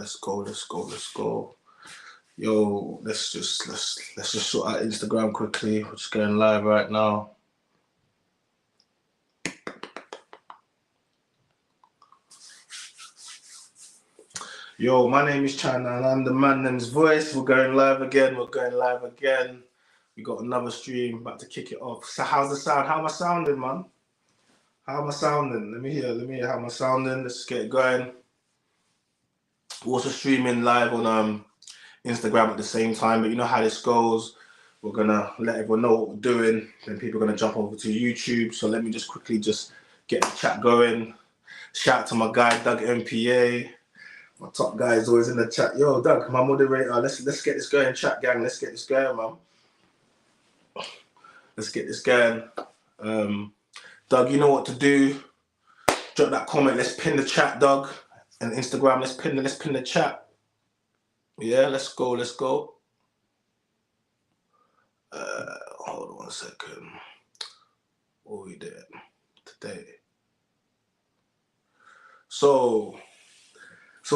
let's go. Yo, let's just sort out Instagram quickly. We're just going live right now. Yo, my name is China and I'm the man name's voice. We're going live again. We got another stream, about to kick it off. So how's the sound? How am I sounding, man? How am I sounding? Let me hear how am I sounding. Let's get it going. We're also streaming live on Instagram at the same time, but you know how this goes. We're gonna let everyone know what we're doing, then people are gonna jump over to YouTube. So let me just quickly get the chat going. Shout out to my guy Doug MPA. My top guy is always in the chat. Yo, Doug, my moderator. Let's get this going, chat gang. Let's get this going, man. Let's get this going. Doug, you know what to do. Drop that comment. Let's pin the chat, Doug. And Instagram, let's pin the chat. Yeah, let's go. Hold on 1 second. What we did today? So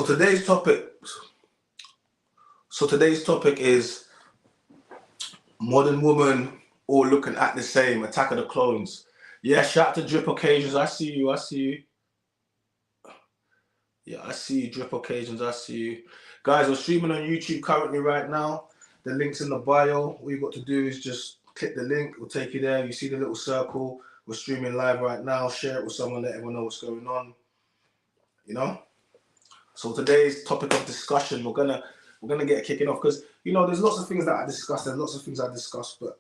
today's topic is modern woman all looking at the same. Attack of the Clones. Yeah, shout out to Drip Occasions. I see you. Yeah, I see you, Drip Occasions. I see you. Guys, we're streaming on YouTube currently right now. The link's in the bio. All you got to do is just click the link. We'll take you there. You see the little circle. We're streaming live right now. Share it with someone. Let everyone know what's going on. You know? So today's topic of discussion, we're gonna get it kicking off because there's lots of things that I discussed and lots of things I discussed, but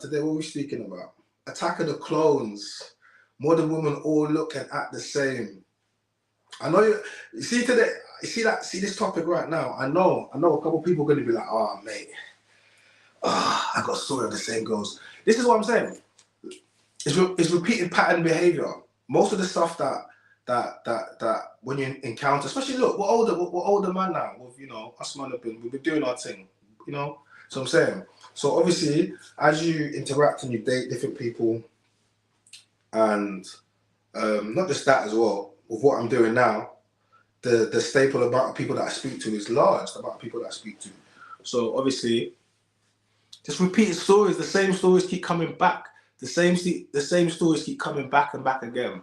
today what are we speaking about? Attack of the Clones. Modern women all look and act the same. I know you see today. See this topic right now. I know a couple people are gonna be like, oh mate, I got a story of the same girls. This is what I'm saying. It's repeated pattern behavior. Most of the stuff that when you encounter, especially look, we're older man now. Us man we've been doing our thing, So I'm saying. So obviously, as you interact and you date different people, and not just that as well, with what I'm doing now, the staple amount of people that I speak to is large. The amount of people that I speak to. So obviously, just repeated stories. The same stories keep coming back. The same stories keep coming back and back again.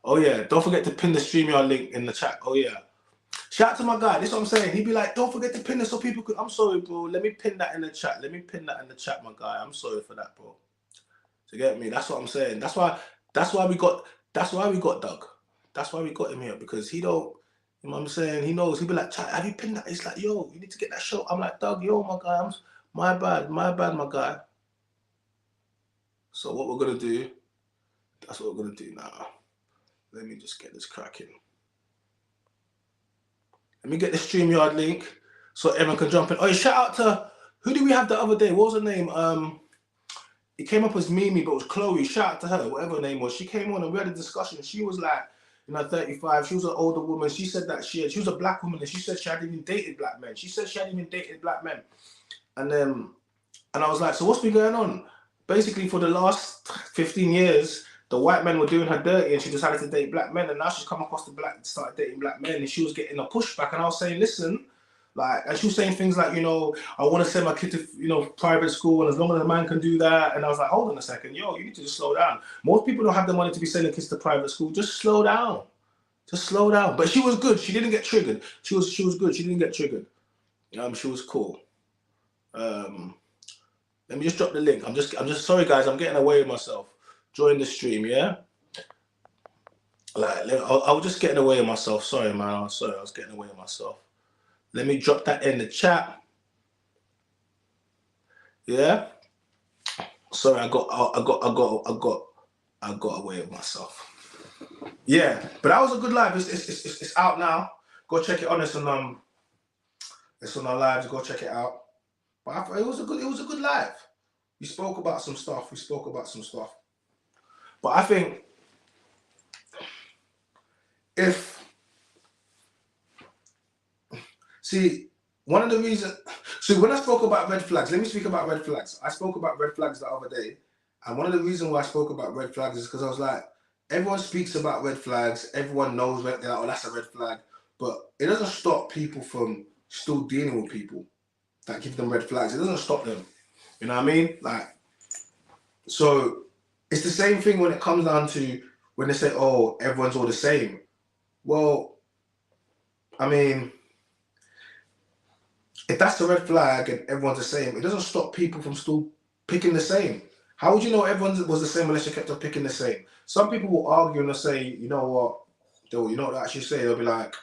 Oh yeah, don't forget to pin the StreamYard link in the chat. Oh yeah. Shout out to my guy. This is what I'm saying. He'd be like, don't forget to pin it so people could. I'm sorry, bro. Let me pin that in the chat. My guy. I'm sorry for that, bro. To get me? That's what I'm saying. That's why we got Doug. That's why we got him here, because he don't, you know what I'm saying? He knows. He'd be like, chat, have you pinned that? He's like, yo, you need to get that show. I'm like, Doug, yo, my guy. My bad, my guy. So what we're gonna do, that's what we're gonna do now. Let me just get this cracking. Let me get the StreamYard link so everyone can jump in. Oh, shout out to, who did we have the other day? What was her name? It came up as Mimi, but it was Chloe. Shout out to her, whatever her name was. She came on and we had a discussion. She was like, 35. She was an older woman. She said that she was a black woman, and she said she hadn't even dated black men. And I was like, so what's been going on? Basically, for the last 15 years, the white men were doing her dirty and she decided to date black men, and now she's come across started dating black men, and she was getting a pushback. And I was saying, listen, and she was saying things like, I want to send my kid to, private school, and as long as a man can do that. And I was like, hold on a second, you need to just slow down. Most people don't have the money to be sending kids to private school. Just slow down. But she was good. She didn't get triggered. She was good. She didn't get triggered. She was cool. Let me just drop the link. I'm just sorry, guys. I'm getting away with myself. Join the stream, yeah? I was just getting away with myself. Sorry, man. I was getting away with myself. Let me drop that in the chat. Yeah? Sorry, I got away with myself. Yeah, but that was a good live. It's out now. Go check it on. It's on our lives. Go check it out. But it was a good live. We spoke about some stuff. But I think one of the reasons, when I spoke about red flags, let me speak about red flags. I spoke about red flags the other day. And one of the reasons why I spoke about red flags is because I was like, everyone speaks about red flags. Everyone knows they're like, oh, that's a red flag. but it doesn't stop people from still dealing with people that give them red flags. It doesn't stop them. You know what I mean? Like, so it's the same thing when it comes down to when they say, oh, everyone's all the same. Well, I mean, if that's the red flag and everyone's the same, it doesn't stop people from still picking the same. How would you know everyone was the same unless you kept on picking the same? Some people will argue and they'll say, you know what? You know what they actually say? They'll be like,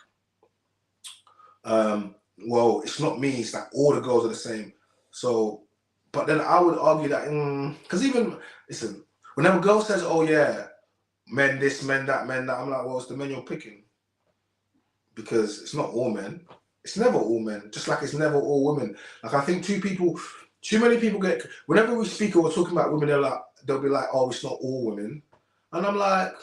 well, it's not me, it's like all the girls are the same. So, but then I would argue that, because even, listen, whenever a girl says, oh yeah, men this, men that, I'm like, well, it's the men you're picking. Because it's not all men. It's never all men, just like it's never all women. Like, I think too many people get, whenever we speak or we're talking about women, they'll be like, oh, it's not all women. And I'm like,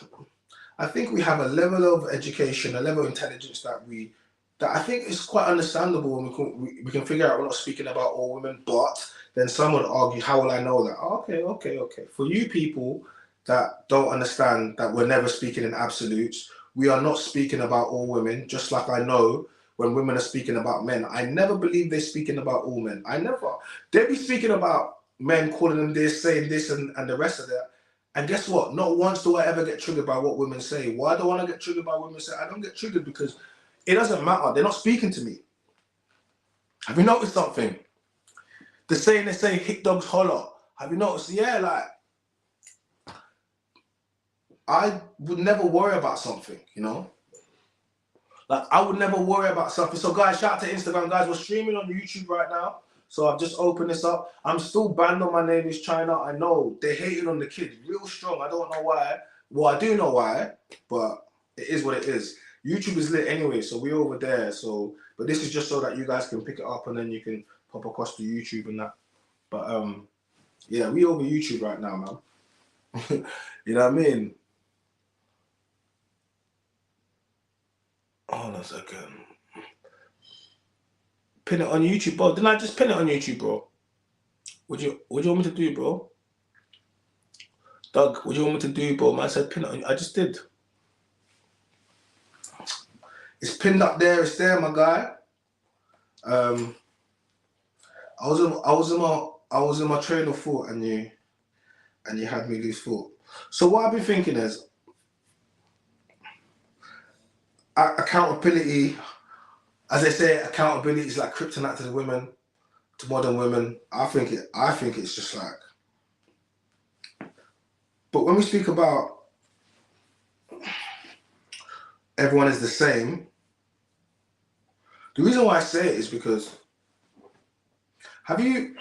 I think we have a level of education, a level of intelligence that I think is quite understandable, and we can figure out we're not speaking about all women. But then some would argue, how will I know that? Oh, okay. For you people that don't understand that we're never speaking in absolutes, we are not speaking about all women, just like I know when women are speaking about men. I never believe they're speaking about all men. I never. They be speaking about men, calling them this, saying this, and the rest of that. And guess what? Not once do I ever get triggered by what women say. Why do I want to get triggered by what women say? I don't get triggered because it doesn't matter. They're not speaking to me. Have you noticed something? The saying they say, hit dogs holler. Have you noticed? Yeah, like, I would never worry about something, you know? Like, I would never worry about something. So guys, shout out to Instagram. Guys, we're streaming on YouTube right now. So I've just opened this up. I'm still banned on Mynameischyna. I know they're hating on the kid real strong. I don't know why. Well, I do know why, but it is what it is. YouTube is lit anyway, so we're over there. So, but this is just so that you guys can pick it up and then you can pop across to YouTube and that. But yeah, we over YouTube right now, man. You know what I mean? Hold on a second. Pin it on YouTube, bro. Didn't I just pin it on YouTube, bro? What do you want me to do, bro? Doug, what do you want me to do, bro? Man said pin it on. I just did. It's pinned up there. It's there, my guy. I was in my train of thought, and you had me lose thought. So what I've been thinking is accountability. As they say, accountability is like kryptonite to the women, to modern women. I think it's just like. But when we speak about everyone is the same, the reason why I say it is because have you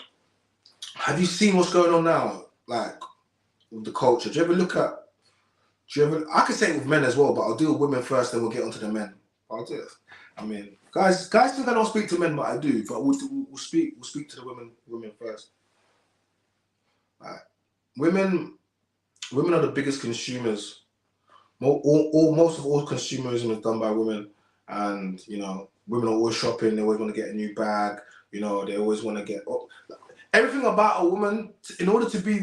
seen what's going on now, like with the culture? Do you ever look at? I could say it with men as well, but I'll deal with women first, then we'll get onto the men. I'll do it. I mean, guys think I don't speak to men, but I do. But we'll speak to the women first. Like, women are the biggest consumers. Most of all consumerism is done by women, and you know, women are always shopping. They always want to get a new bag. You know, they always want to get everything about a woman. In order to be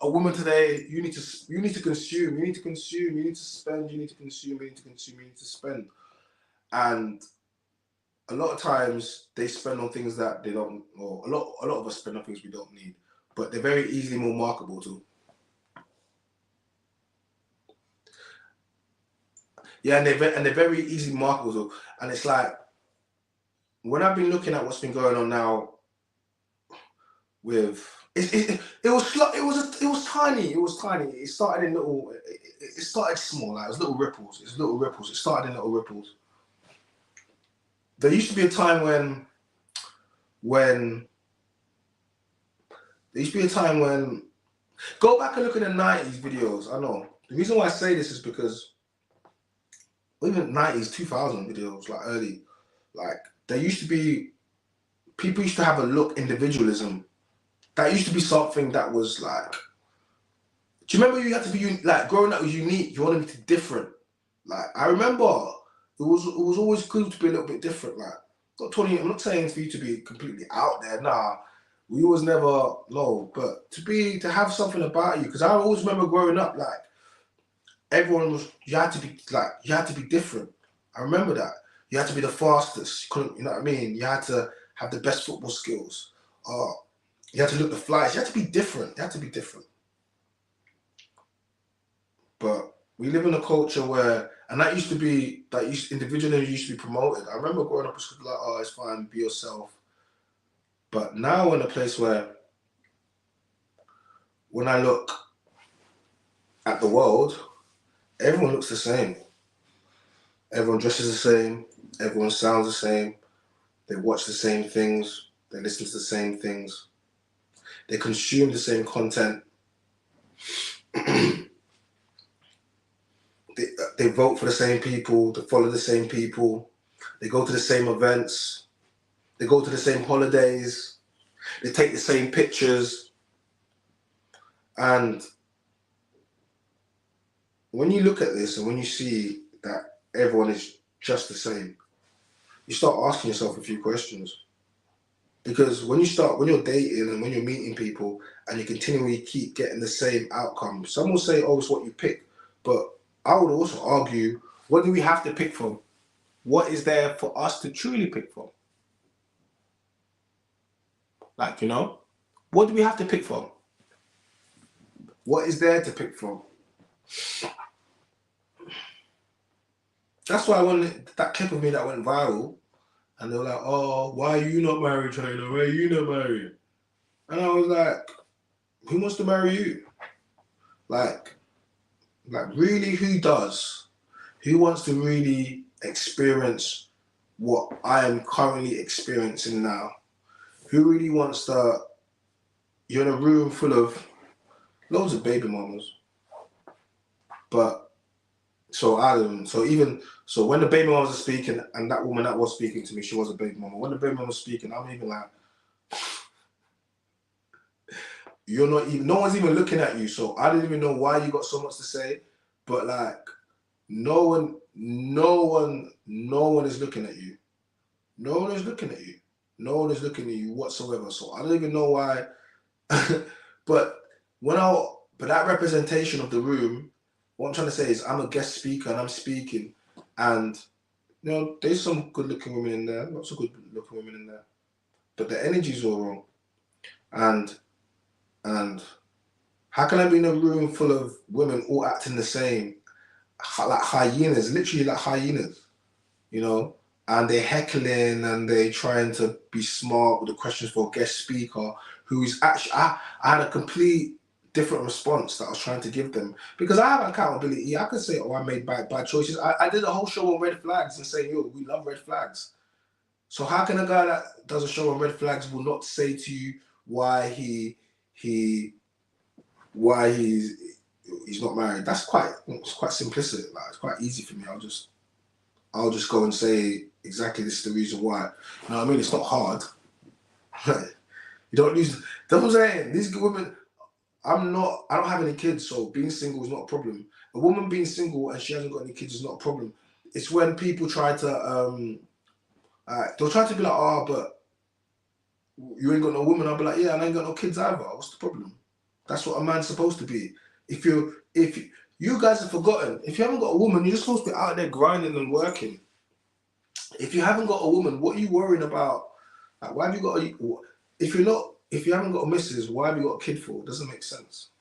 a woman today, you need to consume. You need to consume. You need to spend. You need to consume. You need to consume. You need to spend. And a lot of times they spend on things that they don't. Or a lot of us spend on things we don't need, but they're very easily more marketable too. Yeah, and they're very easy marketable. And it's like, when I've been looking at what's been going on now with it was tiny. It started in little. It started small, like it was little ripples. It started in little ripples. There used to be a time when go back and look at the 90s videos. I know the reason why I say this is because even 90s, 2000 videos, like early, like there used to be, people used to have a look, individualism. That used to be something that was like, do you remember you had to be, like, growing up was unique, you wanted to be different. Like, I remember it was always good to be a little bit different. Like, I'm not saying for you to be completely out there, nah. We was never, no, but to have something about you, because I always remember growing up, like, you had to be different. I remember that. You had to be the fastest. You couldn't, you know what I mean? You had to have the best football skills. You had to look the flies. You had to be different. You had to be different. But we live in a culture where, and individualism used to be promoted. I remember growing up, it's like, oh, it's fine, be yourself. But now we're in a place where, when I look at the world, everyone looks the same. Everyone dresses the same. Everyone sounds the same. They watch the same things. They listen to the same things. They consume the same content. They vote for the same people. They follow the same people. They go to the same events. They go to the same holidays. They take the same pictures. And when you look at this and when you see that everyone is just the same, you start asking yourself a few questions. Because when you're dating and when you're meeting people and you continually keep getting the same outcome, some will say, oh, it's what you pick. But I would also argue, what do we have to pick from? What is there for us to truly pick from? Like, you know, what do we have to pick from? What is there to pick from? That's why when that clip of me that went viral, and they were like, oh, why are you not married, China? Why are you not married? And I was like, who wants to marry you? Like really, who does? Who wants to really experience what I am currently experiencing now? Who really wants to, you're in a room full of loads of baby mamas. But, so when the baby mamas are speaking, and that woman that was speaking to me, she was a baby mama. When the baby mama was speaking, I'm even like, no one's even looking at you. So I didn't even know why you got so much to say, but like, no one is looking at you. No one is looking at you. No one is looking at you whatsoever. So I don't even know why. But that representation of the room, what I'm trying to say is I'm a guest speaker and I'm speaking, and you know, there's some good looking women in there, lots of good looking women in there, but the energy's all wrong. And how can I be in a room full of women all acting the same, like hyenas, literally like hyenas, you know? And they're heckling and they're trying to be smart with the questions for a guest speaker who is actually, I had a complete different response that I was trying to give them, because I have accountability. I could say, oh, I made bad choices. I did a whole show on red flags and saying, yo, we love red flags. So how can a guy that does a show on red flags will not say to you why he's not married? It's quite simplistic. Like, it's quite easy for me. I'll just go and say exactly this is the reason why. You know what I mean? It's not hard. You don't lose. That's what I'm saying. These women, I don't have any kids, so being single is not a problem. A woman being single and she hasn't got any kids is not a problem. It's when people try to, they'll try to be like, oh, but you ain't got no woman. I'll be like, yeah, and I ain't got no kids either. What's the problem? That's what a man's supposed to be. If you guys have forgotten, if you haven't got a woman, you're just supposed to be out there grinding and working. If you haven't got a woman, what are you worrying about? Like, why have you got if you haven't got a missus, why have you got a kid for? It doesn't make sense.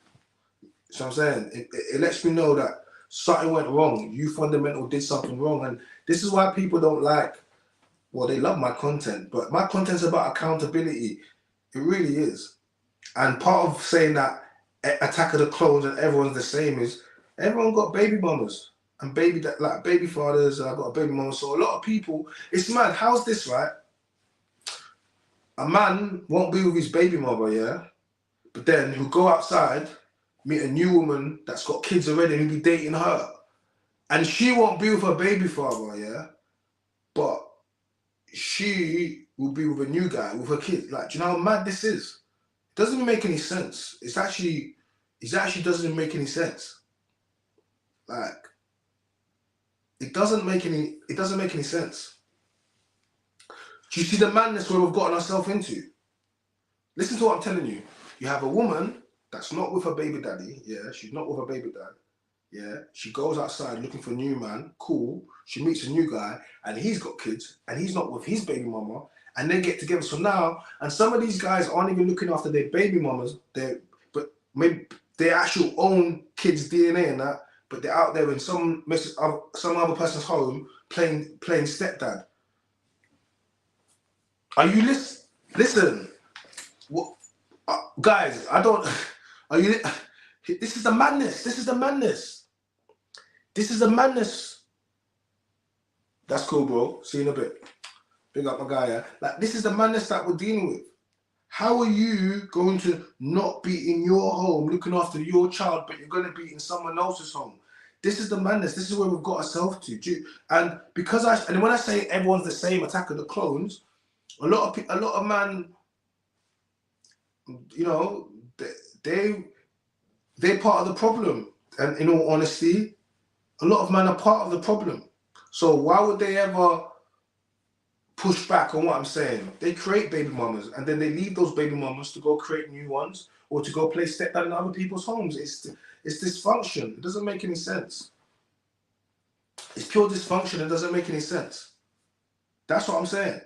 So I'm saying, it lets me know that something went wrong. You fundamental did something wrong. And this is why people don't like, well, they love my content, but my content's about accountability. It really is. And part of saying that Attack of the Clones and everyone's the same is everyone got baby mamas and baby fathers, and I got a baby mama. So a lot of people, it's mad. How's this, right? A man won't be with his baby mother, yeah? But then he'll go outside, meet a new woman that's got kids already, and he'll be dating her. And she won't be with her baby father, yeah? But she will be with a new guy, with her kid. Like, do you know how mad this is? It doesn't even make any sense. It actually doesn't even make any sense. Like, it doesn't make any sense. Do you see the madness where we've gotten ourselves into? Listen to what I'm telling you. You have a woman that's not with her baby daddy, yeah, she's not with her baby dad, Yeah, she goes outside looking for a new man. Cool. She meets a new guy, and he's got kids, and he's not with his baby mama, and they get together. So now, and some of these guys aren't even looking after their baby mamas. But maybe their actual own kids' DNA and that. But they're out there in some other person's home playing stepdad. Are you listen? What, guys? I don't. Are you? This is the madness. This is the madness. This is the madness. That's cool, bro. See you in a bit. Big up my guy, yeah? Like, this is the madness that we're dealing with. How are you going to not be in your home looking after your child, but you're going to be in someone else's home? This is the madness. This is where we've got ourselves to. And and when I say everyone's the same, Attack of the Clones, a lot of man, you know, they're part of the problem. And in all honesty, a lot of men are part of the problem. So why would they ever push back on what I'm saying? They create baby mamas and then they leave those baby mamas to go create new ones or to go play stepdad in other people's homes. It's dysfunction. It doesn't make any sense. It's pure dysfunction. It doesn't make any sense. That's what I'm saying.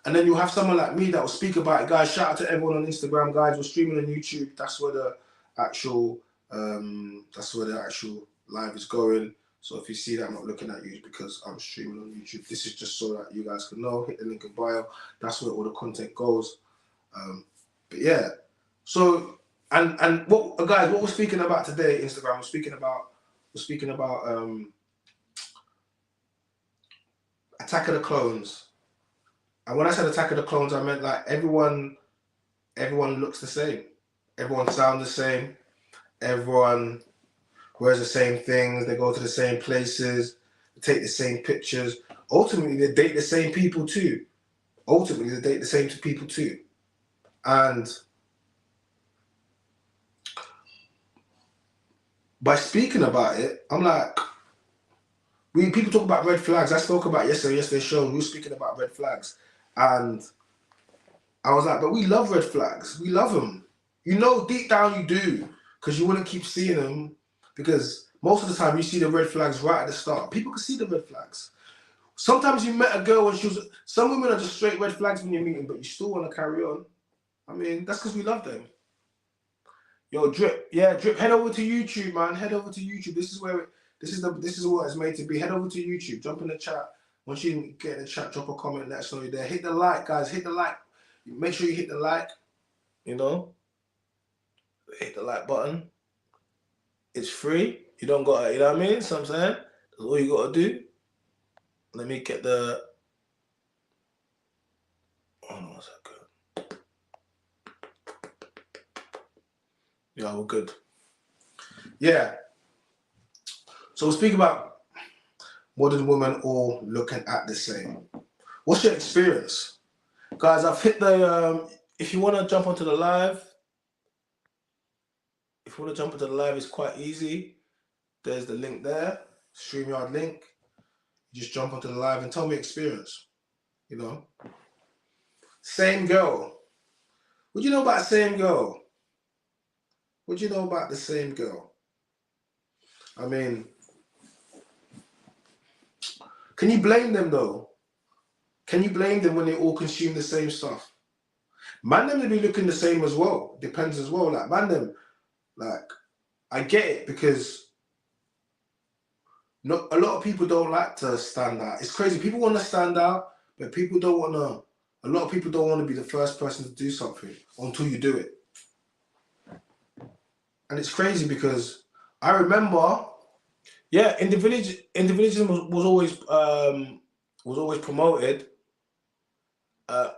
And then you have someone like me that will speak about it. Guys, shout out to everyone on Instagram. Guys, we're streaming on YouTube. That's where the actual live is going. So if you see that I'm not looking at you, it's because I'm streaming on YouTube. This is just so that you guys can know. Hit the link in bio. That's where all the content goes. But yeah. So and what guys, what we're speaking about today, Instagram, we're speaking about Attack of the Clones. And when I said Attack of the Clones, I meant like everyone looks the same. Everyone sounds the same. Everyone wears the same things. They go to the same places. They take the same pictures. Ultimately, they date the same people too. And by speaking about it, I'm like, people talk about red flags. I spoke about yesterday's show. We were speaking about red flags. And I was like, but we love red flags. We love them. You know, deep down you do. Because you wouldn't keep seeing them. Because most of the time you see the red flags right at the start. People can see the red flags. Sometimes you met a girl and some women are just straight red flags when you meet them, but you still want to carry on. I mean, that's because we love them. Yo, Drip. Yeah, Drip, head over to YouTube, man. Head over to YouTube. This is what it's made to be. Head over to YouTube. Jump in the chat. Once you get in the chat, drop a comment, let us know you're there. Hit the like, guys. Hit the like. Make sure you hit the like. You know? Hit the like button. It's free. You don't got to, you know what I mean? So I'm saying? That's all you got to do. Let me get the... Oh, no, what's that good? Yeah, we're good. Yeah. So we're speaking about modern women all looking at the same. What's your experience? Guys, I've hit the... if you want to jump onto the live, it's quite easy. There's the link there, StreamYard link. Just jump onto the live and tell me experience. You know? Same girl. What do you know about same girl? What do you know about the same girl? I mean, can you blame them though? Can you blame them when they all consume the same stuff? Man, them to be looking the same as well. Depends as well. Like, man, them, like, I get it because a lot of people don't like to stand out. It's crazy. People want to stand out, but people don't want to. A lot of people don't want to be the first person to do something until you do it. And it's crazy because I remember, yeah, individualism was always promoted.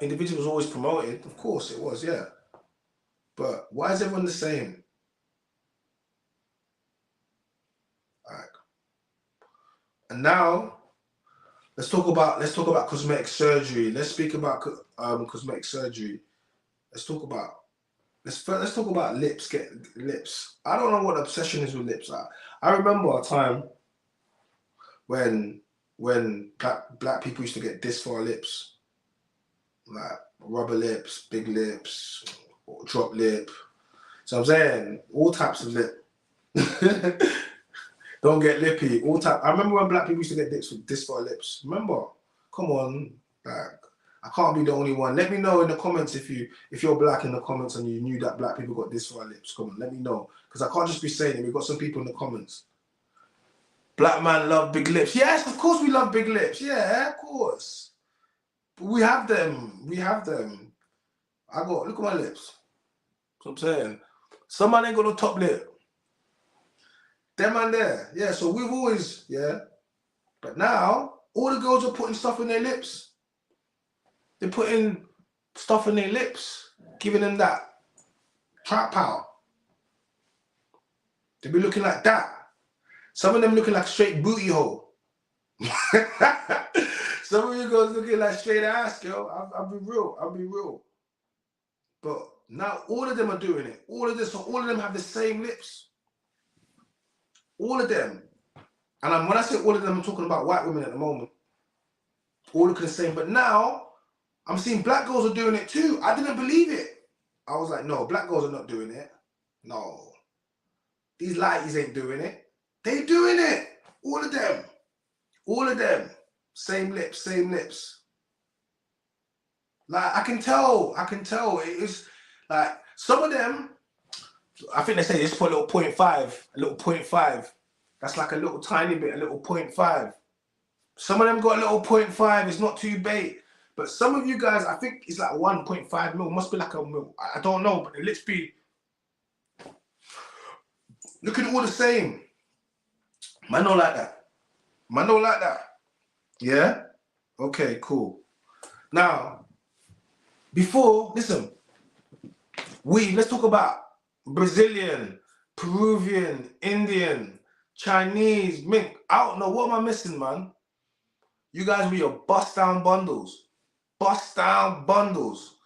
Individualism was always promoted. Of course it was, yeah. But why is everyone the same? Like, and now let's talk about cosmetic surgery. Let's speak about cosmetic surgery. Let's talk about lips. Get lips. I don't know what the obsession is with lips. I remember a time when black people used to get dissed for our lips, like rubber lips, big lips, or drop lip. So I'm saying all types of lip. Don't get lippy. All time. I remember when black people used to get this for lips. Remember? Come on, like I can't be the only one. Let me know in the comments if you're black in the comments and you knew that black people got this for our lips. Come on, let me know, because I can't just be saying it. We've got some people in the comments. Black man love big lips. Yes, of course we love big lips. Yeah, of course. But we have them. We have them. Look at my lips. That's what I'm saying. Some man ain't got no top lip. Them man there. Yeah, so we've always, yeah. But now, all the girls are putting stuff in their lips. They're putting stuff in their lips, giving them that trap power. They be looking like that. Some of them looking like straight booty hole. Some of you girls looking like straight ass, girl. I'll be real. I'll be real. But now all of them are doing it. All of them have the same lips. All of them. And when I say all of them, I'm talking about white women at the moment. All look the same. But now, I'm seeing black girls are doing it too. I didn't believe it. I was like, no, black girls are not doing it. No. These lighties ain't doing it. They doing it. All of them. All of them. Same lips, same lips. Like, I can tell. It is like, some of them, I think they say just put a little 0.5. That's like a little tiny bit, a little 0.5. Some of them got a little 0.5. It's not too big. But some of you guys, I think it's like 1.5 mil. Must be like a mil. I don't know, but the lips be looking all the same. Man don't like that. Man don't like that. Yeah? Okay, cool. Now, listen, let's talk about Brazilian, Peruvian, Indian, Chinese, mink. I don't know, what am I missing, man? You guys with your bust down bundles. Bust down bundles.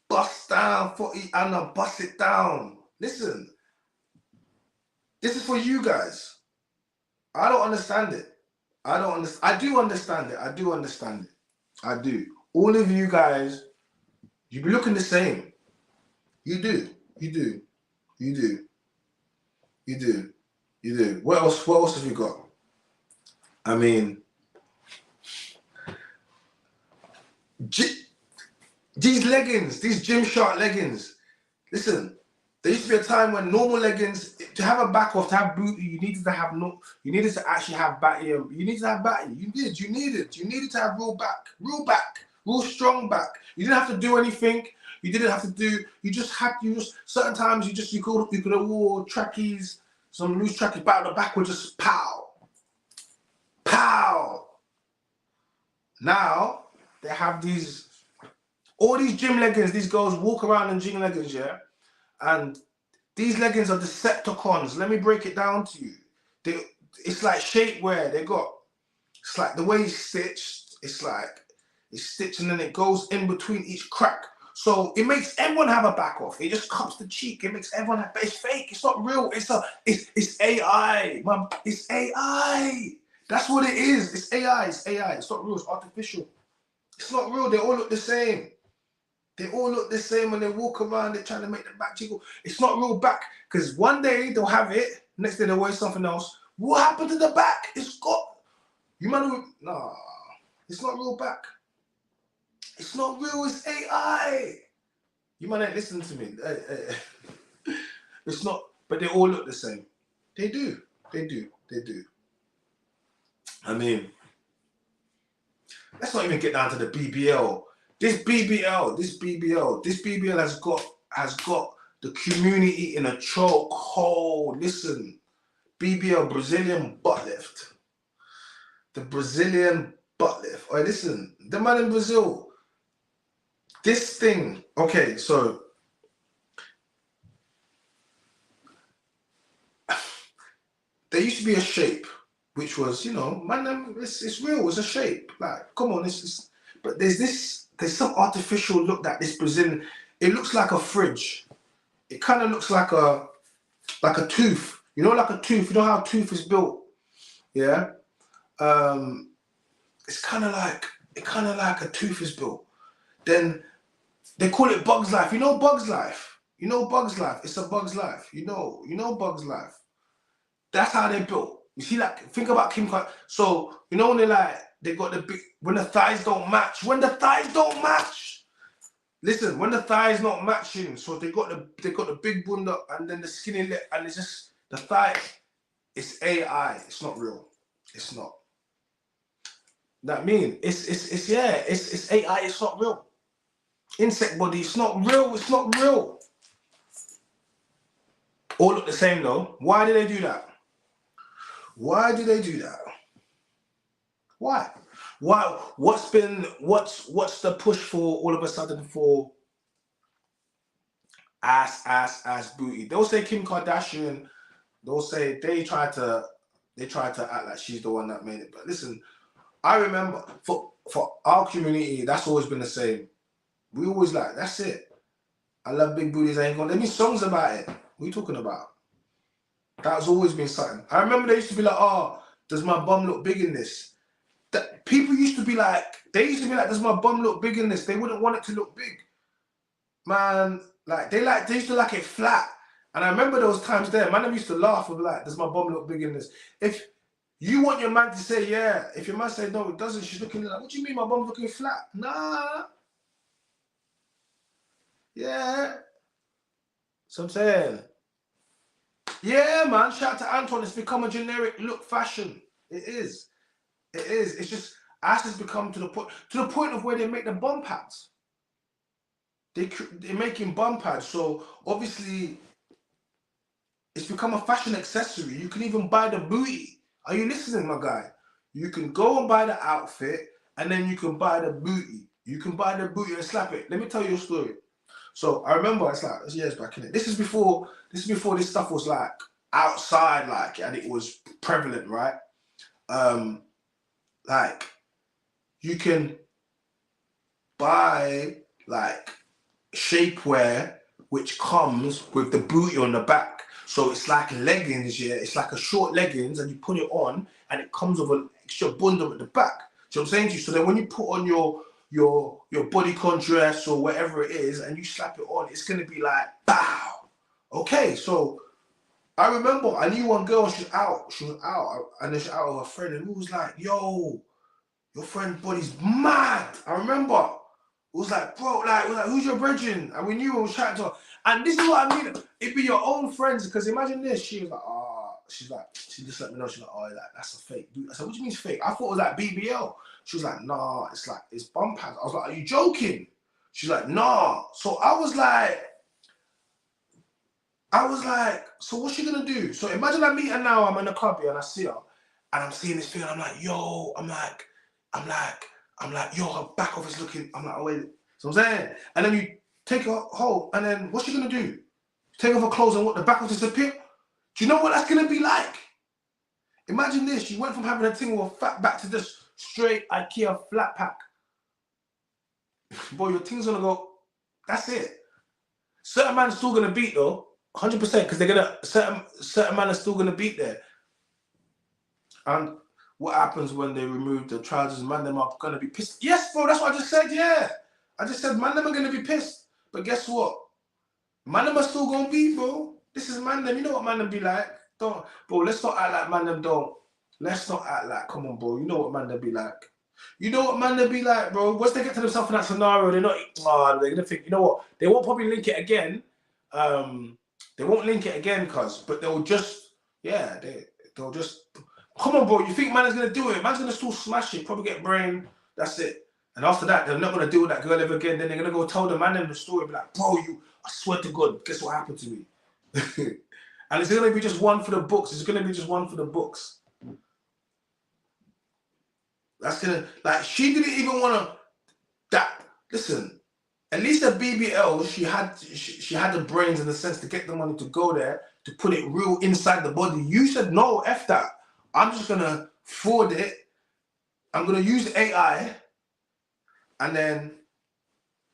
Bust down and bust it down. Listen, this is for you guys. I don't understand it. I do understand it. I do. All of you guys, you be looking the same. You do. What else have you got? I mean, these leggings, these Gymshark leggings. Listen, there used to be a time when normal leggings, to have a back off, to have booty, you needed to actually have batty. You needed to have batty. You needed to have real back, real strong back. You didn't have to do anything. You didn't have to do. Certain times you could have wore trackies, some loose trackies, but the back would just pow. Now they have all these gym leggings. These girls walk around in gym leggings, yeah. And these leggings are Decepticons. Let me break it down to you. It's like shapewear. It's like the way it's stitched. It's stitched and then it goes in between each crack. So it makes everyone have a back off. It just cups the cheek. It makes everyone but it's fake. It's not real. It's AI. It's AI. That's what it is. It's AI. It's not real. It's artificial. It's not real. They all look the same. When they walk around. They're trying to make the back jiggle. It's not real back. Because one day they'll have it. Next day they'll wear something else. What happened to the back? It's got. Nah. It's not real back. It's not real. It's AI. You might not listen to me. It's not. But they all look the same. They do. I mean, let's not even get down to the BBL. This BBL has got the community in a chokehold. Listen, BBL, Brazilian butt lift. The Brazilian butt lift. All right, listen, the man in Brazil. This thing. Okay, so there used to be a shape, which was, man, it's real. It's a shape. Like, come on, but there's some artificial look that this Brazilian. It looks like a fridge. It kind of looks like a tooth. Like a tooth. You know how a tooth is built, yeah. It's kind of like a tooth is built. Then they call it Bug's Life. Bug's Life. Bug's Life. It's a Bug's Life. You know Bug's Life. That's how they're built. You see, like, think about Kim Kardashian. So, you know when they're like, they got the big, when the thighs don't match. When the thighs don't match. Listen, when the thighs not matching, so they got the big bunda and then the skinny leg, and it's just the thigh. It's AI. It's not real. It's not. That mean it's AI. It's not real. Insect body. It's not real. It's not real. All look the same though. Why do they do that? Why do they do that? Why? Why? What's the push for all of a sudden for ass booty? They'll say Kim Kardashian. They'll say they try to act like she's the one that made it. But listen, I remember for our community, that's always been the same. We always like, that's it. I love big booties. I ain't gonna. There been songs about it. What are you talking about? That's always been something. I remember they used to be like, oh, does my bum look big in this? That people used to be like, does my bum look big in this? They wouldn't want it to look big. Man, like they used to like it flat. And I remember those times there, man, I used to laugh with like, does my bum look big in this? If you want your man to say yeah, if your man say no, it doesn't, she's looking like, what do you mean my bum's looking flat? Nah. Yeah. So I'm saying, yeah, man, shout out to Anton. It's become a generic look fashion. It is. It is. It's just, ass has become to the point of where they make the bum pads. They're making bum pads. So obviously, it's become a fashion accessory. You can even buy the booty. Are you listening, my guy? You can go and buy the outfit, and then you can buy the booty. You can buy the booty and slap it. Let me tell you a story. So I remember, it's like years back in it. This is before this stuff was like outside, like, and it was prevalent, right? Like you can buy like shapewear which comes with the booty on the back. So it's like leggings, yeah. It's like a short leggings, and you put it on, and it comes with an extra bundle at the back. So I'm saying to you, so then when you put on your bodycon dress or whatever it is, and you slap it on, it's gonna be like, bow. Okay, so I remember I knew one girl, she was out, and then she was out with her friend, and we was like, yo, your friend's body's mad. I remember. It was like, bro, like, who's your brethren? And we knew we was chatting to her. And this is what I mean. It'd be your own friends, because imagine this. She was like, she just let me know. She's like, oh, like, that's a fake. I said, what do you mean it's fake? I thought it was like BBL. She was like, nah, it's bum pads. I was like, are you joking? She's like, nah. So I was like, so what's she gonna do? So imagine I meet her now, I'm in the club here and I see her, and I'm seeing this thing, and I'm like, yo, I'm like, yo, her back off is looking, I'm like, oh wait. So I'm saying, and then you take her home, and then what's she gonna do? Take off her clothes and what, the back off disappear? Do you know what that's gonna be like? Imagine this, you went from having a thing with a fat back to this straight IKEA flat pack. Boy, your thing's gonna go, that's it. Certain man are still gonna beat though, 100%, because they're gonna, certain man are still gonna beat there. And what happens when they remove the trousers? Man, them are gonna be pissed. Yes, bro, that's what I just said, yeah. I just said, man, them are gonna be pissed. But guess what? Man, them are still gonna beat, bro. This is man, them. You know what man, them be like? Bro, let's not act like man, them don't. Let's not act like, come on, bro. You know what man, them be like. You know what man, them be like, bro. Once they get to themselves in that scenario, they're not, they're gonna think, you know what? They won't probably link it again. They won't link it again, but they'll just, yeah, they'll just, come on, bro. You think man is gonna do it? Man's gonna still smash it, probably get brain. That's it. And after that, they're not gonna deal with that girl ever again. Then they're gonna go tell the man in the story, be like, bro, I swear to God, guess what happened to me? And it's gonna be just one for the books. It's gonna be just one for the books. That's gonna, like, she didn't even wanna. Listen, at least at BBL, she had the brains in the sense to get the money to go there to put it real inside the body. You said no, F that. I'm just gonna forward it. I'm gonna use AI, and then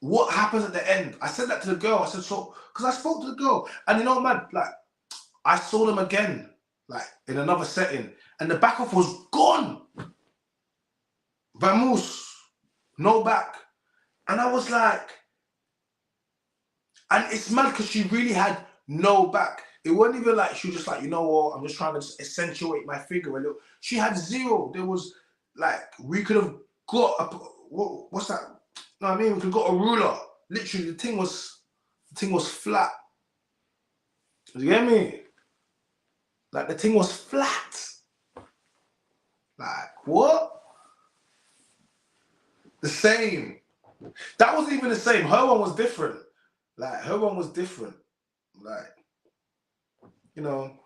what happens at the end? I said that to the girl. I said, so, because I spoke to the girl, and you know, man, like, I saw them again, like, in another setting, and the back off was gone. Vamoose, no back. And I was like, and it's mad because she really had no back. It wasn't even like she was just like, you know what, I'm just trying to just accentuate my figure a little. She had zero. There was like, we could have got a, what's that? You know what I mean? We could have got a ruler. Literally, the thing was flat. You get me? Like the thing was flat. Like what? The same. That wasn't even the same. Her one was different. Like her one was different. Like, you know,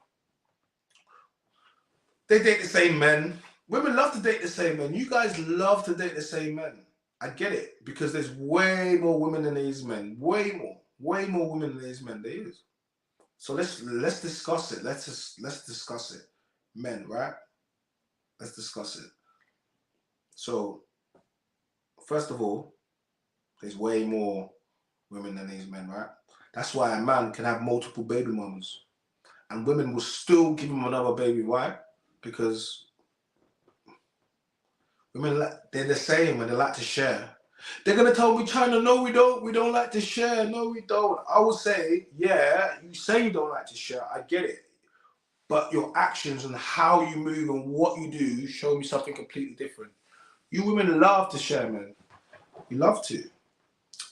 they date the same men. Women love to date the same men. You guys love to date the same men. I get it, because there's way more women than these men. Way more women than these men. There is. So let's discuss it. Let's discuss it. Men, right? Let's discuss it. So first of all, there's way more women than these men, right? That's why a man can have multiple baby mamas, and women will still give him another baby. Why? Because women, they're the same and they like to share. They're gonna tell me, China, no, we don't like to share. No, we don't. I would say, yeah, you say you don't like to share. I get it. But your actions and how you move and what you do show me something completely different. You women love to share, man. You love to.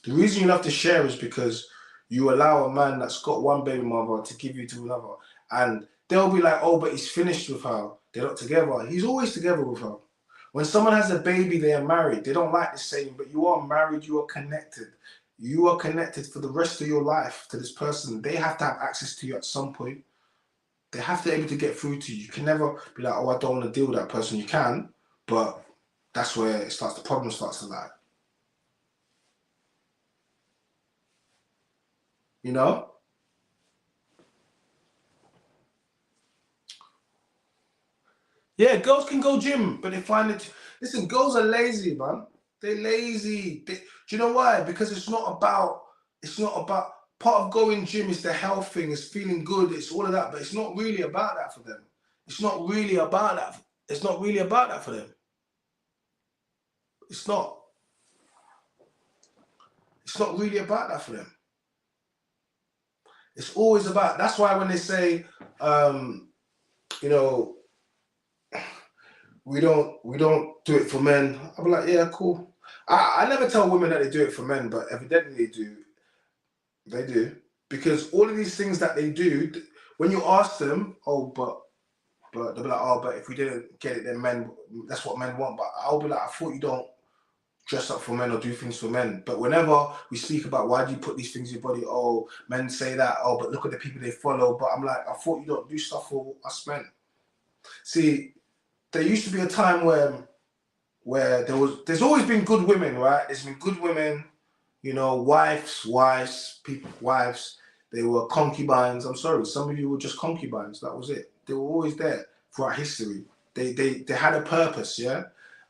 The reason you love to share is because you allow a man that's got one baby mother to give you to another. And they'll be like, oh, but he's finished with her. They're not together. He's always together with her. When someone has a baby, they are married. They don't like the same, but you are married, you are connected. You are connected for the rest of your life to this person. They have to have access to you at some point. They have to be able to get through to you. You can never be like, oh, I don't want to deal with that person. You can, but that's where it starts. The problem starts to lie. You know? Yeah, girls can go gym, but they find it. Listen, girls are lazy, man. They're lazy. Do you know why? Because it's not about. Part of going gym is the health thing. It's feeling good. It's all of that, but it's not really about that for them. It's not really about that. It's not really about that for them. It's not. It's not really about that for them. It's always about. That's why when they say, you know, we don't do it for men. I'll be like, yeah, cool. I never tell women that they do it for men, but evidently they do. They do. Because all of these things that they do, when you ask them, oh, but they'll be like, oh, but if we didn't get it, then men, that's what men want. But I'll be like, I thought you don't dress up for men or do things for men. But whenever we speak about why do you put these things in your body, oh, men say that, oh, but look at the people they follow. But I'm like, I thought you don't do stuff for us men. See, there used to be a time where there's always been good women, right? There's been good women, you know, wives, they were concubines. I'm sorry, some of you were just concubines. That was it. They were always there throughout history. They had a purpose, yeah?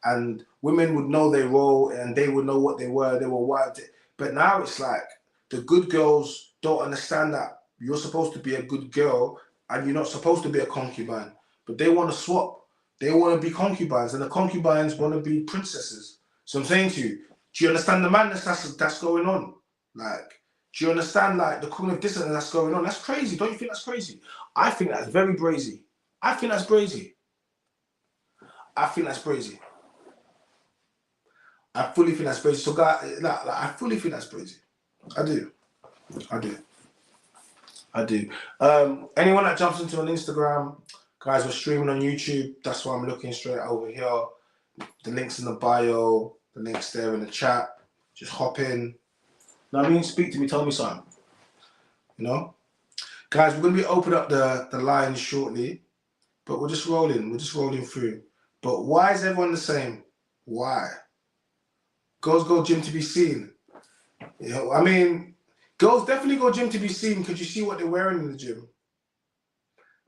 And women would know their role and they would know what they were. They were wild. But now it's like the good girls don't understand that you're supposed to be a good girl and you're not supposed to be a concubine. But they want to swap. They want to be concubines and the concubines want to be princesses. So I'm saying to you, do you understand the madness that's going on? Like, do you understand like the cognitive dissonance that's going on? That's crazy. Don't you think that's crazy? I think that's very brazy. I think that's brazy. I think that's brazy. I fully think that's brazy. So, guys, I fully think that's brazy. I do. Anyone that jumps into an Instagram, guys, we're streaming on YouTube. That's why I'm looking straight over here. The link's in the bio. The link's there in the chat. Just hop in. You know what I mean? Speak to me. Tell me something. You know? Guys, we're going to be opening up the lines shortly. But we're just rolling. We're just rolling through. But why is everyone the same? Why? Girls go gym to be seen. You know, I mean, girls definitely go gym to be seen because you see what they're wearing in the gym.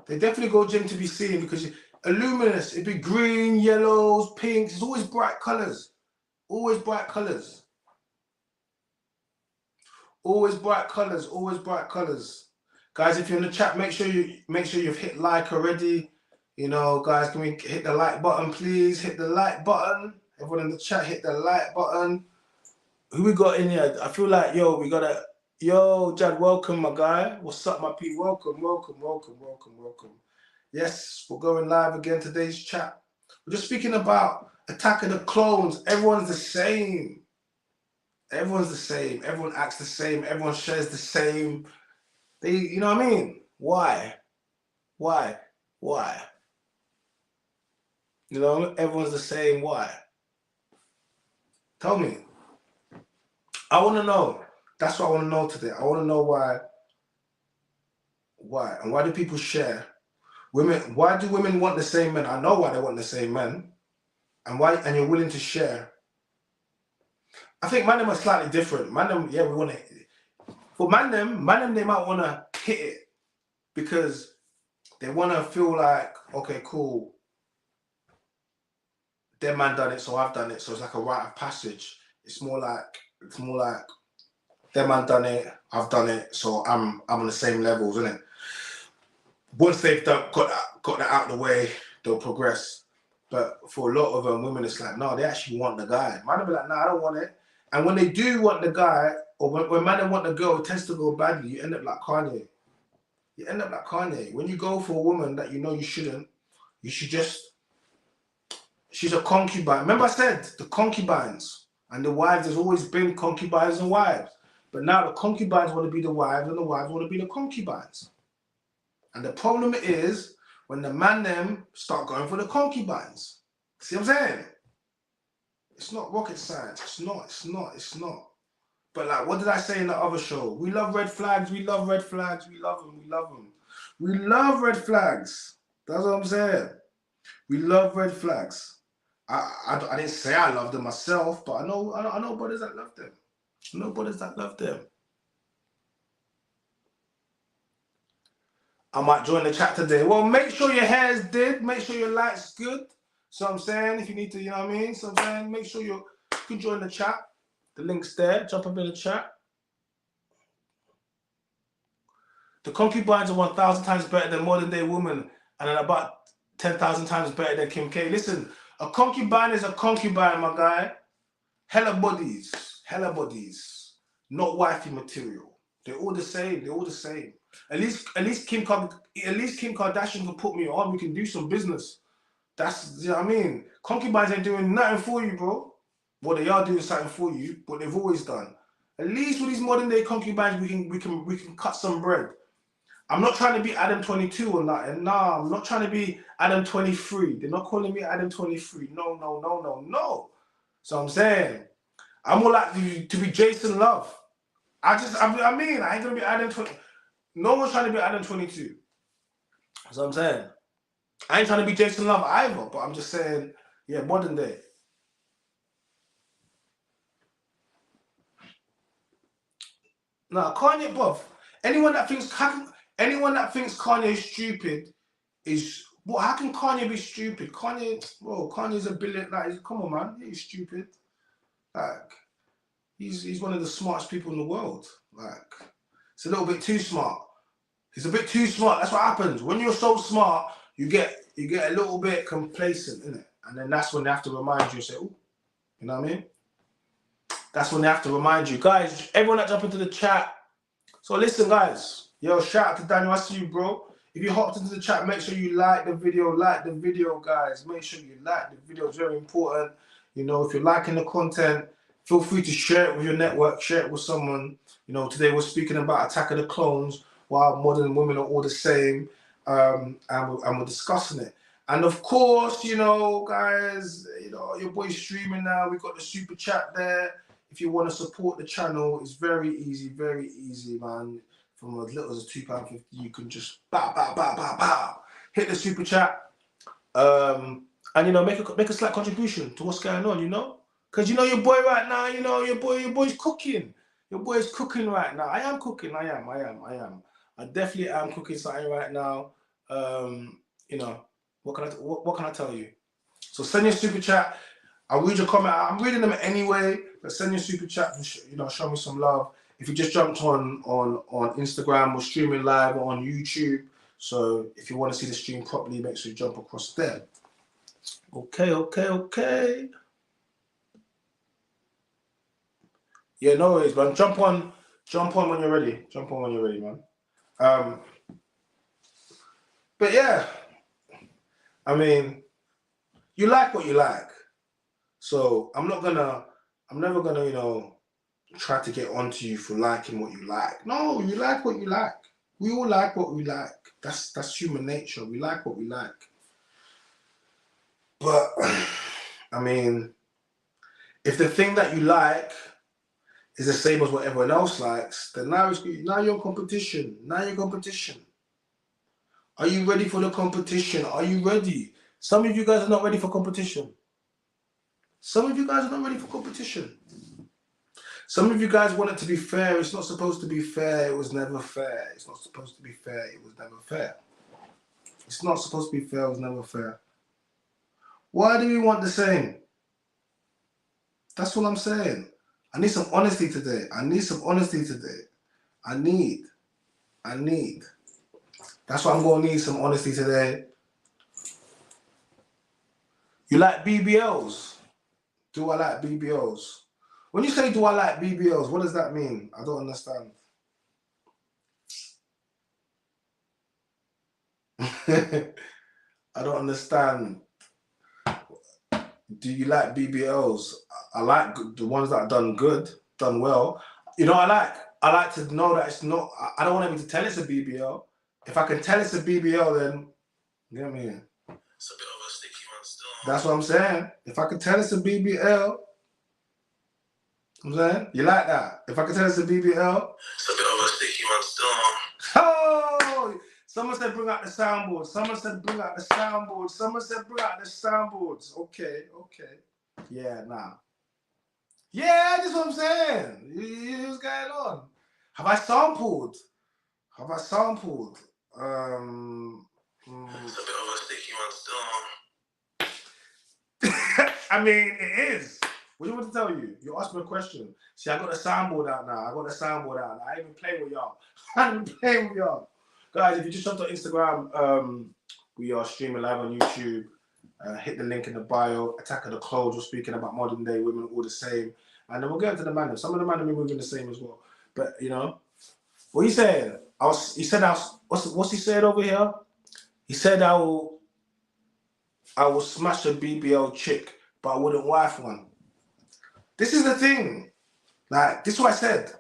They definitely go gym to be seen because luminous. It'd be green, yellows, pinks. It's always bright colors. Always bright colors. Always bright colors. Always bright colors. Guys, if you're in the chat, make sure you've hit like already. You know, guys, can we hit the like button, please? Hit the like button. Everyone in the chat, hit the like button. Who we got in here? I feel like, yo, we gotta Yo, Jad, welcome, my guy. What's up, my P? Welcome, welcome, welcome, welcome, welcome. Yes, we're going live again. Today's chat. We're just speaking about Attack of the Clones. Everyone's the same. Everyone's the same. Everyone acts the same. Everyone shares the same. You know what I mean? Why? Why? Why? You know, everyone's the same. Why? Tell me. I want to know. That's what I want to know today. I want to know why. Why? And why do people share? Women, why do women want the same men? I know why they want the same men. And why? And you're willing to share. I think man them are slightly different. Man them, yeah, we want to. For man them, they might want to hit it because they want to feel like, okay, cool. Their man done it, so I've done it. So it's like a rite of passage. It's more like their man done it, I've done it, so I'm on the same levels, isn't it? Once they've got that out of the way, they'll progress. But for a lot of women, it's like, no, they actually want the guy. Man will be like, no, I don't want it. And when they do want the guy, or when man want the girl, it tends to go badly. You end up like Kanye. You end up like Kanye. When you go for a woman that you know you shouldn't, you should just, she's a concubine. Remember I said, the concubines and the wives, there's always been concubines and wives. But now the concubines want to be the wives and the wives want to be the concubines. And the problem is when the man them start going for the concubines. See what I'm saying? It's not rocket science. It's not. But like, what did I say in the other show? We love red flags. We love red flags. We love them. We love them. We love red flags. That's what I'm saying. We love red flags. I didn't say I love them myself, but I know brothers that love them. I know brothers that love them. I might join the chat today. Well, make sure your hair's did. Make sure your light's good. So I'm saying, if you need to, you know what I mean? So I'm saying, make sure you can join the chat. The link's there. Jump up in the chat. The concubines are 1,000 times better than modern day women, and then about 10,000 times better than Kim K. Listen, a concubine is a concubine, my guy. Hella bodies, not wifey material. They're all the same. They're all the same. At least Kim Kardashian can put me on. We can do some business. That's, you know what I mean. Concubines ain't doing nothing for you, bro. Well, they are doing something for you, but they've always done. At least with these modern day concubines, we can cut some bread. I'm not trying to be Adam 22 or nothing. Nah, I'm not trying to be Adam 23. They're not calling me Adam 23. No. So I'm saying, I'm more likely to be Jason Love. I ain't gonna be Adam 20. No one's trying to be Adam 22. So I'm saying, I ain't trying to be Jason Love either, but I'm just saying, yeah, modern day. Nah, Kanye, bruv. Anyone that thinks Kanye is stupid is, well, how can Kanye be stupid? Kanye's a billion. Like, come on, man, he's stupid. Like, he's one of the smartest people in the world. Like, it's a little bit too smart. He's a bit too smart. That's what happens when you're so smart. You get a little bit complacent, innit? And then that's when they have to remind you. Say, oh, you know what I mean? That's when they have to remind you, guys. Everyone that jump into the chat. So listen, guys. Yo, shout out to Daniel. I see you, bro. If you hopped into the chat, make sure you like the video. Like the video, guys. Make sure you like the video. It's very important. You know, if you're liking the content, feel free to share it with your network. Share it with someone. You know, today we're speaking about Attack of the Clones, while modern women are all the same, and we're discussing it. And of course, you know, guys, you know, your boy's streaming now. We've got the super chat there. If you want to support the channel, it's very easy, man. From as little as £2.50, you can just bow, hit the super chat, and you know, make a slight contribution to what's going on, you know, because you know your boy right now, you know, your boy's cooking. Your boy's cooking right now. I am cooking. I am. I definitely am cooking something right now. You know, what can I tell you? So send your super chat. I'll read your comment. I'm reading them anyway, but send your super chat and you know, show me some love. If you just jumped on Instagram, we're streaming live on YouTube. So if you want to see the stream properly, make sure you jump across there. Okay. Yeah, no worries, man. Jump on Jump on when you're ready. Jump on when you're ready, man. But yeah, I mean, you like what you like. So I'm never gonna, you know, try to get onto you for liking what you like. No, you like what you like. We all like what we like. That's human nature. We like what we like. But I mean, if the thing that you like is the same as what everyone else likes, then now you're in competition. Now you're in competition. Are you ready for the competition? Are you ready? Some of you guys are not ready for competition. Some of you guys are not ready for competition. Some of you guys want it to be fair. It's not supposed to be fair. It was never fair. It's not supposed to be fair. It was never fair. It's not supposed to be fair. It was never fair. Why do we want the same? That's what I'm saying. I need some honesty today. I need some honesty today. I need. That's why I'm going to need some honesty today. You like BBLs? Do I like BBLs? When you say do I like BBLs, what does that mean? I don't understand. I don't understand. Do you like BBLs? I like the ones that are done well. You know what I like? I like to know that it's not, I don't want to tell it's a BBL. If I can tell it's a BBL, then, you know what I mean? It's a bit of a sticky one still. That's what I'm saying. If I can tell it's a BBL, I'm saying, you like that? If I can tell it's a BBL, it's a bit of a sticky one still. Oh! Someone said bring out the soundboard. Someone said bring out the soundboard. Someone said bring out the soundboards. Okay. Yeah, nah. Yeah, that's what I'm saying. What's going on? Have I sampled? It's a bit of a sticky one still. I mean, it is. What do you want to tell you? You asked me a question. See, I got the soundboard out now. I ain't even playing with y'all. Guys, if you just jumped on Instagram, we are streaming live on YouTube. Hit the link in the bio. Attack of the Clothes. We're speaking about modern day women, all the same. And then we'll get into the man. Some of the man are moving the same as well. But you know, what he said? What's he said over here? He said I will smash a BBL chick, but I wouldn't wife one. This is the thing. Like, this is what I said.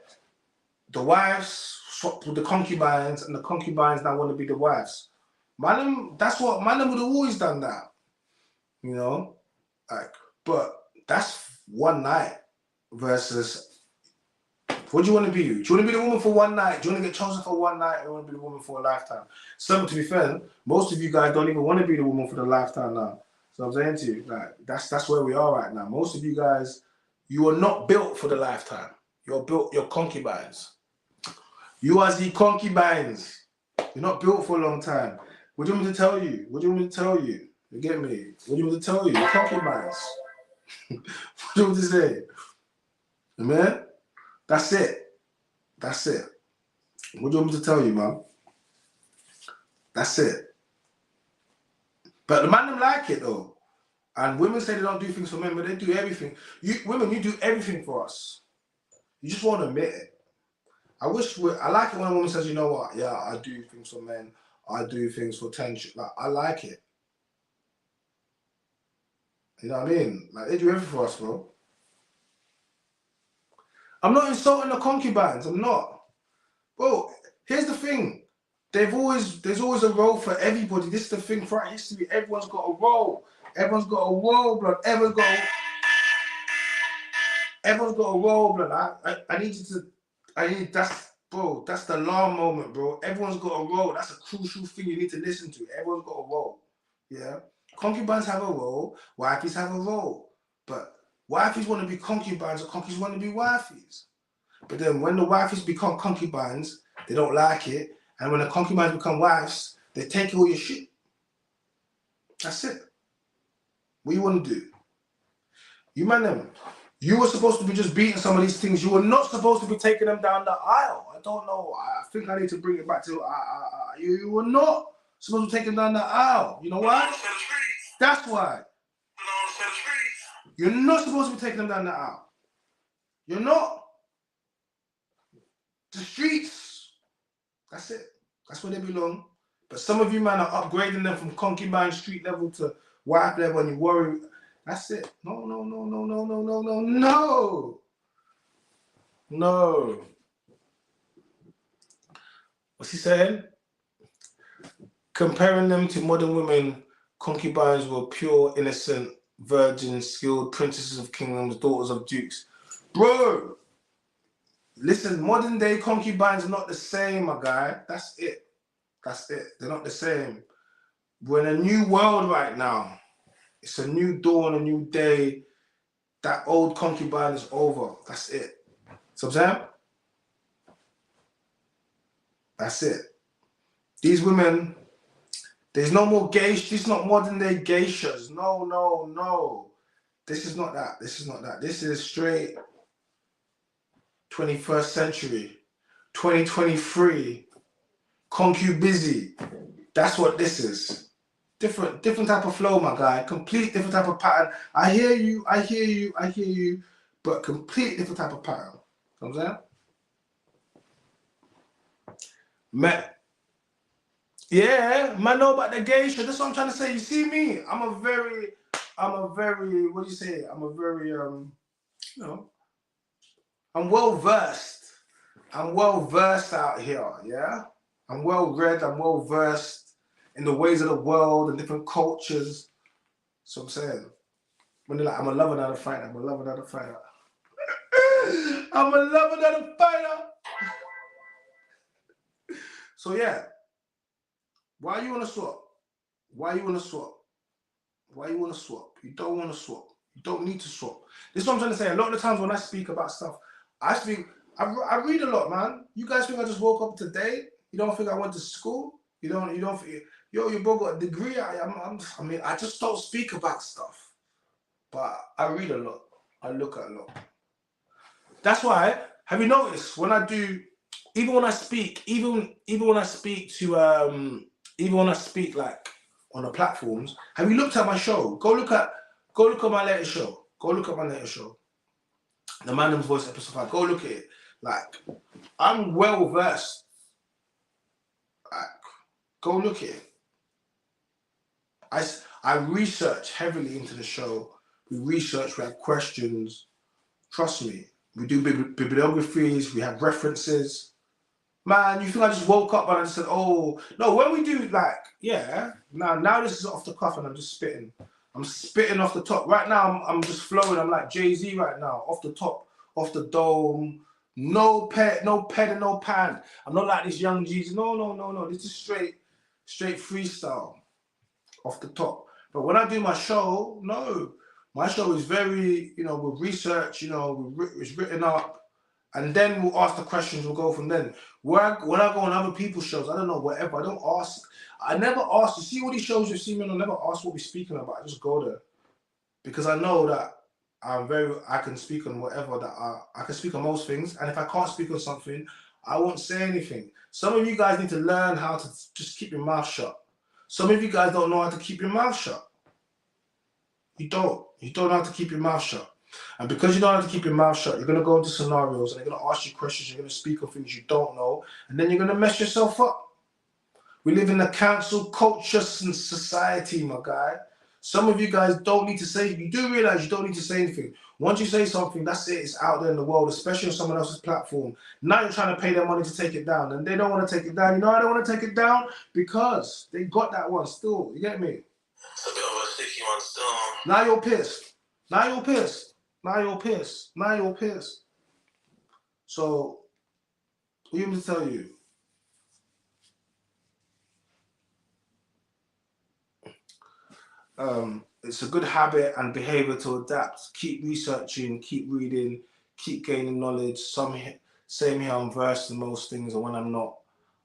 The wives swapped with the concubines, and the concubines now want to be the wives. Man, that's what man would have always done that. You know? Like, but that's one night versus what do you want to be? Do you want to be the woman for one night? Do you want to get chosen for one night, or do you want to be the woman for a lifetime? So to be fair, most of you guys don't even want to be the woman for the lifetime now. So I'm saying to you, like, that's where we are right now. Most of you guys, you are not built for the lifetime. You're concubines. You are the concubines. You're not built for a long time. What do you want me to tell you? You get me? What do you want me to tell you? You're concubines. What do you want me to say? Amen? That's it. What do you want me to tell you, man? That's it. But the man them like it though. And women say they don't do things for men, but they do everything. Women, you do everything for us. You just won't admit it. I like it when a woman says, you know what, yeah, I do things for men. I do things for tension. Like, I like it. You know what I mean? Like, they do everything for us, bro. I'm not insulting the concubines. I'm not. Bro, here's the thing. There's always a role for everybody. This is the thing throughout history. Everyone's got a role. Blood. Everyone's got a role, blood. I need you to. That's the alarm moment, bro. Everyone's got a role. That's a crucial thing you need to listen to. Everyone's got a role. Yeah? Concubines have a role. Wifeys have a role. But wifeys want to be concubines or concubines want to be wifeys. But then when the wifeys become concubines, they don't like it. And when the concubines become wives, they take all your shit. That's it. What you want to do? You man them. You were supposed to be just beating some of these things. You were not supposed to be taking them down the aisle. I don't know. I think I need to bring it back to you were not supposed to take them down the aisle. You know why? That's why. You're not supposed to be taking them down the aisle. You're not. The streets. That's it. That's where they belong. But some of you, man, are upgrading them from concubine street level to wife level, and you worry. That's it. No, no, no, no, no, no, no, no, no. No. What's he saying? Comparing them to modern women, concubines were pure, innocent, virgins, skilled, princesses of kingdoms, daughters of dukes. Bro, listen, modern day concubines are not the same, my guy. That's it. That's it. They're not the same. We're in a new world right now. It's a new dawn, a new day. That old concubine is over. That's it. So I'm saying? That's it. These women, there's no more geishas. This is not modern day geishas. No, no, no. This is not that. This is not that. This is straight 21st century, 2023, concubizzy. That's what this is. Different type of flow, my guy. Complete different type of pattern. I hear you, but complete different type of pattern. You know what I'm saying? Yeah, man, know about the geisha. That's what I'm trying to say. You see me? I'm a very, what do you say? I'm a very, you know, I'm well versed. I'm well versed out here, yeah? I'm well read, I'm well versed in the ways of the world and different cultures. So I'm saying, when they're like, I'm a lover, not a fighter. I'm a lover, not a fighter. I'm a lover, not a fighter. So yeah, why you want to swap? Why you want to swap? Why you want to swap? You don't want to swap. You don't need to swap. This is what I'm trying to say. A lot of the times when I speak about stuff, I read a lot, man. You guys think I just woke up today? You don't think I went to school? You don't think, yo, you both got a degree. I mean, I just don't speak about stuff. But I read a lot. I look at a lot. That's why, have you noticed when I do, even when I speak like on the platforms, have you looked at my show? Go look at my latest show. Go look at my latest show. The Mynameischyna Voice episode 5. Go look at it. Like, I'm well versed. Like, go look at it. I research heavily into the show. We research, we have questions. Trust me. We do bibliographies, we have references. Man, you think I just woke up and I just said, oh, no, when we do like, yeah, now this is off the cuff and I'm just spitting. I'm spitting off the top. Right now, I'm just flowing. I'm like Jay-Z right now, off the top, off the dome. No pet and no pan. I'm not like this young G's. No. This is straight freestyle, off the top. But when I do my show, no. My show is very, with research, it's written up. And then we'll ask the questions, we'll go from then. When I go on other people's shows, I don't know, whatever, I never ask, you see all these shows you've seen me on, I never ask what we're speaking about, I just go there. Because I know that I can speak on whatever, I can speak on most things, and if I can't speak on something, I won't say anything. Some of you guys need to learn how to just keep your mouth shut. Some of you guys don't know how to keep your mouth shut. You don't know how to keep your mouth shut. And because you don't know how to keep your mouth shut, you're going to go into scenarios and they're going to ask you questions, you're going to speak on things you don't know, and then you're going to mess yourself up. We live in a cancel culture society, my guy. Some of you guys don't need to say, you do realize you don't need to say anything. Once you say something, that's it, it's out there in the world, especially on someone else's platform. Now you're trying to pay them money to take it down, and they don't want to take it down. You know why they don't want to take it down? Because they got that one still, you get me? It's a bit of a sticky one still. Now you're pissed. So, what you want me to tell you? It's a good habit and behavior to adapt. Keep researching, keep reading, keep gaining knowledge. Same here, I'm versed in most things, and when I'm not,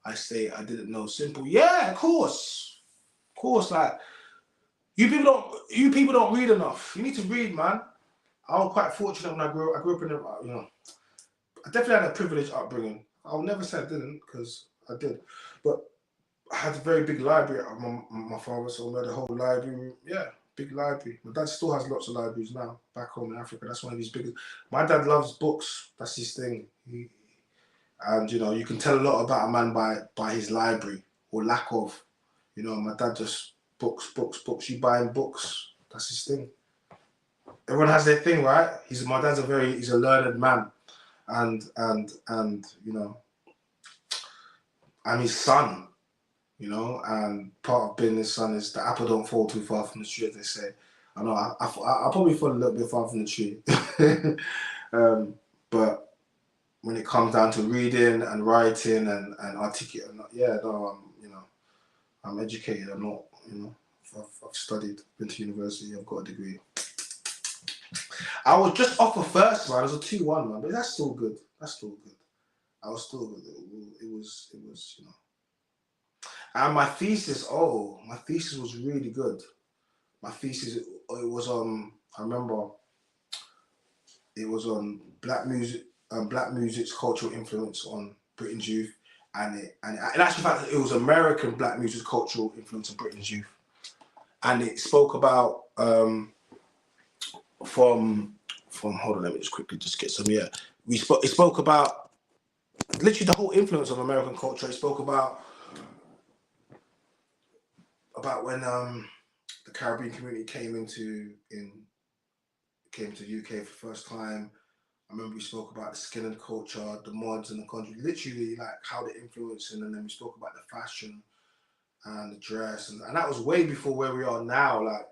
I say I didn't know. Simple. Yeah, of course. Like, you people don't read enough. You need to read, man. I was quite fortunate when I grew up in I definitely had a privileged upbringing. I'll never say I didn't, because I did. But I had a very big library at my father's home. We had a whole library. Yeah, big library. My dad still has lots of libraries now back home in Africa. That's one of his biggest. My dad loves books. That's his thing. And you know, you can tell a lot about a man by his library or lack of. You know, my dad just books. You buying books, that's his thing. Everyone has their thing, right? My dad's he's a learned man, and you know, I'm his son. You know, and part of being his son is the apple don't fall too far from the tree, as they say. I know I probably fall a little bit far from the tree, but when it comes down to reading and writing and articulate, yeah, no, you know, I'm educated. I'm not, you know, I've studied, been to university, I've got a degree. I was just off a first, man. It was a 2-1, man, but that's still good. That's still good. I was still good. It was, you know. And my thesis was really good. My thesis, it was on, I remember, it was on black music's cultural influence on Britain's youth, and in actual fact, it was American black music's cultural influence on Britain's youth, and it spoke about from hold on, let me just quickly just get some. Yeah, it spoke about literally the whole influence of American culture. It spoke about when the Caribbean community came to UK for the first time. I remember we spoke about the skinhead culture, the mods in the country, literally like how they influenced, and then we spoke about the fashion and the dress, and that was way before where we are now. Like,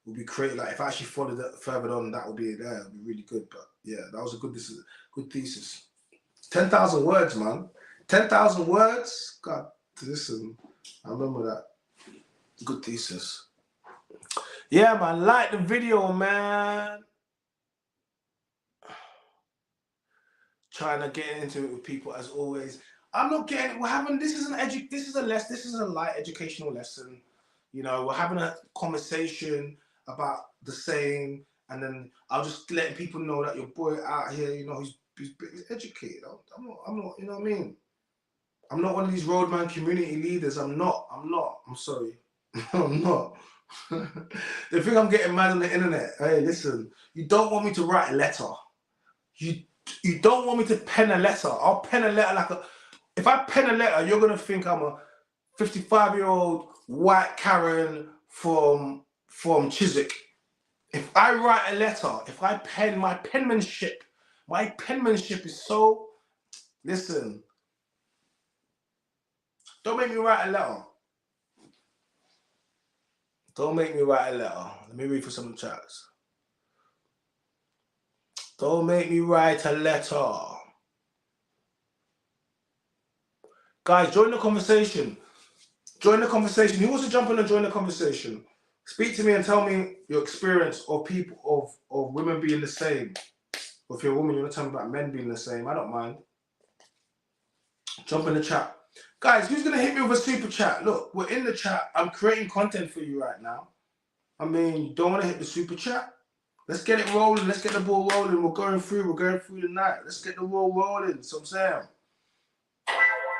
we'll be creating, like, if I actually followed that further on, that would be there. It would be really good. But yeah, that was a good thesis. 10,000 words, man. 10,000 words. God, listen, I remember that. Good thesis. Yeah, man. Like the video, man. Trying to get into it with people as always. I'm not getting. We're having. This is a light educational lesson. You know, we're having a conversation about the same, and then I'll just letting people know that your boy out here, you know, he's educated. I'm not. You know what I mean? I'm not one of these roadman community leaders. I'm not. I'm sorry. I'm not. They think I'm getting mad on the internet. Hey, listen. You don't want me to write a letter. You don't want me to pen a letter. I'll pen a letter if I pen a letter, you're gonna think I'm a 55-year-old white Karen from Chiswick. If I write a letter, if I pen, my penmanship is so. Listen, don't make me write a letter. Don't make me write a letter. Let me read for some chats. Don't make me write a letter. Guys, join the conversation. Join the conversation. Who wants to jump in and join the conversation? Speak to me and tell me your experience of people, of women being the same. Or if you're a woman, you want to tell me about men being the same. I don't mind. Jump in the chat. Guys, who's going to hit me with a super chat? Look, we're in the chat. I'm creating content for you right now. I mean, you don't want to hit the super chat? Let's get it rolling. Let's get the ball rolling. We're going through the night. Let's get the ball rolling. So I'm saying,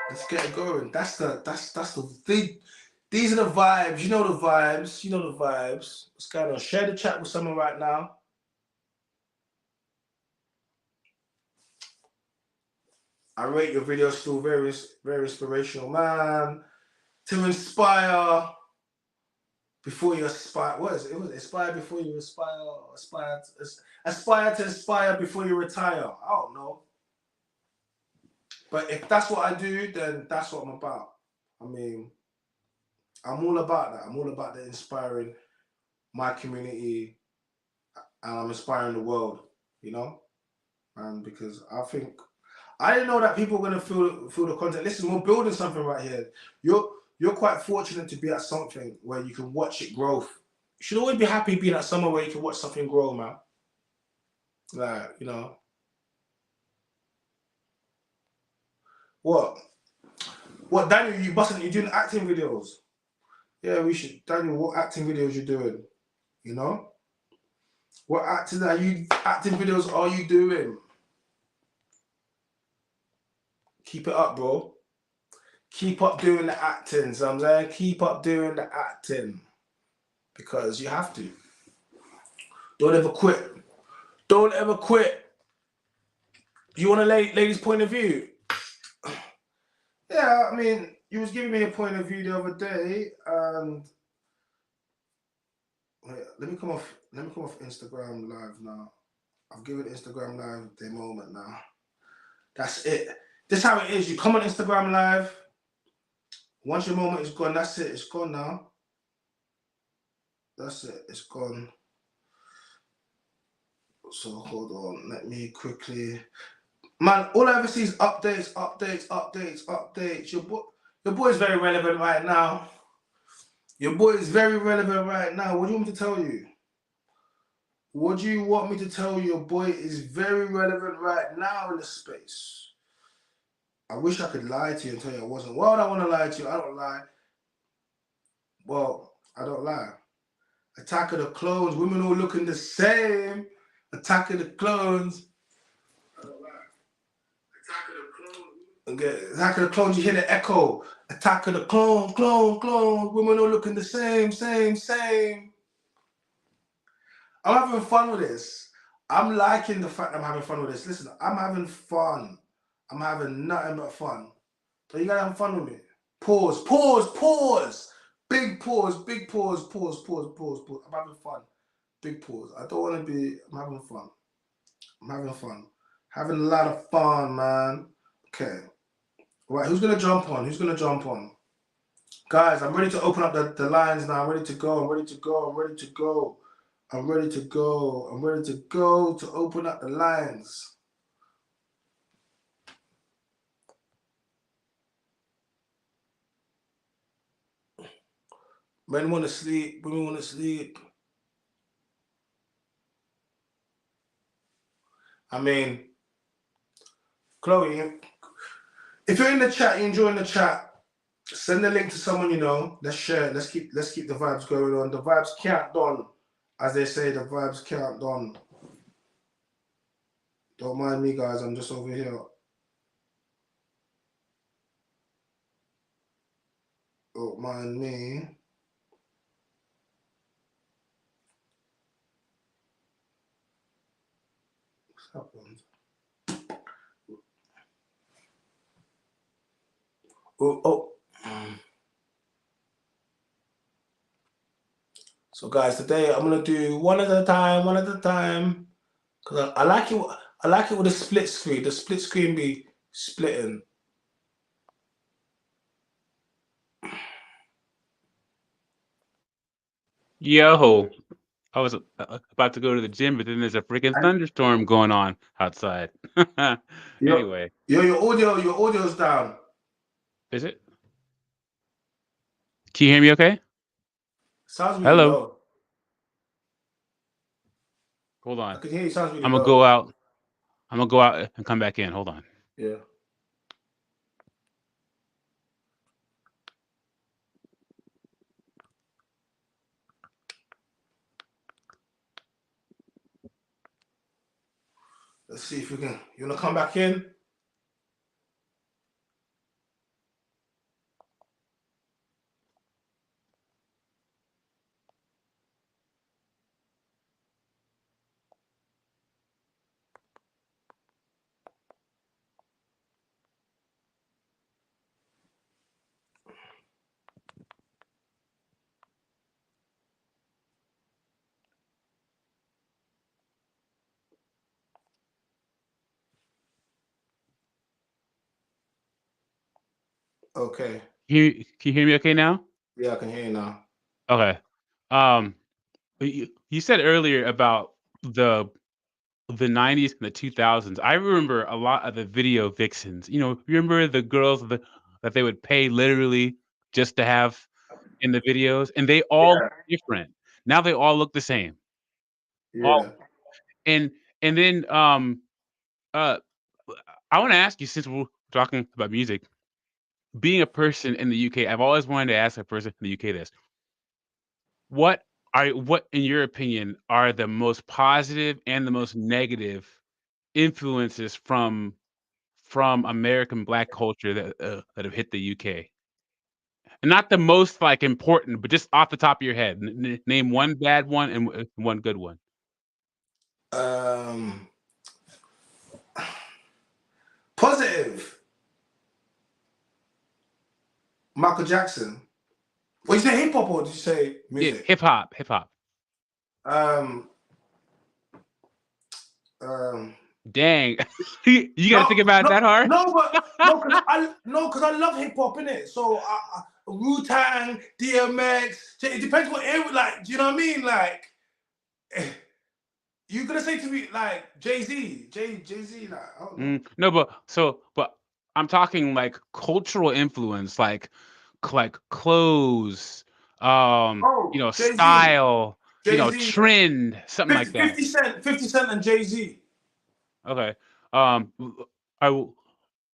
let's get it going. That's the thing. These are the vibes. You know the vibes. What's going on? Share the chat with someone right now. I rate your videos still very, very inspirational, man. To inspire before you aspire. What is it? It was inspire before you aspire. Aspire to inspire before you retire. I don't know. But if that's what I do, then that's what I'm about. I mean, I'm all about that. I'm all about the inspiring my community, and I'm inspiring the world, you know? And because I didn't know that people were gonna feel the content. Listen, we're building something right here. You're quite fortunate to be at something where you can watch it grow. You should always be happy being at somewhere where you can watch something grow, man. Like, you know. What, Daniel, you're doing acting videos. Yeah, we should. Daniel, what acting videos you doing? You know? What acting videos are you doing? Keep it up, bro. Keep up doing the acting, so I'm saying keep up doing the acting. Because you have to. Don't ever quit. Don't ever quit. You want a lady's point of view? Yeah, I mean, you was giving me a point of view the other day, and wait, let me come off. Let me come off Instagram Live now. I've given Instagram Live their moment now. That's it. This is how it is. You come on Instagram Live. Once your moment is gone, that's it. It's gone now. That's it. It's gone. So hold on. Let me quickly. Man, all I ever see is updates, updates, updates, updates. Your boy is very relevant right now. Your boy is very relevant right now. What do you want me to tell you? What do you want me to tell you? Your boy is very relevant right now in the space. I wish I could lie to you and tell you I wasn't. Why would I want to lie to you? I don't lie. Well, I don't lie. Attack of the Clones. Women all looking the same. Attack of the Clones. I don't lie. Attack of the Clones. Okay. Attack of the Clones. You hear the echo. Attack of the Clones. Clones. Women all looking the same. I'm having fun with this. I'm liking the fact I'm having fun with this. Listen, I'm having fun. I'm having nothing but fun. So you gotta have fun with me. Pause. Big pause. I'm having fun. Big pause. I don't want to be. I'm having fun. Having a lot of fun, man. Okay. All right. Who's gonna jump on? Guys, I'm ready to open up the lines now. I'm ready to go to open up the lines. Men want to sleep. Women want to sleep. I mean, Chloe, if you're in the chat, you're enjoying the chat, send the link to someone you know. Let's share it. Let's keep the vibes going on. The vibes can't done. As they say, the vibes can't done. Don't mind me, guys. I'm just over here. Don't mind me. What's happened? Oh. So, guys, today I'm gonna do one at a time, because I like it. I like it with the split screen. The split screen be splitting. Yo, I was about to go to the gym, but then there's a freaking thunderstorm going on outside. Anyway. Your audio's down. Is it? Can you hear me okay? Sounds really Hello. low. Hold on. I can hear you. Sounds really I'm low. gonna go out. I'm gonna go out and come back in. Hold on. Yeah. Let's see if we can. You wanna come back in? Okay. Can you hear me okay now? Yeah, I can hear you now. Okay. You said earlier about the 90s and the 2000s. I remember a lot of the video vixens. You know, remember the girls that they would pay literally just to have in the videos, and they all look different. Now they all look the same. All, Yeah. and then I want to ask you, since we're talking about music, being a person in the UK, I've always wanted to ask a person in the UK this: what in your opinion, are the most positive and the most negative influences from American Black culture that have hit the UK? And not the most, like, important, but just off the top of your head, name one bad one and one good one. Positive. Michael Jackson. What did you say, hip hop or did you say music? Yeah, hip hop. Dang, you got to think about it that hard. Because I love hip hop, innit? So Wu-Tang, DMX. It depends what era. Like, do you know what I mean? Like, you gonna say to me like Jay-Z, like I don't know. No, but I'm talking like cultural influence, like clothes, Jay-Z. style, Jay-Z, trend, something like that. 50 Cent and Jay-Z. Okay.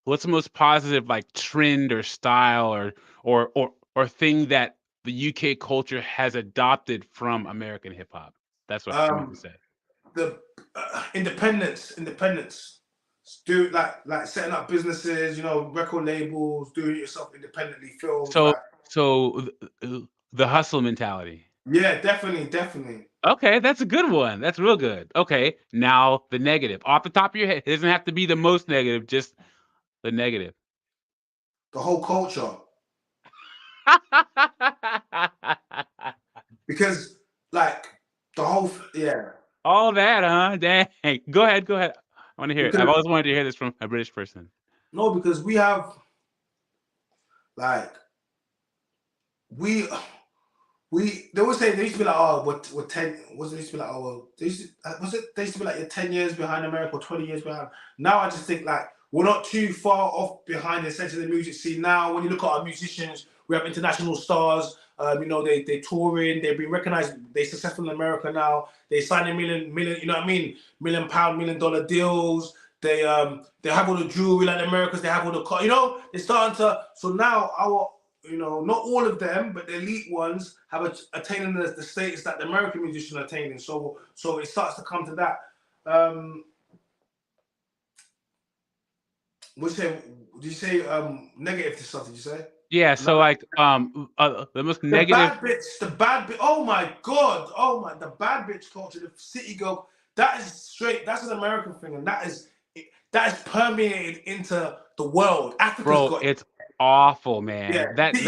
What's the most positive like trend or style or thing that the UK culture has adopted from American hip hop? That's what I meant to say. The independence. Do like setting up businesses, record labels, doing it yourself independently, films. So the hustle mentality. Yeah, definitely. Okay, that's a good one. That's real good. Okay, now the negative. Off the top of your head, it doesn't have to be the most negative, just the negative. The whole culture. Because like the whole all that, huh? Dang. Go ahead. I want to hear it. I've always wanted to hear this from a British person. No, because we have like they always say they used to be like, oh, we're 10. Was it used to be like, oh, they used to be like you're 10 years behind America or 20 years behind. Now I just think like we're not too far off behind the sense of the music scene. Now when you look at our musicians, we have international stars. They touring, they've been recognized, they're successful in America now. They sign a million, you know what I mean? £1 million, $1 million deals. They have all the jewelry like the Americans, they have all the car, they're starting to. So now our, not all of them, but the elite ones have attained the status that the American musicians are attaining. So it starts to come to that. Did you say negative to stuff? Did you say? Yeah. So like the most negative. The bad bitch. Oh my god. The bad bitch culture, the city girl. That is straight. That's an American thing, and that is permeated into the world. Africa's got it's awful, man. Yeah, that's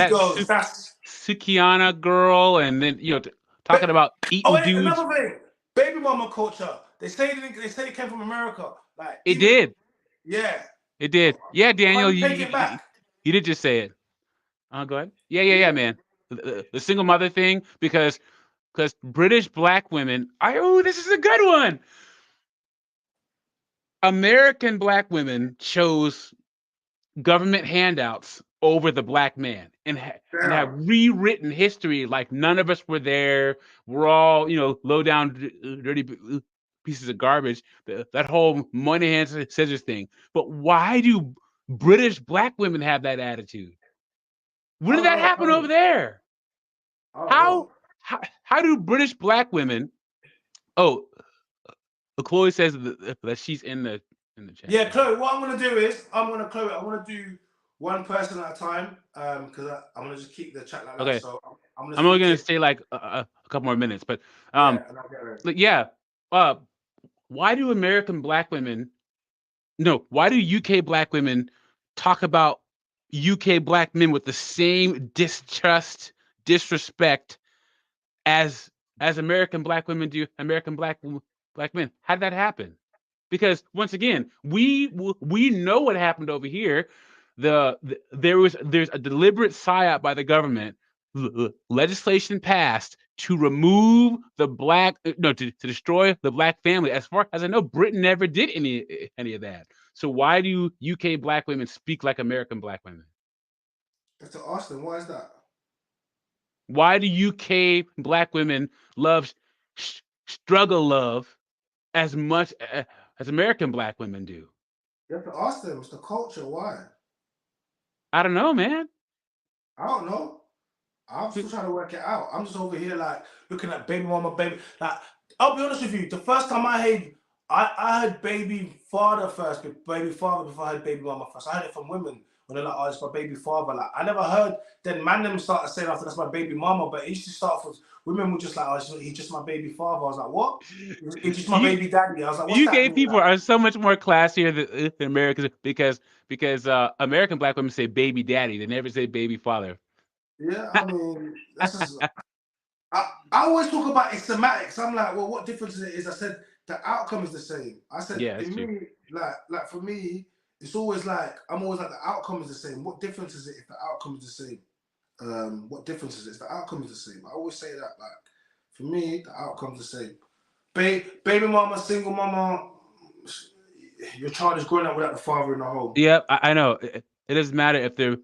Sukiana girl, and then talking about eating dudes. Another thing, baby mama culture. They say it came from America. Like it did. Yeah. It did. Yeah, Daniel, take it back. You did just say it. Go ahead. Yeah, man. The single mother thing, because British black women. This is a good one. American black women chose government handouts over the black man and have rewritten history like none of us were there. We're all, low down, dirty pieces of garbage. That whole money hands scissors thing. But why do British black women have that attitude? When did that happen over there? How do British black women? Oh, Chloe says that she's in the chat. Yeah, Chloe. What I'm gonna do is I want to do one person at a time because I'm gonna just keep the chat like that. Okay. So I'm only gonna stay like a couple more minutes, but why do American black women? No, why do UK black women talk about UK black men with the same distrust, disrespect as American black women do American black men? How did that happen? Because once again, we know what happened over here. There's a deliberate psyop by the government. Legislation passed to remove to destroy the black family. As far as I know, Britain never did any of that. So why do UK black women speak like American black women? That's to Austin. Why is that? Why do UK black women struggle love as much as American black women do? You have to ask them. It's the culture. Why? I don't know, man. I don't know. I'm still trying to work it out. I'm just over here like looking at baby mama, baby. Like, I'll be honest with you. The first time I heard baby father first, baby father before I heard baby mama first. I heard it from women when they're like, oh, it's my baby father. Like, I never heard then man them started saying after that's my baby mama, but it used to start with women were just like, oh, he's just my baby father. I was like, what? He's just my baby daddy. I was like, what's that UK people are so much more classier than Americans because American black women say baby daddy. They never say baby father. Yeah, I mean, that's just. I always talk about it's semantics. I'm like, well, what difference is it? Is I said the outcome is the same. I said Yeah, that's in true. me, like for me, it's always like I'm always like the outcome is the same. What difference is it if the outcome is the same? What difference is it if the outcome is the same? I always say that. Like for me, the outcome's the same. Baby mama, single mama, your child is growing up without the father in the home. Yeah, I know. It doesn't matter if they're,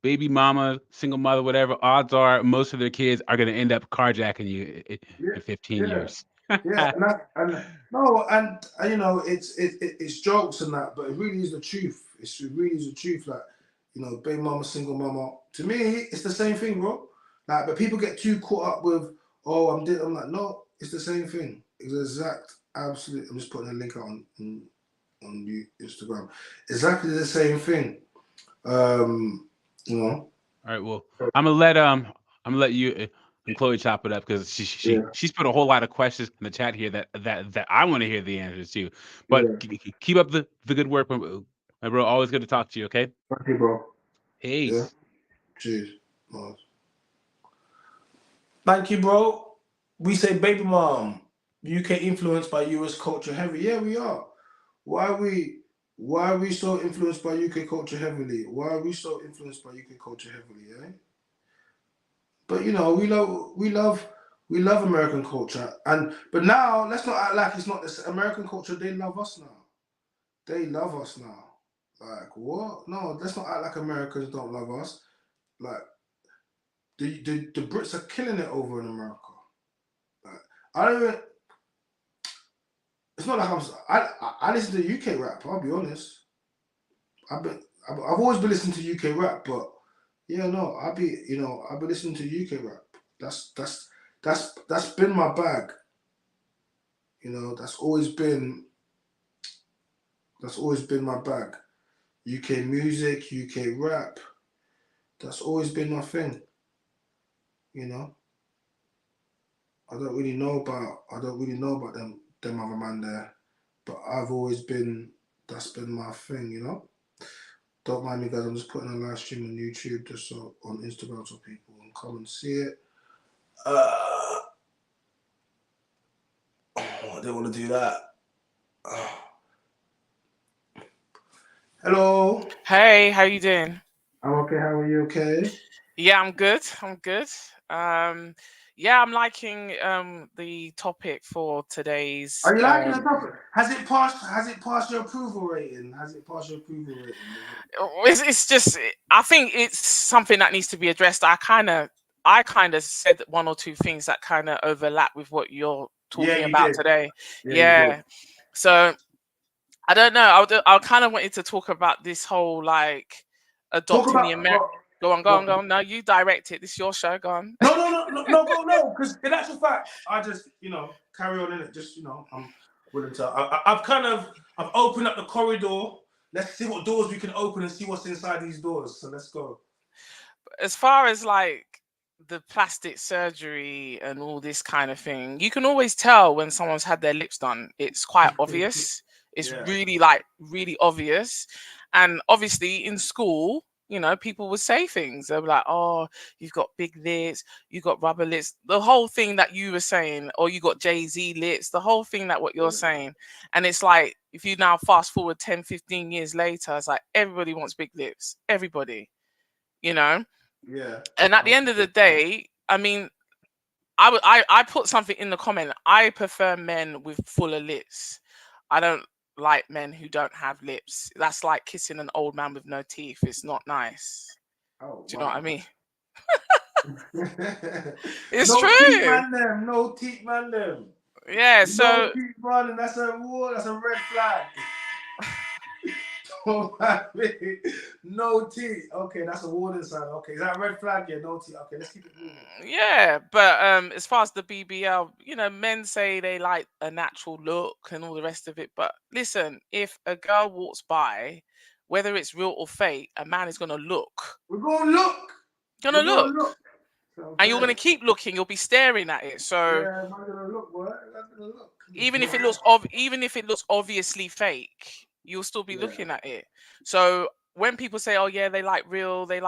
baby mama, single mother, whatever. Odds are most of their kids are going to end up carjacking you in 15 Yeah, years. yeah, and you know, it's jokes and that, but it really is the truth. It really is the truth. Like, baby mama, single mama. To me, it's the same thing, bro. Like, but people get too caught up with, oh, I'm like, no, it's the same thing. It's exact, absolute. I'm just putting a link out on Instagram. Exactly the same thing. You know. All right, well, I'm gonna let you and Chloe chop it up because she's put a whole lot of questions in the chat here that I want to hear the answers to. But keep up the good work, my bro. Always good to talk to you. Okay. Thank you, bro. Peace. Yeah. Cheers. Nice. Thank you, bro. We say baby mom. UK influenced by US culture heavy. Yeah, we are. Why are we so influenced by UK culture heavily? Why are we so influenced by UK culture heavily, eh? But we love American culture. But now let's not act like it's not this American culture, they love us now. They love us now. Like what? No, let's not act like Americans don't love us. Like the Brits are killing it over in America. Like, I don't even. It's not like I listen to UK rap. I'll be honest. I've always been listening to UK rap, but yeah, no, I've been listening to UK rap. That's been my bag. That's always been my bag. UK music, UK rap. That's always been my thing. I don't really know about them other man there, but that's been my thing. Don't mind me, guys. I'm just putting a live stream on YouTube, just so on Instagram, so people can come and see it. I don't want to do that. Hello. Hey, how you doing? I'm okay. How are you? Okay. Yeah, I'm good. Yeah, I'm liking the topic for today's. Are you liking the topic? Has it passed your approval rating? It's just, I think it's something that needs to be addressed. I kind of said one or two things that kind of overlap with what you're talking about today. Yeah. So I don't know. I kind of wanted to talk about this whole like adopting the American. Go on. No, you direct it. This is your show. Go on. No. Because in actual fact, I just carry on in it. Just I'm willing to. I've opened up the corridor. Let's see what doors we can open and see what's inside these doors. So let's go. As far as like the plastic surgery and all this kind of thing, you can always tell when someone's had their lips done. It's quite obvious. It's really obvious. And obviously in school, people would say things. They'll be like, oh, you've got big lips, you got rubber lips. The whole thing that you were saying, or you got Jay-Z lips, the whole thing that what you're saying. And it's like, if you now fast forward 10, 15 years later, it's like everybody wants big lips. Everybody, Yeah. And at the end of the day, I mean, I put something in the comment. I prefer men with fuller lips. I don't like men who don't have lips. That's like kissing an old man with no teeth. It's not nice. Oh, do you know what I mean? It's true. No teeth, man. Yeah. So no teeth, man. That's a red flag. No teeth. Okay, that's a warning sign. Okay, is that a red flag? Yeah, no teeth. Okay, let's keep it moving. Yeah, but as far as the BBL, men say they like a natural look and all the rest of it. But listen, if a girl walks by, whether it's real or fake, a man is gonna look. We're gonna look. Gonna look. Okay. And you're gonna keep looking. You'll be staring at it. So yeah, I'm gonna look, boy. I'm gonna look. even if it looks obviously fake, you'll still be looking at it. So when people say, "Oh yeah, they like real, they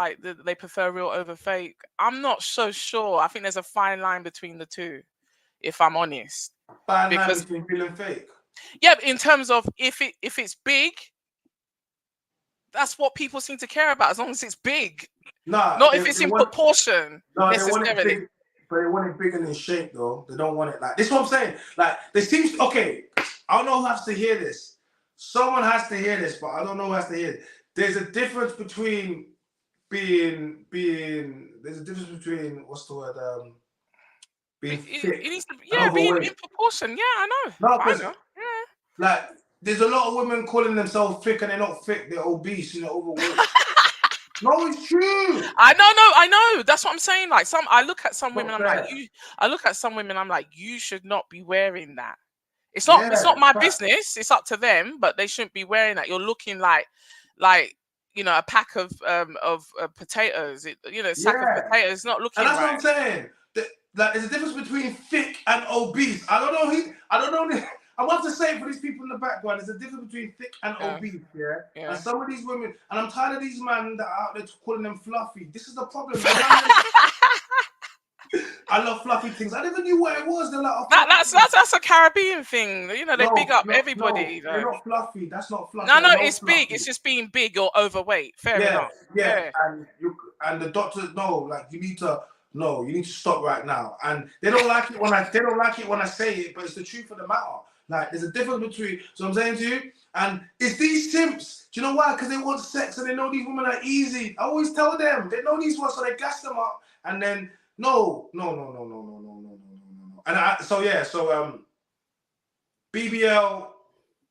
prefer real over fake," I'm not so sure. I think there's a fine line between the two, if I'm honest. Fine line Because between real and fake. yeah, in terms of if it's big, that's what people seem to care about. As long as it's big, Nah, not they if it's in want. proportion No, they want it necessarily. big, but they want it big and in shape though. They don't want it like this. Is what I'm saying. Like they seems okay. I don't know who has to hear this. Someone has to hear this, but I don't know who has to hear it. There's a difference between being. There's a difference between what's the word? Being It fit needs to, and yeah, being overweight. in proportion. Yeah, I know. No, I because know. Yeah. like there's a lot of women calling themselves thick and they're not thick. They're obese and they're overweight. No, it's true. I know. That's what I'm saying. Like I look at some women, Not I'm like, fair. I look at some women, I'm like, you should not be wearing that. It's Yeah, not my fair. business. It's up to them, but they shouldn't be wearing that. You're looking like, a pack of potatoes. A sack of Yeah. potatoes. Not And looking that's what right. I'm saying. Like, there's a difference between thick and obese. I don't know. I want to say it for these people in the background. There's a difference between thick and obese, yeah? Yeah. And some of these women, and I'm tired of these men that are out there calling them fluffy. This is the problem. I love fluffy things. I never knew what it was. They're like, oh, that's a Caribbean thing. They big up everybody. No, they're not fluffy. That's not fluffy. No, It's it's big. It's just being big or overweight. Fair enough. Yeah. And the doctors know, like you need to stop right now. And they don't like it when I say it, but it's the truth of the matter. Like there's a difference between. So I'm saying to you, and it's these simps. Do you know why? Because they want sex and they know these women are easy. I always tell them they know these ones, so they gas them up. And then no. And BBL.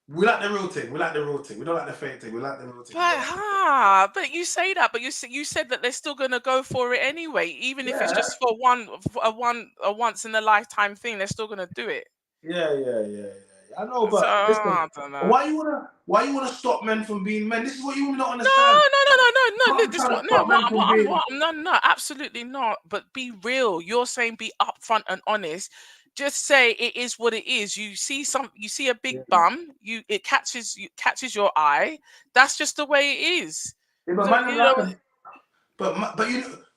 We like the real thing. We don't like the fake thing. We like the real thing. But you say that, but you said that they're still gonna go for it anyway, even if it's just for a once in a lifetime thing. They're still gonna do it. Yeah. I know, but So, listen, I don't know. why you wanna stop men from being men? This is what you don't understand. No, absolutely not. But be real. You're saying be upfront and honest. Just say it is what it is. You see a big bum. It catches your eye. That's just the way it is. Yeah,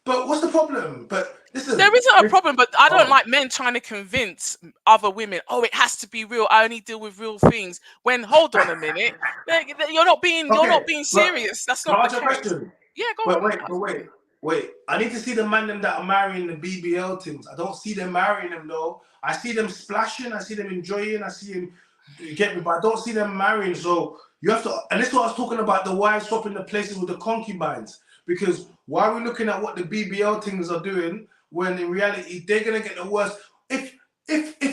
but what's the problem? But listen, there isn't a problem. But I don't like men trying to convince other women. Oh, it has to be real. I only deal with real things. When hold on a minute, you're not being serious. That's not the case. Question. Yeah, go on. Wait. I need to see the man them that are marrying the BBL things. I don't see them marrying them though. I see them splashing. I see them enjoying. I see them. You get me? But I don't see them marrying. So you have to. And this is what I was talking about. The wives swapping the places with the concubines. Because why are we looking at what the BBL things are doing when in reality they're gonna get the worst? If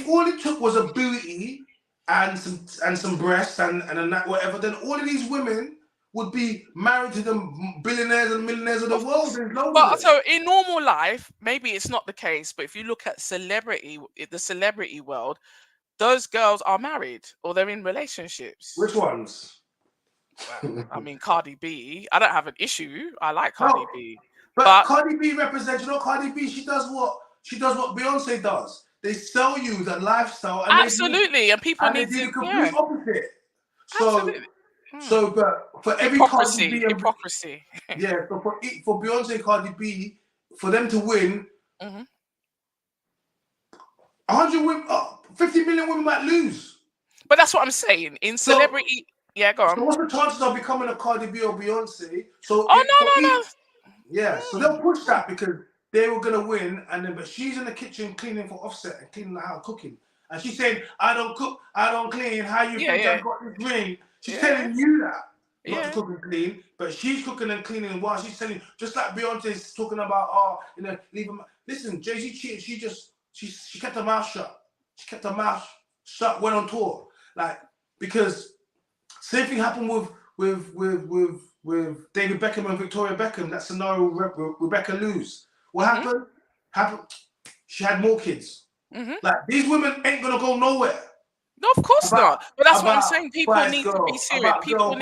all it took was a booty and some breasts and whatever, then all of these women would be married to the billionaires and millionaires of the world. So in normal life, maybe it's not the case, but if you look at the celebrity world, those girls are married or they're in relationships. Which ones? Well, I mean, Cardi B. I don't have an issue. I like Cardi B. But Cardi B represents, Cardi B, she does what Beyonce does. They sell you the lifestyle. And absolutely. And people need to do the complete opposite. Absolutely. So, but for every hypocrisy. Yeah, but for Beyonce and Cardi B, for them to win, 100 women, 50 million women might lose. But that's what I'm saying. In celebrity, go on. So what's the chances of becoming a Cardi B or Beyonce? So no. Yeah, so they'll push that because they were gonna win, but she's in the kitchen cleaning for Offset and cleaning the house, cooking, and she's saying, "I don't cook, I don't clean. How you think I've got this ring?" She's telling you that not to cook and clean, but she's cooking and cleaning while she's telling. Just like Beyonce's talking about, leave them. Listen, Jay-Z cheated. She kept her mouth shut. She kept her mouth shut. Went on tour, because same thing happened with David Beckham and Victoria Beckham. That scenario, Rebecca lose. What happened? She had more kids. These women ain't gonna go nowhere. No, of course not. But that's what I'm saying. People need to be serious. People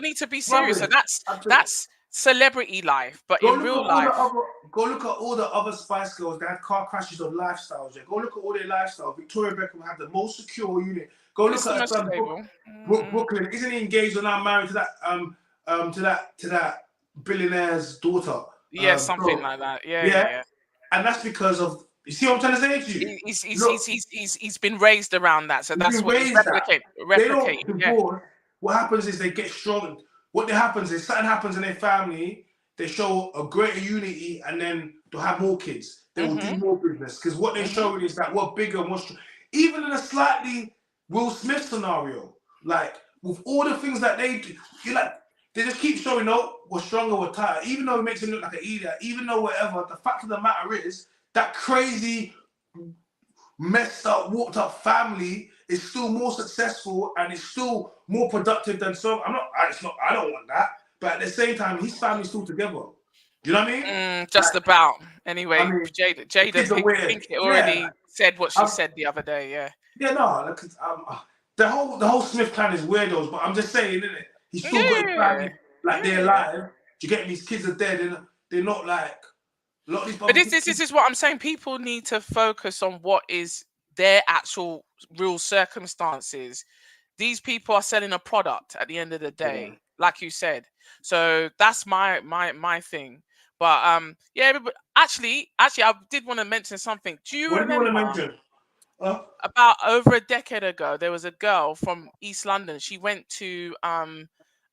need to be serious. So that's celebrity life. But in real life, go look at all the other Spice Girls. They had car crashes of lifestyles. Yeah? Go look at all their lifestyles. Victoria Beckham had the most secure unit. Go look at Brooklyn. Isn't he engaged or now married to that to that billionaire's daughter. Yeah, something so, like that. Yeah. And that's because of, you see what I'm trying to say to you? He's been raised around that, so that's been what he's raised that. They replicating. don't Yeah. divorce. What happens is they get strong. What happens is something happens in their family, they show a greater unity, and then they'll have more kids. They will do more business, because what they're showing is that we're bigger, more strong. Even in a slightly Will Smith scenario, like with all the things that they do, they just keep showing, no, we're stronger, we're tighter. Even though it makes him look like an idiot, even though whatever, the fact of the matter is that crazy, messed up, warped up family is still more successful and is still more productive than some. I don't want that. But at the same time, his family's still together. You know what I mean? Just about. Anyway, I mean, Jada Pinkett already said what she said the other day. Yeah. Yeah, no, the whole Smith clan is weirdos, but I'm just saying, isn't it? He's still got his family, like they're alive. Do you get me? His kids are dead. They're not like a lot of these. But this is what I'm saying. People need to focus on what is their actual real circumstances. These people are selling a product at the end of the day, like you said. So that's my thing. But but actually, I did want to mention something. Do you remember? What do you want to mention? About over a decade ago, there was a girl from East London. She went to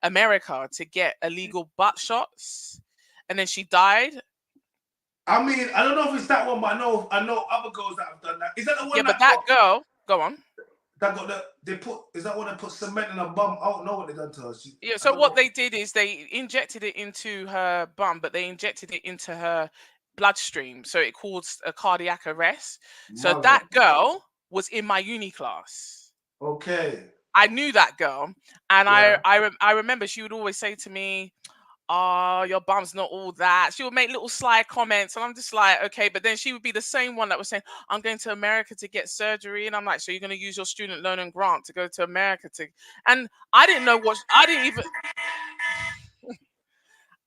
America to get illegal butt shots, and then she died. I mean, I don't know if it's that one, but I know other girls that have done that. Is that the one? Yeah, but that girl, go on. That got is that one that put cement in her bum? I don't know what they done to her. So what they did is they injected it into her bum, but they injected it into her bloodstream, so it caused a cardiac arrest. So that girl was in my uni class. Okay. I knew that girl, and I remember she would always say to me, "Oh, your bum's not all that." She would make little sly comments, and I'm just like, okay. But then she would be the same one that was saying, "I'm going to America to get surgery," and I'm like, "So you're going to use your student loan and grant to go to America to?" And I didn't know I didn't even.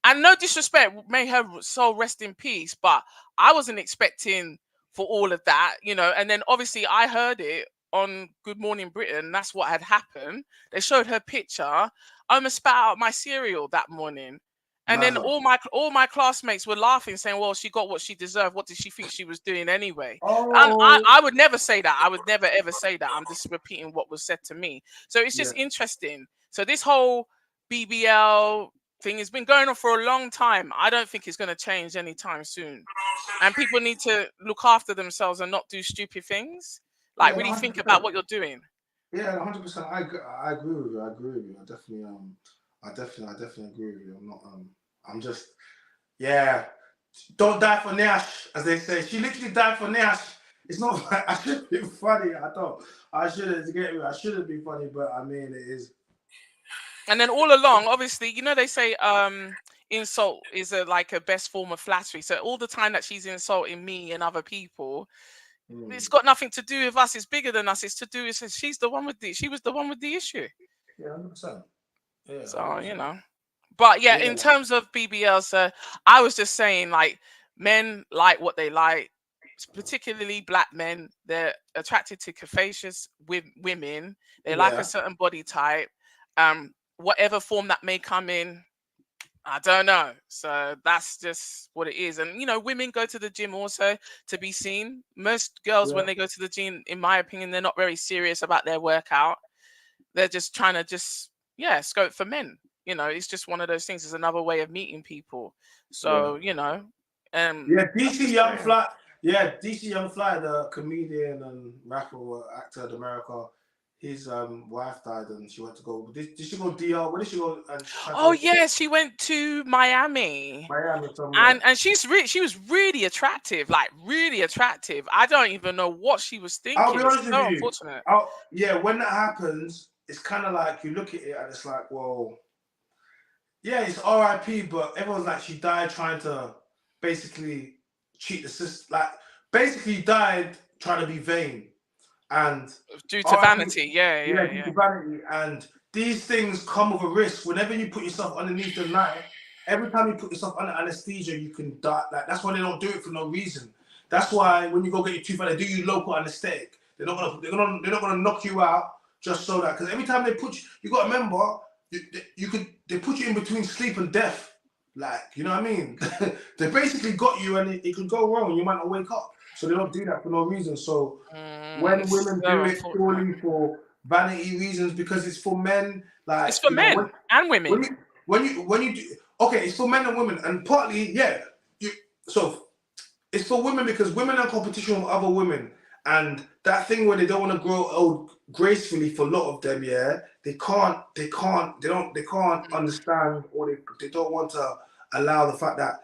And no disrespect, may her soul rest in peace, but I wasn't expecting for all of that, And then obviously I heard it on Good Morning Britain. That's what had happened. They showed her picture. I almost spat out my cereal that morning. And then all my classmates were laughing, saying, "Well, she got what she deserved. What did she think she was doing anyway?" And I would never say that. I would never ever say that. I'm just repeating what was said to me. So it's just interesting. So this whole BBL thing has been going on for a long time. I don't think it's going to change anytime soon. And people need to look after themselves and not do stupid things. Like really 100%. Think about what you're doing. Yeah, 100%. I agree with you. I definitely agree with you. I'm not. I'm just. Yeah. Don't die for Nash, as they say. She literally died for Nash. It's not like I should be funny. I shouldn't get me. I shouldn't be funny, but I mean it is. And then all along, obviously, they say insult is like a best form of flattery. So all the time that she's insulting me and other people, it's got nothing to do with us. It's bigger than us. It's to do with she was the one with the issue. Yeah, 100%. Yeah. So 100%. But in terms of BBL, I was just saying, like, men like what they like, particularly black men. They're attracted to curvaceous women. They like a certain body type. Whatever form that may come in, I don't know. So that's just what it is. And women go to the gym also to be seen. Most girls, when they go to the gym, in my opinion, they're not very serious about their workout. They're just trying to scope for men. It's just one of those things. It's another way of meeting people. So DC Young Fly. Yeah, DC Young Fly, the comedian and rapper actor in America. His wife died and she went to go. Did she go DR? Where did she go? She went to Miami. And she was really attractive, like really attractive. I don't even know what she was thinking. I'll be honest with you. Unfortunate. When that happens, it's kind of like you look at it and it's like, well, yeah, it's RIP, but everyone's like, she died trying to basically cheat the system. Like, basically died trying to be vain. And due to vanity, due to vanity, and these things come with a risk. Whenever you put yourself underneath the knife, every time you put yourself under anesthesia, you can die. Like that's why they don't do it for no reason. That's why when you go get your tooth out, they do you local anesthetic. They're not gonna knock you out just so that, because every time they put you got to remember they put you in between sleep and death. Like, you know what I mean? They basically got you, and it could go wrong. You might not wake up. So they don't do that for no reason. So when women do it purely for vanity reasons, because it's for men, like it's for men and women. When you do, okay, it's for men and women, and partly, yeah. So it's for women because women are in competition with other women, and that thing where they don't want to grow old gracefully, for a lot of them, yeah, they can't understand, or they don't want to allow the fact that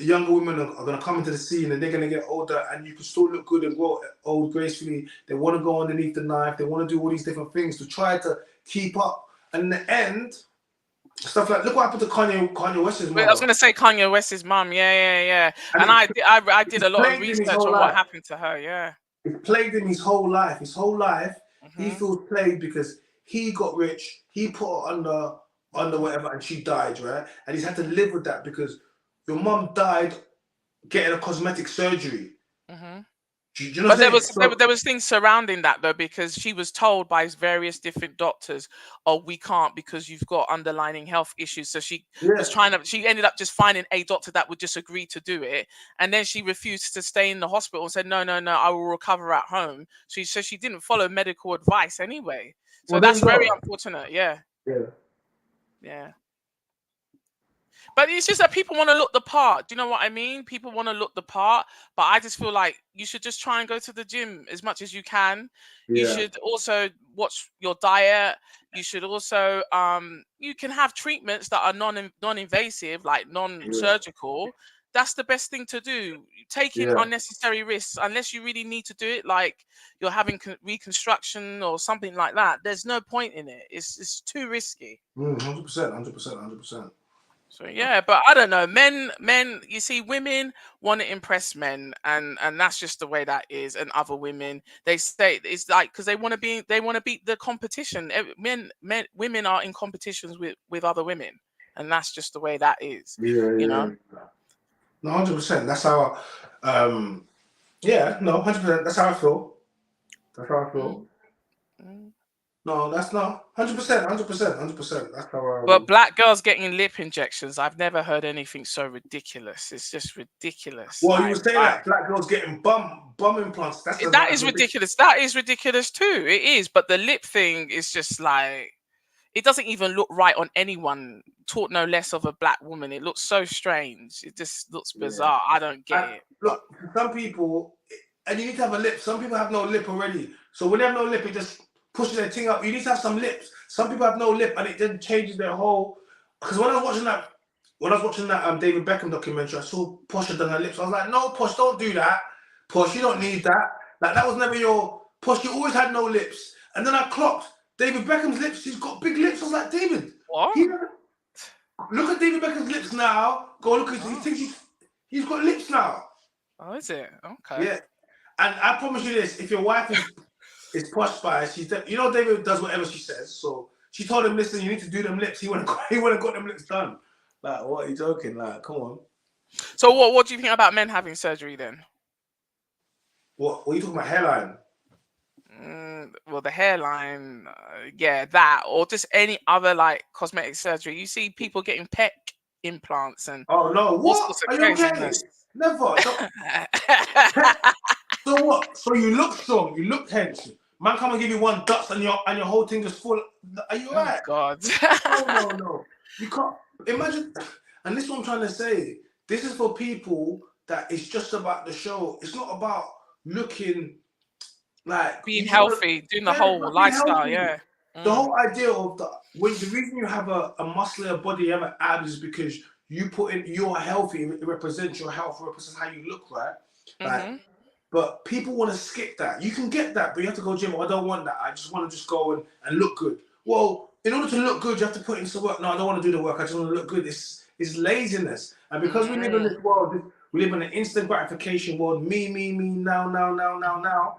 younger women are going to come into the scene and they're going to get older, and you can still look good and grow old gracefully. They want to go underneath the knife. They want to do all these different things to try to keep up. And in the end, stuff like, look what happened to Kanye West's mom. I was going to say Kanye West's mum. Yeah. And I did a lot of research on what happened to her. Yeah. It plagued him his whole life. He feels plagued because he got rich. He put her under whatever, and she died, right? And he's had to live with that because your mum died getting a cosmetic surgery. Do you know but there was things surrounding that though, because she was told by various different doctors, "Oh, we can't because you've got underlying health issues." So she was she ended up just finding a doctor that would just agree to do it, and then she refused to stay in the hospital and said, "No, I will recover at home." So she didn't follow medical advice anyway. So that's very unfortunate. Yeah. But it's just that people want to look the part. Do you know what I mean? People want to look the part. But I just feel like you should just try and go to the gym as much as you can. You should also watch your diet. You should also, you can have treatments that are non-invasive, like non-surgical. That's the best thing to do. Taking unnecessary risks, unless you really need to do it, like you're having reconstruction or something like that, there's no point in it. It's too risky. 100%. So yeah, but I don't know. Men, you see, women want to impress men, and that's just the way that is. And other women, they say it's like because they want to beat the competition. Women are in competitions with other women, and that's just the way that is. You know. No, 100%. That's how. 100%. That's how I feel. No, that's not 100%. That's how. But black girls getting lip injections, I've never heard anything so ridiculous. It's just ridiculous. Well, you were saying that black girls getting bum implants. That is ridiculous. That is ridiculous too. It is. But the lip thing is just like, it doesn't even look right on anyone, taught no less of a black woman. It looks so strange. It just looks bizarre. I don't get it. Look, some people, and you need to have a lip. Some people have no lip already. So when they have no lip, it just pushes their thing up. You need to have some lips. Some people have no lip, and it then changes their whole. Because when I was watching that David Beckham documentary, I saw Posh had done her lips. I was like, no, Posh, don't do that. Posh, you don't need that. Like, that was never your Posh. You always had no lips. And then I clocked David Beckham's lips. He's got big lips. I was like, David, what? Look at David Beckham's lips now. Go look at he's got lips now. Oh, is it? Okay. Yeah. And I promise you this: if your wife is Posh Spice, David does whatever she says. So she told him, "Listen, you need to do them lips." He would have got them lips done. Like, what are you joking? Like, come on. So what do you think about men having surgery then? What are you talking about? Hairline? Well, the hairline, that, or just any other like cosmetic surgery. You see people getting pec implants and oh no, what? Are you okay? Never. So what? So you look strong, you look hench. Man, come and give you one dust and your whole thing just full. Are you alright? Oh God. No. You can't imagine. And this is what I'm trying to say. This is for people that it's just about the show. It's not about looking like being healthy, doing the whole lifestyle. Yeah. The whole idea of the reason you have a muscular body, you have abs, is because you put in you're healthy. It represents your health. It represents how you look, right? Like, but people want to skip that. You can get that, but you have to go gym. I don't want that. I just want to go and look good. Well, in order to look good, you have to put in some work. No, I don't want to do the work. I just want to look good. It's laziness. And because we live in this world, we live in an instant gratification world. Me, now.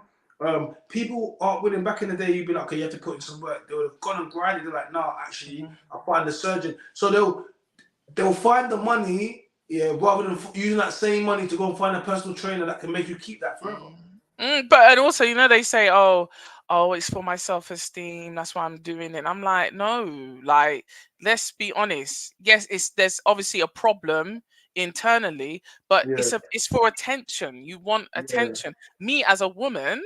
People aren't willing. Back in the day, you'd be like, okay, you have to put in some work. They would have gone and grinded. They're like, no, actually, I'll find a surgeon. So they'll find the money. Yeah, rather than using that same money to go and find a personal trainer that can make you keep that forever. But and also, they say, oh, oh, it's for my self-esteem, that's why I'm doing it. I'm like, no, like, let's be honest. Yes, there's obviously a problem internally, but Yeah, it's for attention. You want yeah, attention. Me as a woman,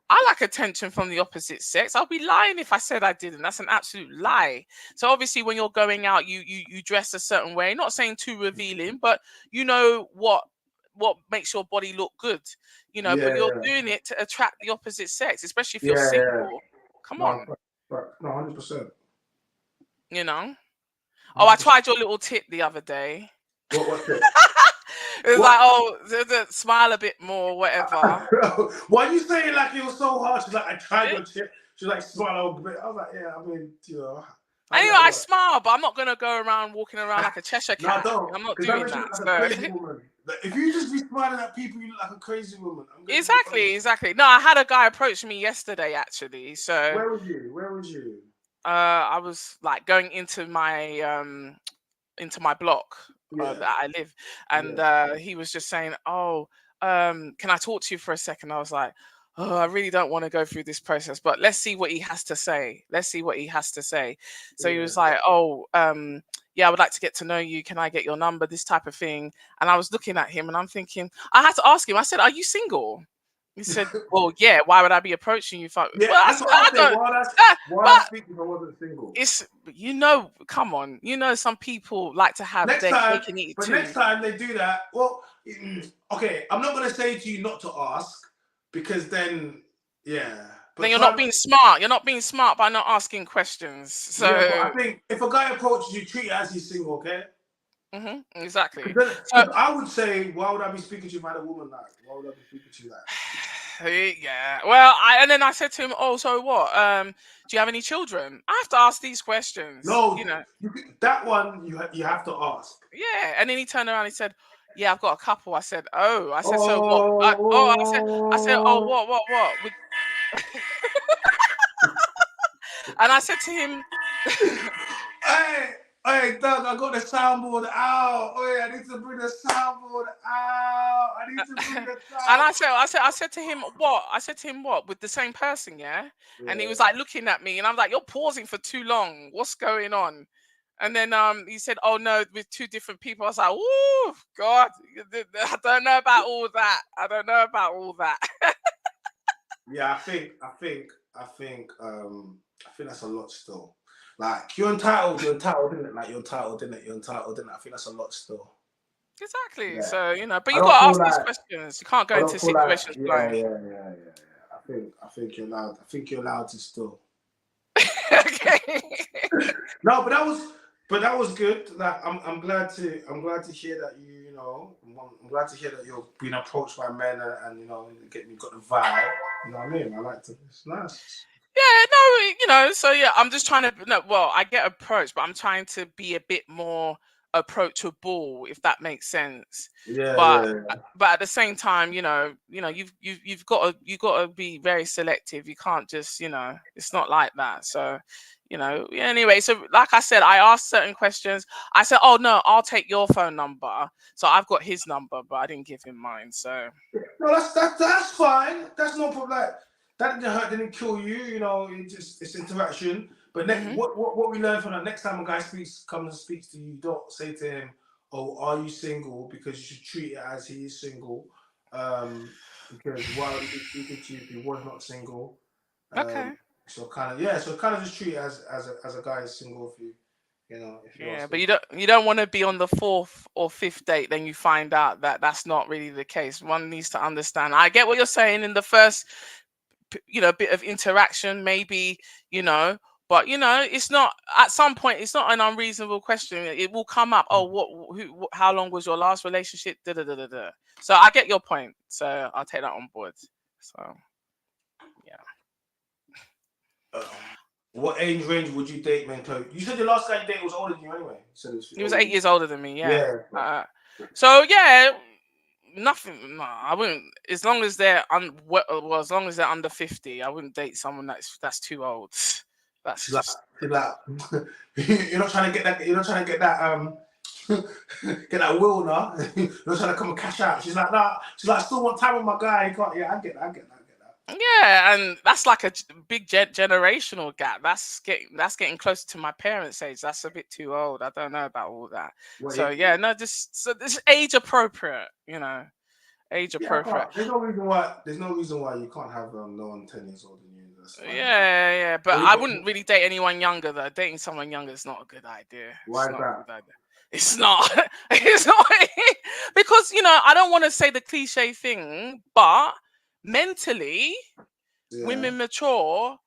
I like attention from the opposite sex. I'll be lying if I said I didn't. That's an absolute lie. So obviously, when you're going out, you dress a certain way. Not saying too revealing, but you know what makes your body look good. You know, but you're yeah, doing it to attract the opposite sex, especially if you're yeah, yeah. single. Come No, on, no, 100%. you know. Oh, I 100%. tried your little tip the other day. What's it? It was What? like, oh, smile a bit more, whatever. Why are you saying like it was so hard? She's like, I tried your chip. She's like, smile a bit. I was like, yeah, I mean, you know, how does Anyway, that I work? smile, but I'm not gonna go around walking around like a Cheshire No, cat. don't. I'm not Because that doing makes you that. look like a So crazy woman. Like, if you just be smiling at people, you look like a crazy woman. I'm gonna be honest. exactly. No, I had a guy approach me yesterday actually. So Where was you? Where was you? I was like going into my block Yeah, that I live, and yeah. he was just saying, "Oh, can I talk to you for a second?" I was like, "Oh, I really don't want to go through this process, but let's see what he has to say. Let's see what he has to say." So he Yeah. was like, "Oh, yeah, I would like to get to know you. Can I get your number? This type of thing." And I was looking at him, and I'm thinking, I had to ask him. I said, "Are you single?" He said, "Well, yeah. Why would I be approaching you?" Well, Yeah, I that's said, what I "I say. don't." While I But speak, if I wasn't single. it's come on, some people like to have Next their time, cake and eat it but too. next time they do that, well, okay, I'm not gonna say to you not to ask because then, yeah. Then But you're not try, being smart. You're not being smart by not asking questions. yeah. But So I think if a guy approaches you, treat it as he's single, okay? exactly. Because So I would say, why would I be speaking to you if I had a woman like? Why would I be speaking to you like? yeah. Well, and then I said to him, "Oh, so what? Do you have any children?" I have to ask these questions. No, that one you have to ask. Yeah. And then he turned around and he said, "Yeah, I've got a couple." I said, "Oh," I said, "So what?" I said, "Oh, Oh. what?" And I said to him. Hey, hey, Doug, I got the soundboard out. Hey, I need to bring the soundboard out. I need to bring the And sound. I said to him, what? I said to him, what? With the same person, yeah? And he Yeah. was like looking at me, and I'm like, you're pausing for too long. What's going on? And then he said, oh no, with two different people. I was like, oh God, I don't know about all that. I don't know about all that. Yeah, I think that's a lot still. Like you're entitled, isn't it? Like you're entitled, isn't it? You're entitled, isn't it? I think that's a lot still. Exactly. Yeah. So but I you don't got to feel ask these like questions. You can't go I into don't feel like situations yeah, blind. yeah, yeah, yeah, yeah. I think you're allowed. I think you're allowed to still. Okay. No, but that was good. Like I'm glad to hear that I'm glad to hear that you're being approached by men and you got the vibe. You know what I mean? I like to. It's nice. Yeah, no, so yeah, I'm just trying to no, well, I get approached, but I'm trying to be a bit more approachable, if that makes sense. Yeah, But yeah, yeah. but at the same time, you've got to be very selective. You can't just, it's not like that. So, yeah, anyway, so like I said, I asked certain questions. I said, "Oh no, I'll take your phone number." So I've got his number, but I didn't give him mine. So No, that's fine. That's no problem. Like, that didn't hurt, didn't kill you. It's interaction. But what we learned from that, next time a guy comes and speaks to you, don't say to him, "Oh, are you single?" Because you should treat it as he is single. Because why would he be speaking to you if he was not single? okay. So kind of just treat it as a guy is single if if you're Yeah, but single. you don't want to be on the fourth or fifth date, then you find out that that's not really the case. One needs to understand. I get what you're saying in the first, bit of interaction, maybe, but it's not. At some point, it's not an unreasonable question. It will come up. Oh, how long was your last relationship? Da, da, da, da, da. So I get your point. So I'll take that on board. So yeah. What age range would you date, man? You said the last guy you dated was older than you anyway. So He was 8 years older than me. Yeah. yeah. So yeah, nothing. No, I wouldn't. As long as they're as long as they're under 50, I wouldn't date someone that's too old. That's She's just like, you're not trying to get that. You're not trying to get that. Get that will now. You're not trying to come and cash out. She's like, nah. She's like, I still want time with my guy. He can't. Yeah, I get that. Yeah, and that's like a big generational gap. That's getting closer to my parents' age. That's a bit too old. I don't know about all that. Well, So yeah, no, this age appropriate, age yeah, I appropriate. can't. There's no reason why. There's no reason why you can't have no one 10 years older than you. That's fine. Yeah, but What you I got- wouldn't really date anyone younger though. Dating someone younger is not a good idea. Why It's is not that? a good idea. It's not. It's not because I don't want to say the cliche thing, but mentally, Yeah. women mature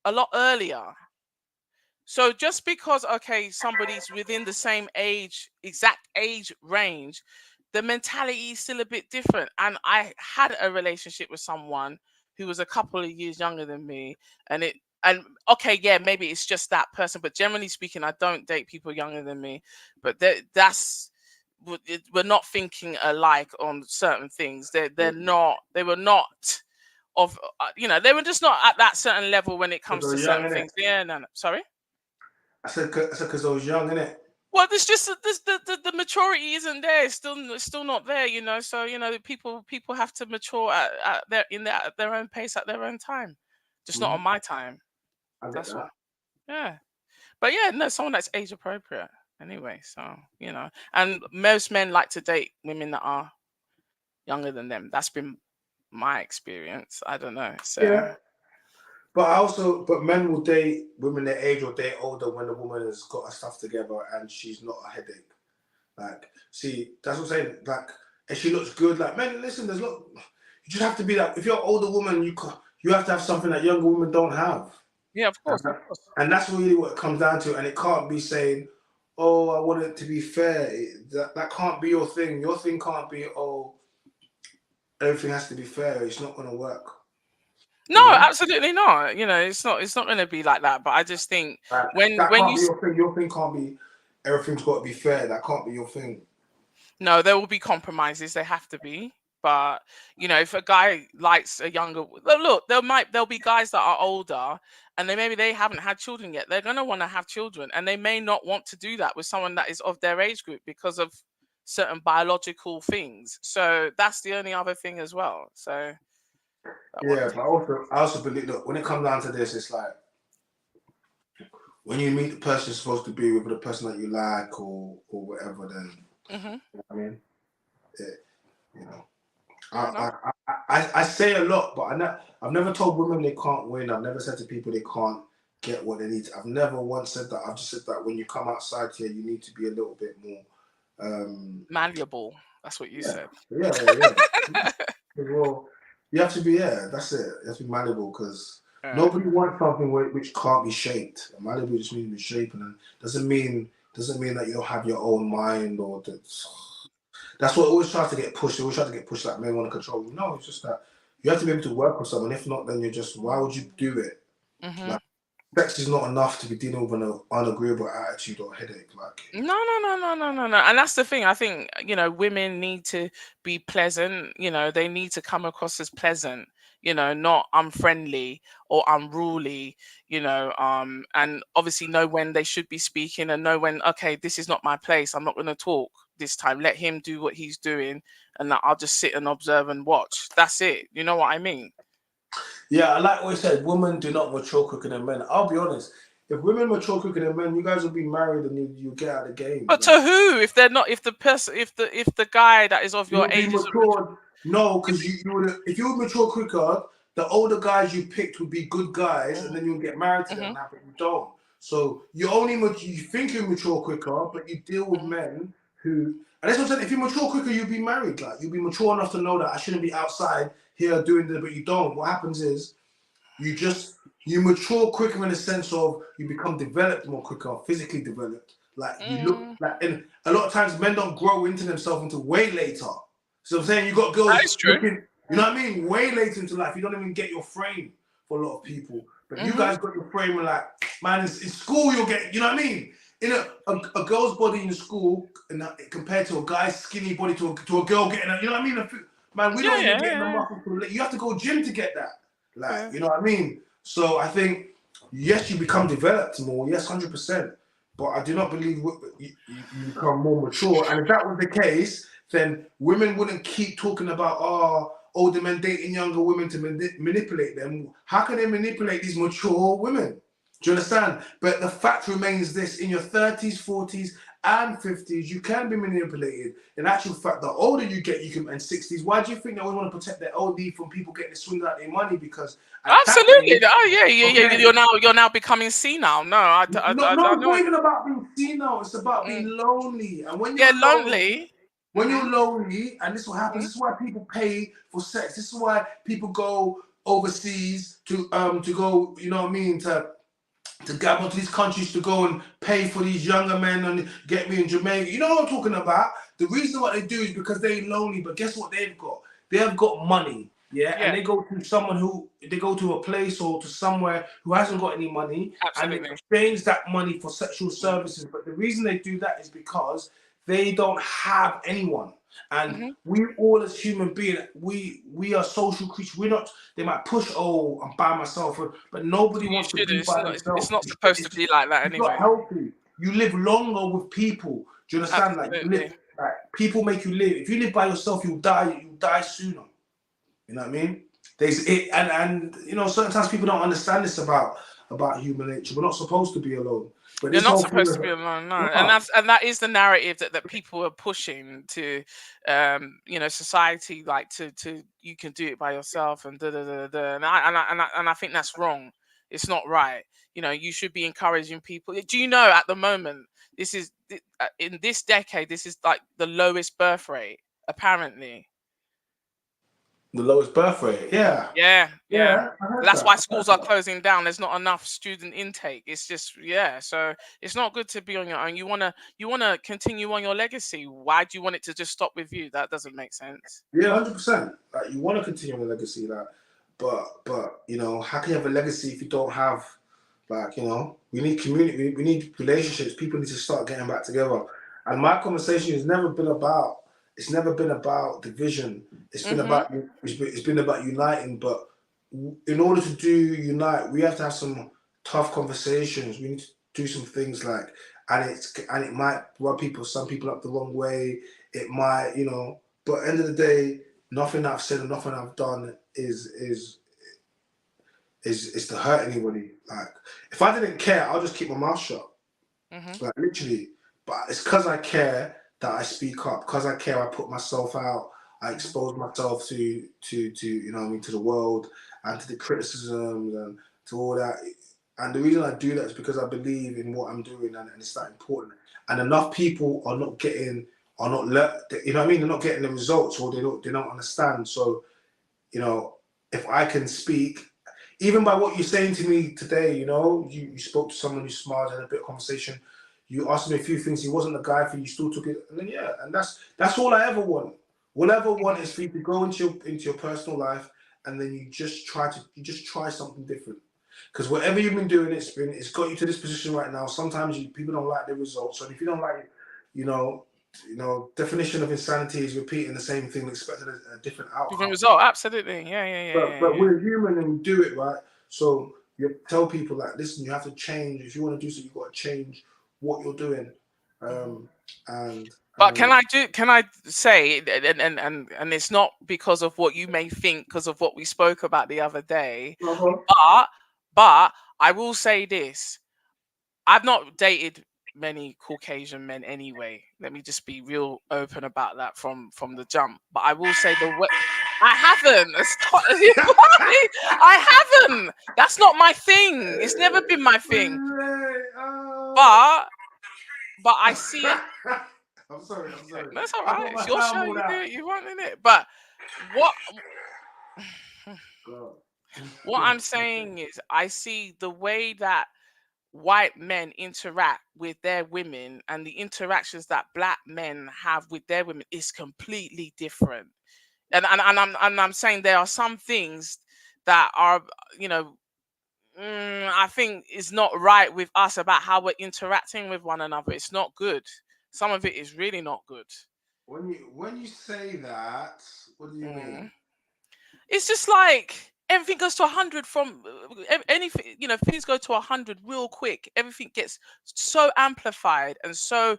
a lot earlier. So just because somebody's within the same exact age range, the mentality is still a bit different. And I had a relationship with someone who was a couple of years younger than me, and maybe it's just that person, but generally speaking, I don't date people younger than me. But we're not thinking alike on certain things. They were not they were just not at that certain level when it comes to Because they're young, certain innit? things. Yeah, no, sorry. I said because I was young, innit? Well, there's just the maturity isn't there. It's still not there, So people have to mature at their own pace at their own time, just not on my time. I get That's that. all. Yeah, but yeah, no, someone that's age appropriate anyway. So and most men like to date women that are younger than them. That's been my experience. I don't know. So Yeah. But men will date women their age or date older when the woman has got her stuff together and she's not a headache. Like, see, that's what I'm saying. Like, if she looks good, like, man, listen, you just have to be like, if you're an older woman, you have to have something that younger women don't have. yeah, of course. And that's really what it comes down to. And it can't be saying, oh, I want it to be fair. That can't be your thing. Your thing can't be, oh, everything has to be fair. It's not going to work. No, absolutely not. It's not going to be like that. But I just think when that can't you be your thing. Your thing can't be everything's got to be fair. That can't be your thing. No, there will be compromises. They have to be. But if a guy likes a younger, look, there'll be guys that are older, and maybe they haven't had children yet. They're gonna want to have children, and they may not want to do that with someone that is of their age group because of certain biological things. So that's the only other thing as well. So yeah, but I also believe, look, when it comes down to this, it's like when you meet the person you're supposed to be with, the person that you like or whatever, then you know what I mean, I say a lot, but I've never told women they can't win. I've never said to people they can't get what they need. I've never once said that. I've just said that when you come outside here, you need to be a little bit more malleable. That's what you said. Yeah. Well, you have to be, that's it. You have to be malleable because nobody wants something which can't be shaped. Malleable just means to be shaped, and doesn't mean that you don't have your own mind or that. That's what always tries to get pushed. They always try to get pushed like men want to control you. No, it's just that you have to be able to work with someone. If not, then you're just, why would you do it? Like, sex is not enough to be dealing with an unagreeable attitude or headache. Like, no. And that's the thing. I think, women need to be pleasant. They need to come across as pleasant, not unfriendly or unruly, and obviously know when they should be speaking and know when, okay, this is not my place. I'm not going to talk this time. Let him do what he's doing and I'll just sit and observe and watch. That's it. You know what I mean? Yeah, I like what you said. Women do not mature quicker than men. I'll be honest. If women mature quicker than men, you guys will be married and you get out of the game. But to who? If they're not, if the person, if the guy that is of your age is matured. No, because you would, if you would mature quicker, the older guys you picked would be good guys, and then you'll get married to them. But you don't. So you think you mature quicker, but you deal with men who. And that's what I'm saying. If you mature quicker, you'll be married. Like, you'll be mature enough to know that I shouldn't be outside here doing this, but you don't. What happens is you mature quicker in the sense of you become developed more quicker, physically developed. Like, you look like, and a lot of times men don't grow into themselves until way later. So I'm saying you got girls looking, you know what I mean, way later into life. You don't even get your frame for a lot of people. But you guys got your frame, and like, man, in school you'll get, you know what I mean? In a girl's body in school, and compared to a guy's skinny body to a girl getting, you know what I mean? Man, we don't even get the muscle. You have to go gym to get that. Like, you know what I mean? So I think, yes, you become developed more. Yes, 100%. But I do not believe you become more mature. And if that was the case, then women wouldn't keep talking about, older men dating younger women to manipulate them. How can they manipulate these mature women? Do you understand? But the fact remains this: in your 30s, 40s, and 50s, you can be manipulated. In actual fact, the older you get, you can, and 60s. Why do you think they always want to protect their OD from people getting swindled out their money? Because at Absolutely. that age, Oh yeah, yeah. okay, You're now becoming senile. No, I no, know. it's not even about being senile. It's about being Mm. lonely. And when Yeah, you're lonely, lonely. when you're lonely, and this is what happens. This is why people pay for sex. This is why people go overseas to go. You know what I mean? To gamble to these countries to go and pay for these younger men and get me in Jamaica. You know what I'm talking about? The reason what they do is because they're lonely. But guess what they've got? They have got money. Yeah, Yeah, and they go to a place or to somewhere who hasn't got any money, and they absolutely. exchange that money for sexual services. But the reason they do that is because they don't have anyone. And Mm-hmm. we all as human beings, we are social creatures. We're not. They might push, oh, I'm by myself, but nobody You wants to should. be by It's themselves. not supposed to be like that It's not anyway. healthy. You live longer with people. Do you understand? Like you live, Absolutely. like people make you live. If you live by yourself, you'll die. You die sooner. You know what I mean? There's it, and you know, certain times people don't understand this about human nature. We're not supposed to be alone. But You're this not whole thing supposed to of be alone, no. no, And that is the narrative that people are pushing to, society, like to you can do it by yourself and da da da da. And I think that's wrong. It's not right. You should be encouraging people. Do you know at the moment this is in this decade this is like the lowest birth rate apparently. the lowest birth rate. Yeah, Yeah, yeah. yeah, I heard That's that. why I heard schools are that. closing down. There's not enough student intake. It's just, yeah. So it's not good to be on your own. You wanna continue on your legacy. Why do you want it to just stop with you? That doesn't make sense. Yeah, 100%. Like you want to continue on the legacy, like, but you know, how can you have a legacy if you don't have, like, you know, we need community, we need relationships. People need to start getting back together. And my conversation has never been about. It's never been about division. It's been Mhm. about. It's been about uniting. But in order to unite, we have to have some tough conversations. We need to do some things like, and it might rub some people up the wrong way. It might, you know. But at the end of the day, nothing I've said and nothing I've done is to hurt anybody. Like if I didn't care, I'll just keep my mouth shut. Mhm. Like literally. But it's because I care that I speak up. Because I care, I put myself out. I Mhm. expose myself to you know what I mean, to the world and to the criticisms and to all that. And the reason I do that is because I believe in what I'm doing and it's that important. And enough people are not getting you know what I mean, they're not getting the results or they don't understand. So, you know, if I can speak, even by what you're saying to me today, you know, you spoke to someone, you smiled, had a bit of conversation, you asked me a few things, he wasn't the guy for you, still took it, and then yeah, and that's all I ever want. All I ever want is for you to go into your personal life and then you just try something different. Because whatever you've been doing, it's got you to this position right now. Sometimes people don't like the results, and if you don't like it, you know, definition of insanity is repeating the same thing, expecting a different Different outcome. result. Absolutely. Yeah. Yeah. Yeah. But Yeah. Yeah. we're human and we do it right. So you tell people like, listen, you have to change. If you want to do so, you've got to change what you're doing. Mhm. And But can I say, and it's not because of what you may think, because of what we spoke about the other day, uh-huh. but I will say this. I've not dated many Caucasian men anyway. Let me just be real open about that from the jump. But I will say the way I haven't. Stop. I haven't. That's not my thing. It's never been my thing. But I see. I'm sorry. That's all I got right. my It's your show. hand You do out. it. You want in it. But what God. what I'm saying is, I see the way that white men interact with their women and the interactions that black men have with their women is completely different. And I'm saying there are some things that are, you know, I think is not right with us about how we're interacting with one another. It's not good. Some of it is really not good. When you say that, what do you mean? Mm. It's just like everything goes to 100 from anything, things go to 100 real quick. Everything gets so amplified and so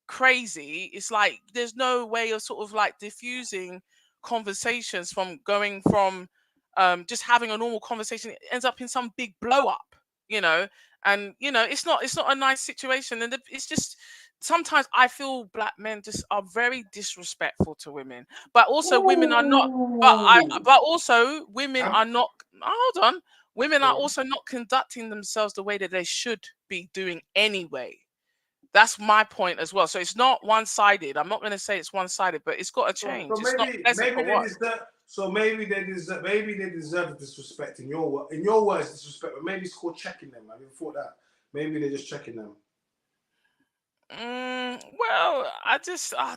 crazy. It's like there's no way of sort of like diffusing conversations from going from just having a normal conversation. It ends up in some big blow up, you know. And it's not a nice situation. And it's just sometimes I feel black men just are very disrespectful to women, but also women are not. Ooh. But also women I'm- are not. Hold on. Women are Go on. also not conducting themselves the way that they should be doing anyway. That's my point as well. So it's not one-sided. I'm not going to say it's one-sided, but it's got to change. So It's not pleasant maybe for they what? deserve. So maybe they deserve the disrespect in your words disrespect, but maybe it's called checking them. I mean, thought that maybe they're just checking them. Well, I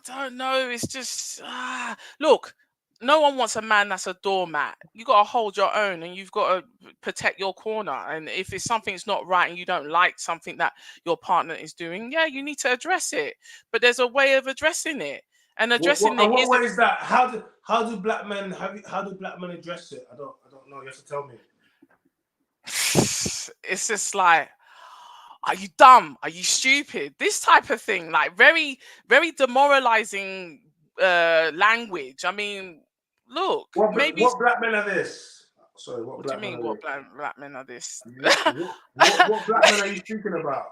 don't know. It's just look. No one wants a man that's a doormat. You got to hold your own, and you've got to protect your corner. And if it's something's not right, and you don't like something that your partner is doing, yeah, you need to address it. But there's a way of addressing it, and addressing it What way isn't. is that? How do black men address it? I don't know. You have to tell me. It's just like, are you dumb? Are you stupid? This type of thing, like very, very demoralizing language. I mean, look, maybe. What black men are this? Sorry, what What do you black men mean? are What this? black men are this? What black men are you speaking about?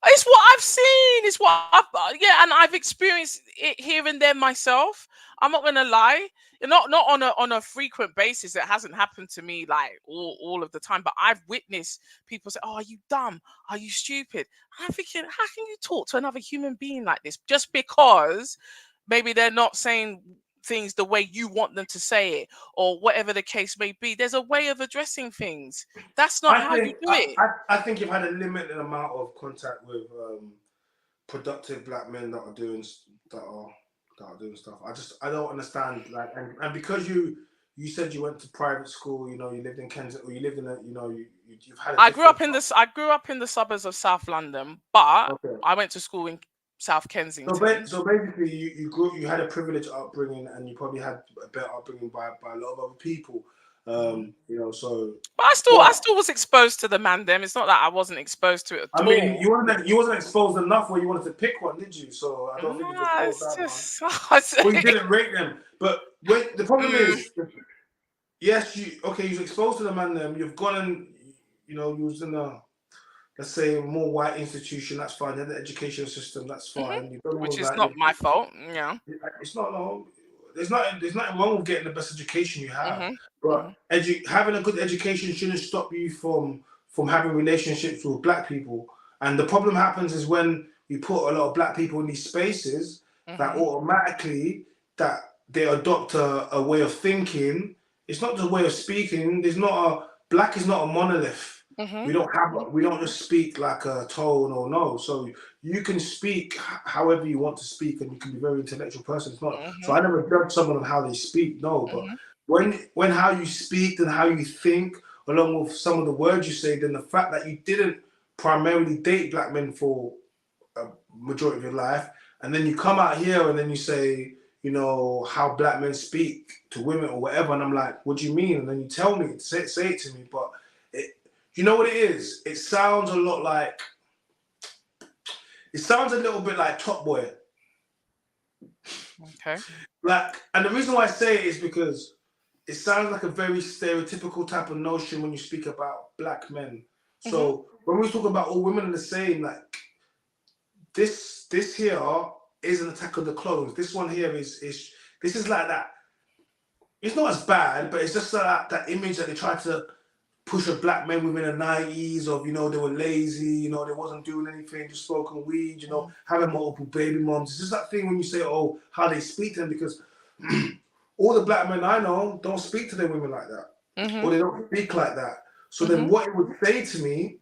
It's what I've seen. It's what and I've experienced it here and there myself. I'm not gonna lie. Not on a frequent basis. It hasn't happened to me like all of the time, but I've witnessed people say, "Oh, are you dumb? Are you stupid?" I'm thinking, how can you talk to another human being like this just because maybe they're not saying things the way you want them to say it, or whatever the case may be? There's a way of addressing things. That's not how you do it. I think you've had a limited amount of contact with productive black men that are doing stuff. I don't understand, like, and because you said you went to private school, you lived in Kensington, or you lived in a, you've had a I grew different. up in the suburbs of South London, but Okay. I went to school in South So, Kensington. so basically, you had a privileged upbringing, and you probably had a better upbringing by a lot of other people. So. But I still was exposed to the man them. It's not that I wasn't exposed to it I at mean, all. you wasn't exposed enough where you wanted to pick one, did you? So I don't think you Nah, exposed it's that just one. Well, you didn't rate them, but the problem Mm. is, yes, you was exposed to the man. Them, you've gone and you was in a, let's say, more white institution. That's fine. You had the education system. That's fine. You've done all which of is that. not my fault. Yeah. It's not no. There's nothing wrong with getting the best education you have, Mm-hmm. but having a good education shouldn't stop you from having relationships with black people. And the problem happens is when you put a lot of black people in these spaces, that automatically that they adopt a way of thinking. It's not just a way of speaking. Black is not a monolith. We don't just speak like a tone or no. So you can speak however you want to speak, and you can be a very intellectual person. It's not. So I never judge someone on how they speak. No, but when how you speak and how you think, along with some of the words you say, then the fact that you didn't primarily date black men for a majority of your life, and then you come out here and then you say, how black men speak to women or whatever, and I'm like, what do you mean? And then you tell me, say it to me, but you know what it is? It sounds a little bit like Top Boy. Okay. And the reason why I say it is because it sounds like a very stereotypical type of notion when you speak about black men. So when we talk about all women are the same, like this here is an Attack of the Clones. This one here is this is like that. It's not as bad, but it's just like that image that they try to push of black men within the 90s of, they were lazy, they wasn't doing anything, just smoking weed, having multiple baby moms. It's just that thing when you say, oh, how they speak to them, because all the black men I know don't speak to their women like that, or they don't speak like that. So then what it would say to me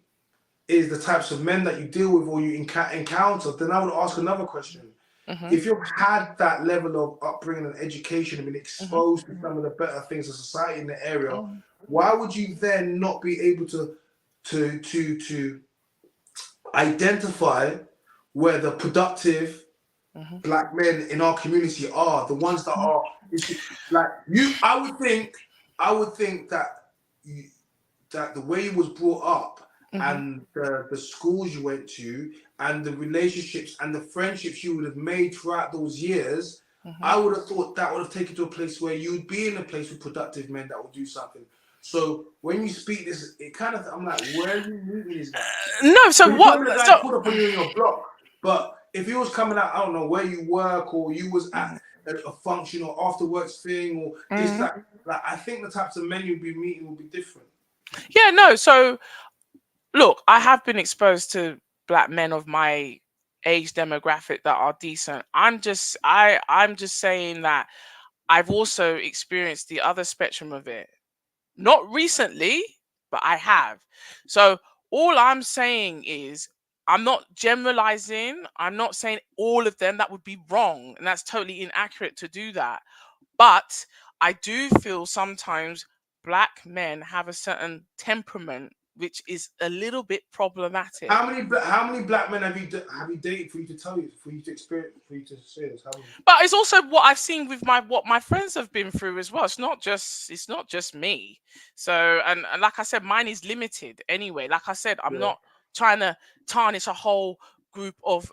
is the types of men that you deal with or you encounter. Then I would ask another question. If you've had that level of upbringing and education and been exposed to some of the better things of society in the area, why would you then not be able to identify where the productive black men in our community are, the ones that are like you? I would think that that the way you was brought up and the schools you went to and the relationships and the friendships you would have made throughout those years, Mhm. I would have thought that would have taken to a place where you would be in a place with productive men that will do something. So when you speak this, it kind of, I'm like, where are you moving these guys? No, so You're what? the guy So, pulled up on you in your block, but if he was coming out, I don't know, where you work, or you was at a function or after works thing, or this, that, like, I think the types of men you'll be meeting will be different. yeah, no. So look, I have been exposed to black men of my age demographic that are decent. I'm just saying that I've also experienced the other spectrum of it. Not recently, but I have. So all I'm saying is I'm not generalizing. I'm not saying all of them. That would be wrong. And that's totally inaccurate to do that. But I do feel sometimes black men have a certain temperament which is a little bit problematic. How many black men have you dated for you to tell you, for you to experience, for you to say this? How many? But it's also what I've seen with what my friends have been through as well. It's not just me. So and like I said, mine is limited anyway. Like I said, I'm not trying to tarnish a whole group of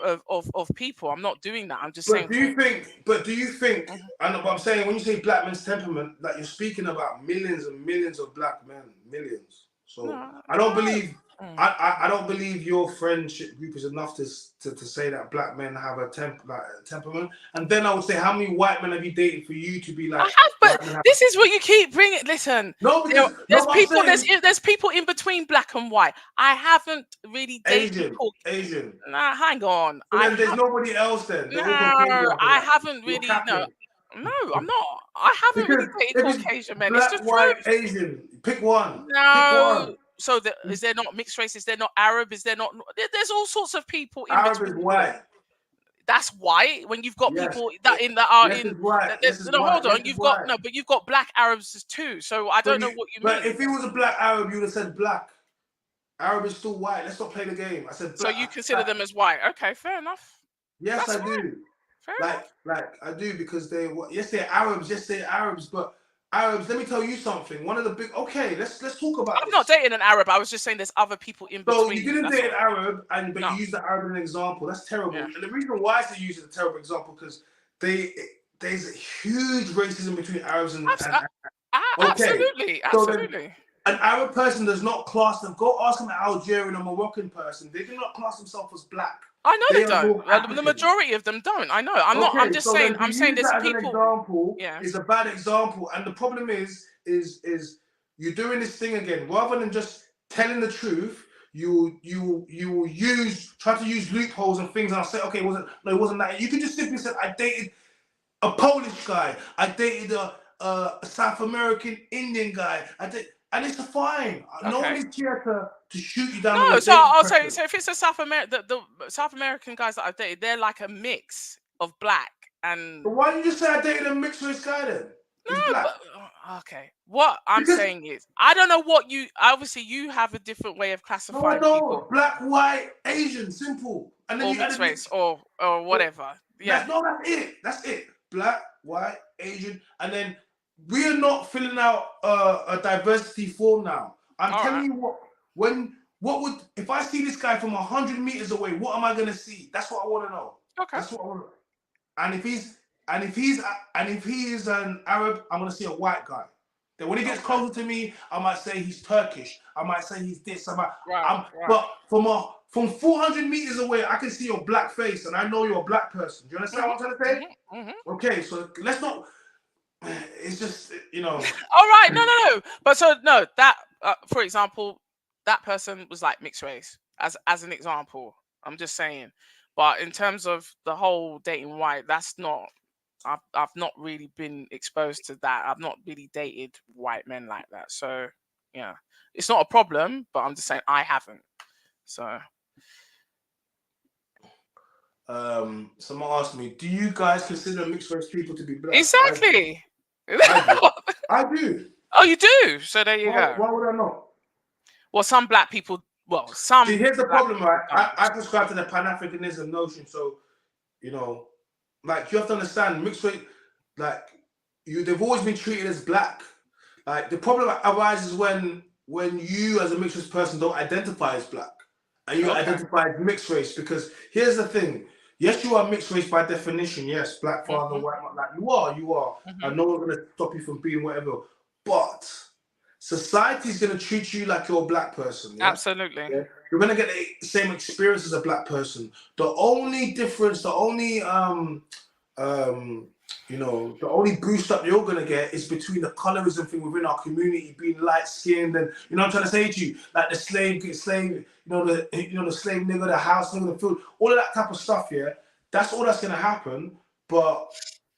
people. I'm not doing that. I'm just saying. Do you think? And what I'm saying, when you say black men's temperament, like you're speaking about millions and millions of black men, millions. So I don't believe. I don't believe your friendship group is enough to say that black men have a temperament. And then I would say, how many white men have you dated for you to be like? I have, but this is what you keep bringing. Listen, no, because there's people. There's people in between black and white. I haven't really dated Asian. Nah, hang on. So then there's nobody else then. No, I haven't really. No, I'm not. I haven't really dated Caucasian men. Black, it's the white, truth. Asian. Pick one. No. Pick one. So is there not mixed race? Is there not Arab? Is there not? There's all sorts of people in Arab between. Is white. That's white. When you've got people that are in. White. No, hold on. You've got but you've got black Arabs too. So I don't know what you mean. But if he was a black Arab, you would have said black. Arab is still white. Let's not play the game. I said black. So you consider them as white? Okay, fair enough. Yes, I do. Like I do, because they're Arabs. Yes, they're Arabs, but Arabs. Let me tell you something. One of the big. Okay, let's talk about. I'm not dating an Arab. I was just saying there's other people in between. So you didn't date an Arab, but you used the Arab as an example. That's terrible. Yeah. And the reason why I say use as a terrible example because there's a huge racism between Arabs and. Absolutely. So an Arab person does not class them. Go ask an Algerian or Moroccan person. They do not class themselves as black. I know they don't. The majority of them don't. I know. I'm not. I'm just saying. I'm saying there's people. An example is a bad example, and the problem is you're doing this thing again. Rather than just telling the truth, you will try to use loopholes and things, and I'll say, okay, it wasn't that. You can just simply say, I dated a Polish guy. I dated a South American Indian guy. And it's fine. Okay. No one is here to shoot you down. No, so I'll say, so if it's a South American, the South American guys that I've dated, they're like a mix of black and. But why didn't you just say I dated a mixed race guy then? No, but, okay. What I'm saying is, I don't know what you. Obviously, you have a different way of classifying people. Black, white, Asian, simple, and then or mixed race or whatever. Yeah. That's it. Black, white, Asian, and then. We are not filling out a diversity form now. I'm telling you if I see this guy from 100 meters away, what am I gonna see? That's what I want to know. Okay. That's what I want to know. And if he is an Arab, I'm gonna see a white guy. Then when he gets closer to me, I might say he's Turkish. I might say he's this. But from 400 meters away, I can see your black face, and I know you're a black person. Do you understand what I'm trying to say? Okay, so let's not. It's just, All right, no. But so no, that for example, that person was like mixed race, as an example. I'm just saying. But in terms of the whole dating white, that's not. I've not really been exposed to that. I've not really dated white men like that. So yeah, it's not a problem. But I'm just saying I haven't. So. Someone asked me, do you guys consider mixed race people to be black? Exactly. I do. Oh, you do? So there you go. Why would I not? Well, some black people. Well, some. See, here's the problem, right? I subscribe to the Pan-Africanism notion. So, like you have to understand, mixed race, like they've always been treated as black. Like the problem arises when you, as a mixed race person, don't identify as black, and you Okay. identify as mixed race. Because here's the thing: yes, you are mixed race by definition. Yes, black father, white mother, like you are, and no one's gonna stop you from being whatever. But society's gonna treat you like you're a black person. Yeah? Absolutely. Yeah? You're gonna get the same experience as a black person. The only difference, the only you know, the only boost up you're gonna get is between the colorism thing within our community being light skinned, and you know what I'm trying to say to you, like the slave, the slave nigga, the house nigga, the food, all of that type of stuff. Yeah, that's all that's gonna happen. But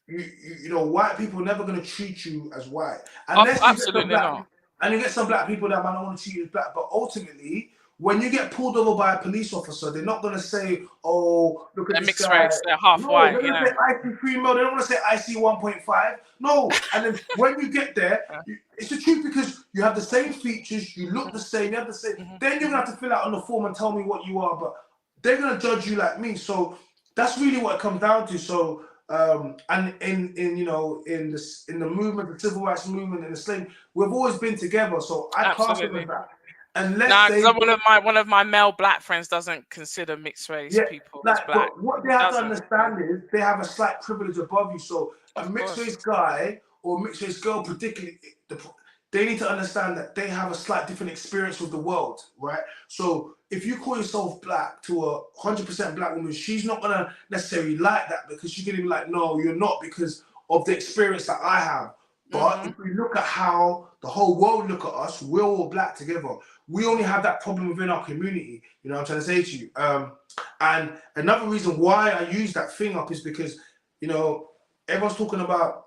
you know, white people are never gonna treat you as white unless you get some Absolutely black, not. and you get some black people that might not want to treat you as black. But ultimately, when you get pulled over by a police officer, they're not gonna say, "Oh, look at They're this mixed guy." race. They're half No, white. they're gonna Yeah. say IC3 mil. They don't want to say IC 1.5. No, and then when you get there, it's the truth because you have the same features, you look the same, you have the same. Then you're gonna have to fill out on the form and tell me what you are, but they're gonna judge you like me. So that's really what it comes down to. So and in you know in the movement, the civil rights movement, and the slave, we've always been together. So I class them as that. Unless they one of my male black friends doesn't consider mixed race people as like, black. but what He they have to doesn't. understand is they have a slight privilege above you. So a Of mixed course. race guy or mixed race girl, particularly, they need to understand that they have a slight different experience with the world, right? So if you call yourself black to a 100% black woman, she's not gonna necessarily like that because she's gonna be like, no, you're not, because of the experience that I have. But if we look at how the whole world look at us, we're all black together. We only have that problem within our community. You know what I'm trying to say to you? And another reason why I use that thing up is because, you know, everyone's talking about,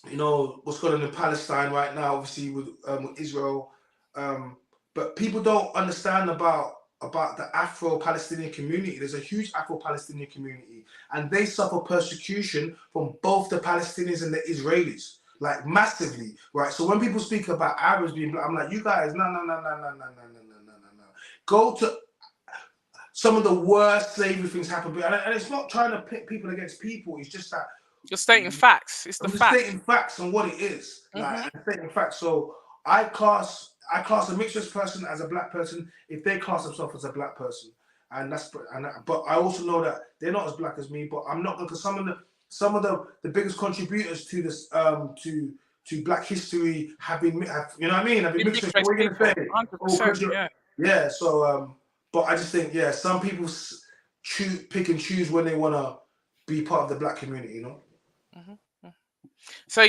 you know, what's going on in Palestine right now, obviously with Israel. But people don't understand about the Afro-Palestinian community. There's a huge Afro-Palestinian community, and they suffer persecution from both the Palestinians and the Israelis, like massively, right? So when people speak about Arabs being black, I'm like, you guys, no. Go to some of the worst slavery things happen, and it's not trying to pit people against people. It's just that You're stating facts. It's the I'm just fact. stating facts on what it is. Like I'm stating facts. So I class a mixed race person as a black person if they class themselves as a black person, and but I also know that they're not as black as me. But I'm not, because some of the biggest contributors to this to Black history have been you know what I mean? Have been mixed race. What are you gonna say? 100%. Yeah. So but I just think some people pick and choose when they wanna be part of the black community. You know. So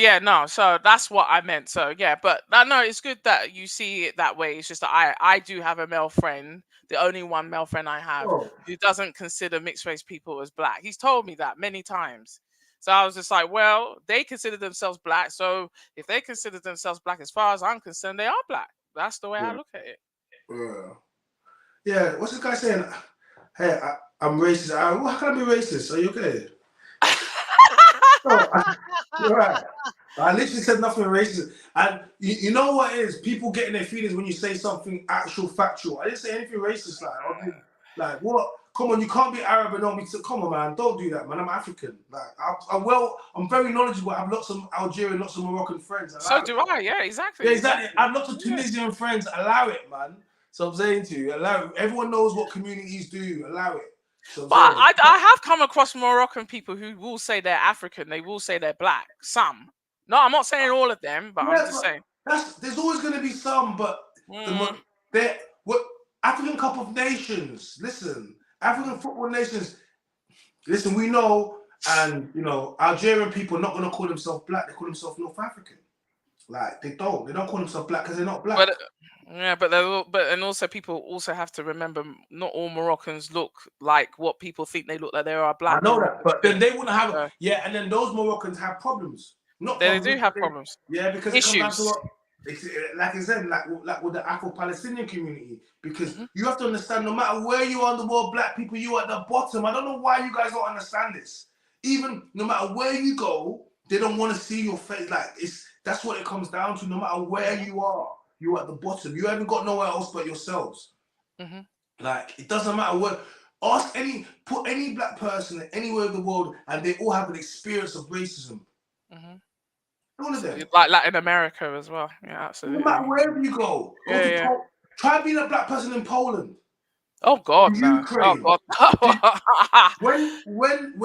so that's what I meant. So but no, it's good that you see it that way. It's just that I do have a male friend, the only one male friend I have, who doesn't consider mixed race people as black. He's told me that many times. So I was just like, well, they consider themselves black. So if they consider themselves black, as far as I'm concerned, they are black. That's the way I look at it. Yeah. What's this guy saying? Hey, I'm racist. How can I be racist? Are you okay? You're right. I literally said nothing racist. And you know what it is? People getting their feelings when you say something actual factual. I didn't say anything racist. Like what? Come on, you can't be Arab and not be. Come on, man, don't do that, man. I'm African. Like I'm very knowledgeable. I have lots of Algerian, lots of Moroccan friends. So do I. Yeah, exactly. Yeah, exactly. I have lots of Tunisian friends. Allow it, man. So I'm saying to you, allow it. Everyone knows what communities do. Allow it. So but I have come across Moroccan people who will say they're African. They will say they're black. Some. No, I'm not saying all of them, but I'm just saying. There's always going to be some, but what African Cup of Nations. Listen, African football nations. Listen, we know, and you know, Algerian people are not going to call themselves black. They call themselves North African. Like they don't call themselves black because they're not black. And also people also have to remember, not all Moroccans look like what people think they look like. They are black. I know that, but then they wouldn't have and then those Moroccans have problems. They do have problems. Yeah, because issues. It comes down to like I said, like with the Afro-Palestinian community, because you have to understand, no matter where you are in the world, black people, you are at the bottom. I don't know why you guys don't understand this. Even no matter where you go, they don't want to see your face. Like that's what it comes down to. No matter where you are, you're at the bottom. You haven't got nowhere else but yourselves. Like it doesn't matter what. Put any black person anywhere in the world, and they all have an experience of racism. All of them. Like Latin America as well. Yeah, absolutely. No matter wherever you go. Try being a black person in Poland. Oh God, In no. Oh Ukraine. God. When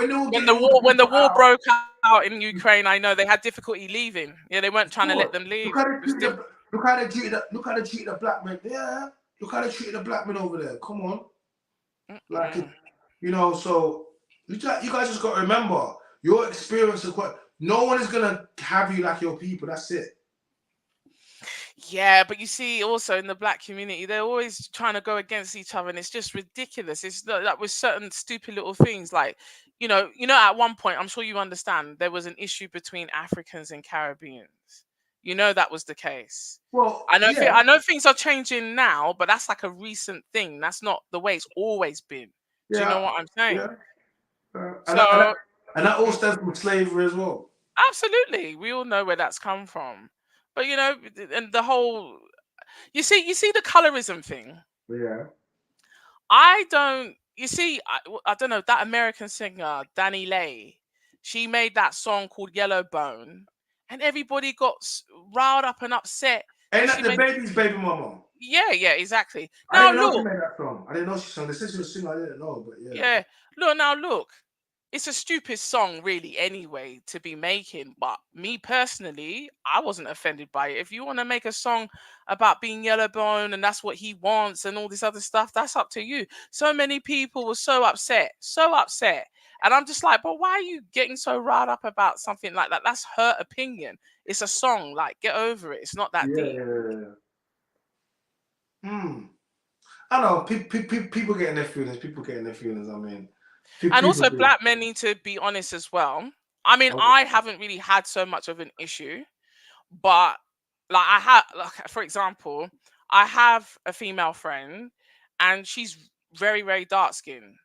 they were when getting all the the people war out, broke out in Ukraine, I know they had difficulty leaving. Yeah, they weren't trying to let Lord, them leave. look how they It was treated look how they treated the black men. Yeah, look how they treated the black men over there. Come on, like Mm. you know. So you guys just got to remember your experience is quite. No one is gonna have you like your people. That's it. Yeah, but you see, also in the black community, they're always trying to go against each other, and it's just ridiculous. It's like with certain stupid little things, like at one point, I'm sure you understand, there was an issue between Africans and Caribbeans. You know that was the case. Well, I know, yeah, I know things are changing now, but that's like a recent thing. That's not the way it's always been. Do you yeah, know what I'm yeah. saying? And So, that all mm, stems from slavery as well. absolutely, we all know where that's come from. But and the whole you see the colorism thing. Yeah. I don't. You see, I don't know that American singer Danny Lay. She made that song called Yellow Bone, and everybody got riled up and upset Ain't because that she the made. baby's baby mama? Yeah, exactly. I Now didn't know she look, made that song. I didn't know she sang. They said she was a singer. I didn't know, but yeah. yeah, look now look. It's a stupid song, really, anyway, to be making. But me personally, I wasn't offended by it. If you want to make a song about being yellow bone and that's what he wants and all this other stuff, that's up to you. So many people were so upset, so upset. And I'm just like, but why are you getting so riled up about something like that? That's her opinion. It's a song. Like, get over it. It's not that Yeah, deep. yeah, yeah. I know people getting their feelings. People getting their feelings. I mean, And people also, do. black men need to be honest as well. I mean, Oh, I haven't really had so much of an issue. But like I have, like for example, I have a female friend, and she's very, very dark skinned,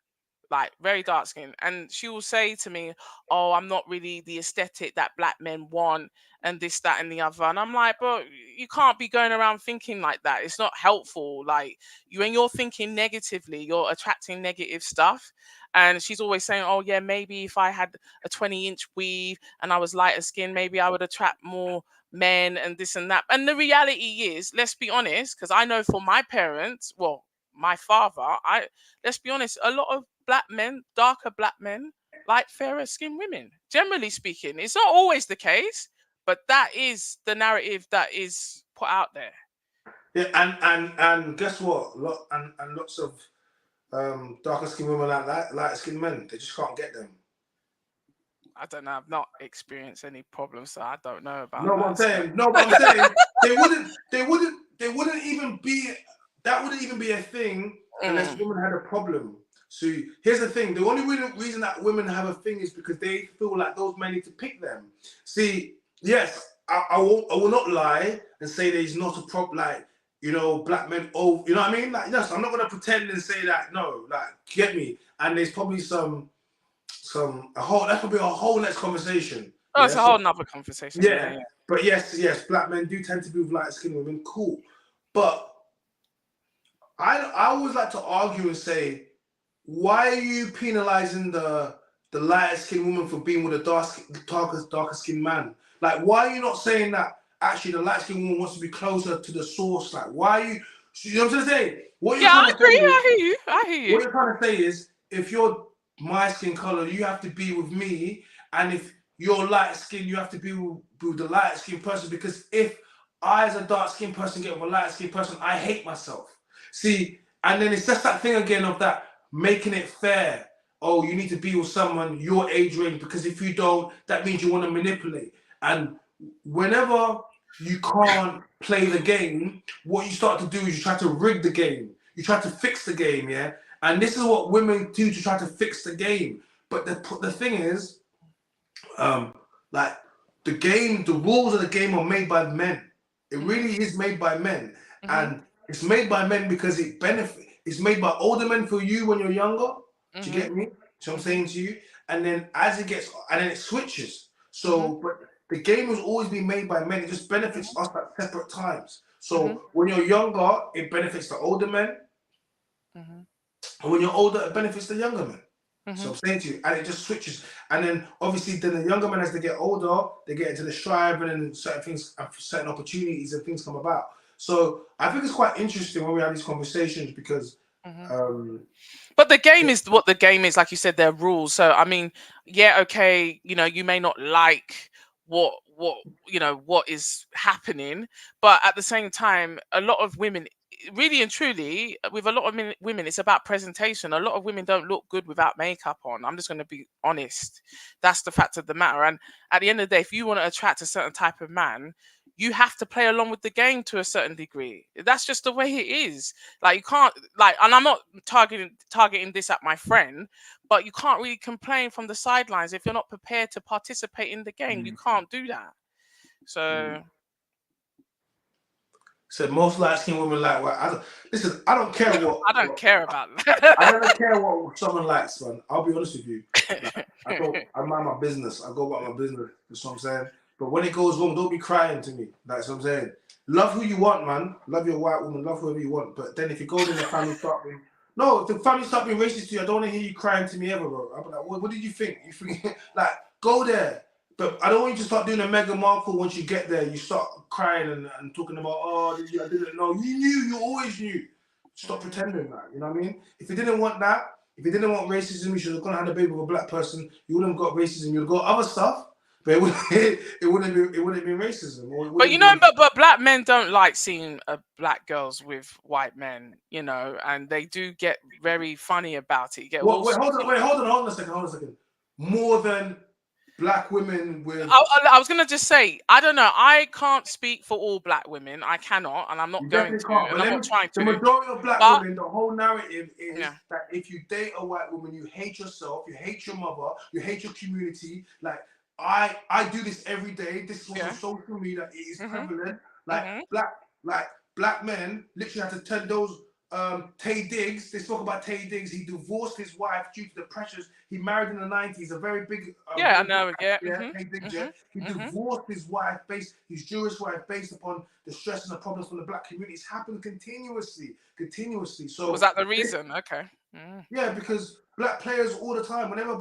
like very dark skinned, and she will say to me, "Oh, I'm not really the aesthetic that black men want, and this, that, and the other." And I'm like, "But you can't be going around thinking like that. It's not helpful. Like when you're thinking negatively, you're attracting negative stuff." And she's always saying, "Oh yeah, maybe if I had a 20-inch weave and I was lighter skinned, maybe I would attract more men and this and that." And the reality is, let's be honest, because I know for my parents, well, my father, let's be honest, a lot of black men, darker black men, like fairer skinned women. Generally speaking, it's not always the case, but that is the narrative that is put out there. yeah, and guess what? And lots of darker skinned women like that, light skinned men, they just can't get them. I don't know. I've not experienced any problems, so I don't know about No, what I'm that. So. saying, no, but I'm saying they wouldn't even be. That wouldn't even be a thing unless Mm. women had a problem. So here's the thing: the only reason that women have a thing is because they feel like those men need to pick them. See, yes, I will not lie and say there's not a problem. Like black men. Oh, you know what I mean? Like, yes, I'm not gonna pretend and say that. No, like, get me. And there's probably that could be a whole next conversation. Oh, Yeah. it's a whole nother conversation. Yeah, Yeah, yeah. but yes, black men do tend to be with light skinned women. Cool, but I always like to argue and say, why are you penalizing the lighter skinned woman for being with a darker skinned man? Like, why are you not saying that actually the light skinned woman wants to be closer to the source? Like, why are you? You know what I'm saying? What you're Yeah, I trying to say agree. is, I hear you. I hear what you. you're trying to say is, if you're my skin color, you have to be with me, and if you're light skin, you have to be with the light skin person. Because if I, as a dark skinned person, get with a light skinned person, I hate myself. See, and then it's just that thing again of that making it fair. Oh, you need to be with someone your age range because if you don't, that means you want to manipulate. And whenever you can't play the game, what you start to do is you try to rig the game. You try to fix the game, yeah? And this is what women do to try to fix the game. But the thing is, like the rules of the game are made by men. It really is made by men, Mhm. and it's made by men because it's made by older men for you when you're younger. Do you Mhm. get me? So I'm Mhm. saying to you, and then and then it switches. Mhm. So, but the game has always been made by men. It just benefits us at separate times. Mhm. So when you're younger, it benefits the older men, Mhm. and when you're older, it benefits the younger men. So Mhm. I'm saying to you, and it just switches. And then obviously, then the younger men, as they get older, they get into the strive, and then certain things, certain opportunities and things come about. So I think it's quite interesting when we have these conversations because But the game is what the game is, like you said, there are rules. So I mean, yeah, okay, you know, you may not like what what is happening, but at the same time, a lot of women, really and truly, with a lot of women, it's about presentation. A lot of women don't look good without makeup on. I'm just going to be honest. That's the fact of the matter. And at the end of the day, if you want to attract a certain type of man, you have to play along with the game to a certain degree. That's just the way it is. Like you can't like, and I'm not targeting this at my friend, but you can't really complain from the sidelines if you're not prepared to participate in the game. You can't do that. So Said most light-skinned women like what? Listen, I don't care what. I don't care about that. I don't care what someone likes, man. I'll be honest with you. Like, I mind my business. I go about my business. That's what I'm saying. But when it goes wrong, don't be crying to me. That's what I'm saying. Love who you want, man. Love your white woman. Love whoever you want. But then if you go in the family start being, no, if the family start being racist to you, I don't want to hear you crying to me ever, bro. I'll be like, what did you think? You think like go there. But I don't want you to start doing a Meghan Markle once you get there. You start crying and talking about, oh, I didn't know. You knew. You always knew. Stop pretending that. You know what I mean? If you didn't want that, if you didn't want racism, you should have gone and had a baby with a black person. You wouldn't have got racism. You'd got other stuff, but it wouldn't have been racism. But you know, but black men don't like seeing black girls with white men. You know, and they do get very funny about it. You get hold on a second. More than black women with. I was gonna just say, I don't know. I can't speak for all black women. I cannot, and I'm not going to. And I'm not trying to. The majority of black women, the whole narrative is that if you date a white woman, you hate yourself, you hate your mother, you hate your community. Like I do this every day. This is what's on social media. It is prevalent. Like black men literally had to tell those. Tay Diggs, they spoke about Tay Diggs. He divorced his wife due to the pressures. He married in the 90s, a very big. I know. Tay Diggs, He divorced his wife, his Jewish wife, based upon the stress and the problems from the black community. It's happened continuously. So was that the reason? Okay. Yeah, because black players all the time. Whenever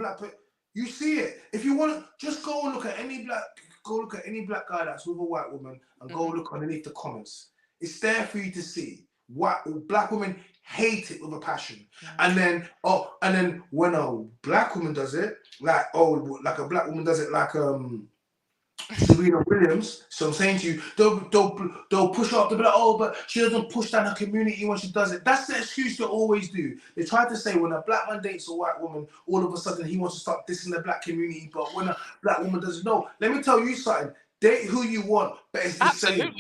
you see it. If you want to, just go and look at any black guy that's with a white woman and go look underneath the comments. It's there for you to see. Black women hate it with a passion, and then when a black woman does it, like a black woman does it, like Serena Williams. So I'm saying to you, they'll push her up. They'll be like, oh, but she doesn't push down her community when she does it. That's the excuse they always do. They try to say when a black man dates a white woman, all of a sudden he wants to start dissing the black community. But when a black woman doesn't, no. Let me tell you something. Date who you want, but it's the same.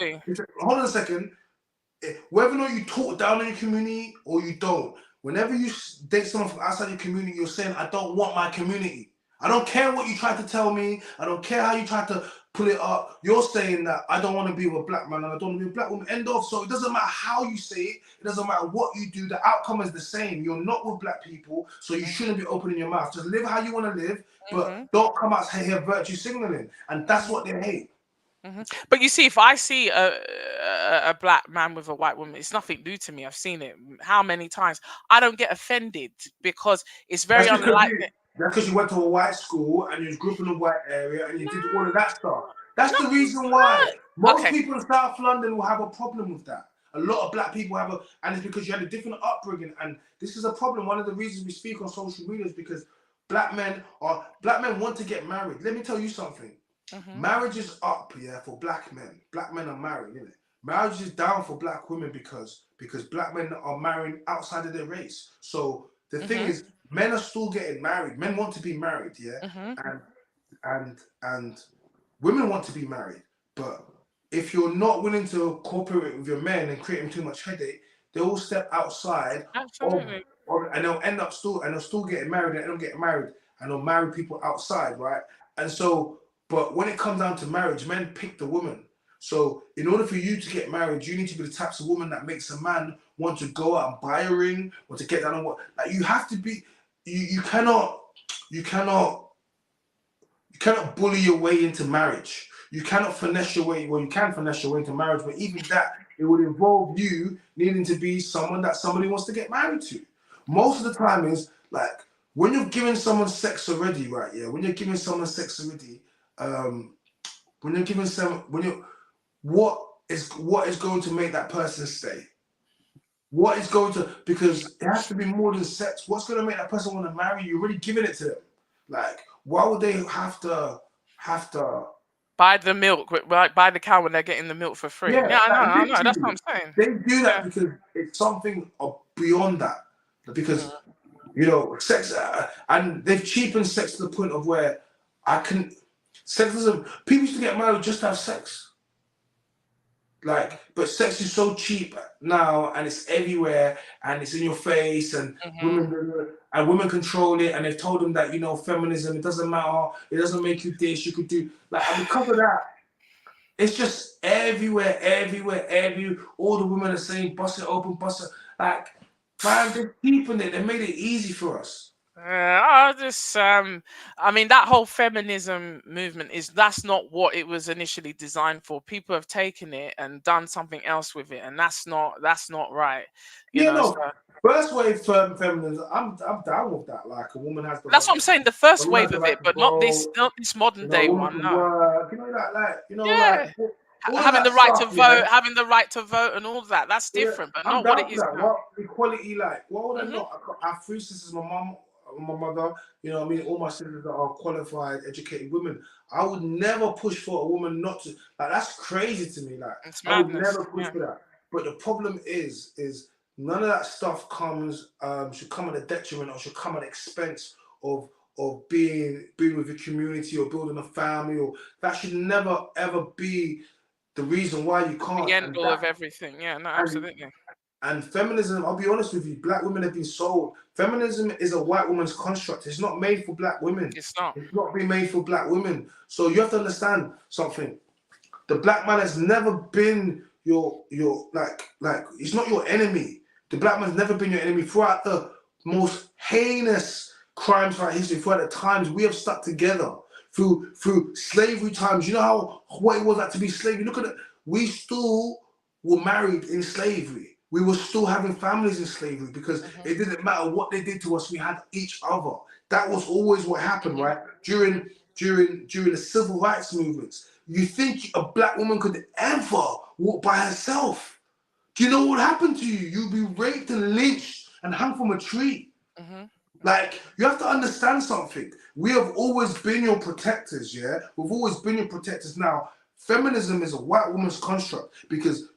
Hold on a second. Whether or not you talk down on your community or you don't, whenever you date someone from outside your community, you're saying, I don't want my community. I don't care what you try to tell me. I don't care how you try to pull it up. You're saying that I don't want to be with a black man and I don't want to be with a black woman. End of. So it doesn't matter how you say it. It doesn't matter what you do. The outcome is the same. You're not with black people, so you shouldn't be opening your mouth. Just live how you want to live, but don't come out here virtue signaling. And that's what they hate. But you see, if I see a black man with a white woman, it's nothing new to me. I've seen it how many times. I don't get offended because it's very unlikely. That's because you went to a white school and you grew up in a white area and you did all of that stuff. That's the reason why most people in South London will have a problem with that. A lot of black people have and it's because you had a different upbringing. And this is a problem. One of the reasons we speak on social media is because black men want to get married. Let me tell you something. Marriage is up, for black men. Black men are married, isn't it? Marriage is down for black women because black men are marrying outside of their race. So the thing is, men are still getting married. Men want to be married, and women want to be married. But if you're not willing to cooperate with your men and create them too much headache, they will step outside. Absolutely. And they'll end up still getting married and they'll get married and they'll marry people outside, right? And so. But when it comes down to marriage, men pick the woman. So in order for you to get married, you need to be the types of woman that makes a man want to go out and buy a ring or to get down on what. Like you have to be. You cannot bully your way into marriage. You cannot finesse your way. Well, you can finesse your way into marriage, but even that, it would involve you needing to be someone that somebody wants to get married to. Most of the time is like when you're giving someone sex already, right? Yeah, when you're giving someone sex already. When you're giving what is going to make that person stay? What is going to, because it has to be more than sex. What's going to make that person want to marry you? You're already giving it to them. Like, why would they have to buy the milk, buy the cow when they're getting the milk for free? yeah, Yeah, like, I know. That's literally, what I'm saying. they do that Yeah. because it's something beyond that. Because, you know, sex, and they've cheapened sex to the point of where sex doesn't, people used to get married just to have sex. Like, but sex is so cheap now, and it's everywhere, and it's in your face, and women control it, and they've told them that, you know, feminism, it doesn't matter, it doesn't make you this, you could do, like, and because of that, it's just everywhere. All the women are saying, bust it open, bust it, like, man, they're keeping it, they made it easy for us. I mean, that whole feminism movement that's not what it was initially designed for. People have taken it and done something else with it, and that's not right. You know, No, so first wave feminism, I'm down with that. Like, a woman has the that's right, what I'm saying. The first wave of it, to but not this vote, modern you know, a day woman one. can No. work, you know, Yeah. all of Having that the right to stuff, vote, yeah. having the right to vote, and all of that. That's Yeah, different, but I'm not what it down for is that. now. What equality, like? Why would I not? I have 3 sisters, my mom, my mother. You know what I mean? All my sisters are qualified, educated women. I would never push for a woman not to. Like, that's crazy to me. Like, It's I would madness. never push for that. But the problem is none of that stuff should come at a detriment, or should come at the expense of being with your community, or building a family, or that should never ever be the reason why you can't. The end all of everything. Yeah, no, absolutely. And feminism, I'll be honest with you, black women have been sold. Feminism is a white woman's construct. It's not made for black women. It's not. It's not been made for black women. So you have to understand something. The black man has never been your like he's not your enemy. The black man's never been your enemy. Throughout the most heinous crimes throughout history, throughout the times we have stuck together. Through slavery times, you know what it was like to be slave. You look at it, we still were married in slavery. We were still having families in slavery because it didn't matter what they did to us. We had each other. That was always what happened, right? During the civil rights movements. You think a black woman could ever walk by herself? Do you know what happened to you? You'd be raped and lynched and hung from a tree. Like, you have to understand something. We have always been your protectors, yeah? We've always been your protectors. Now, feminism is a white woman's construct because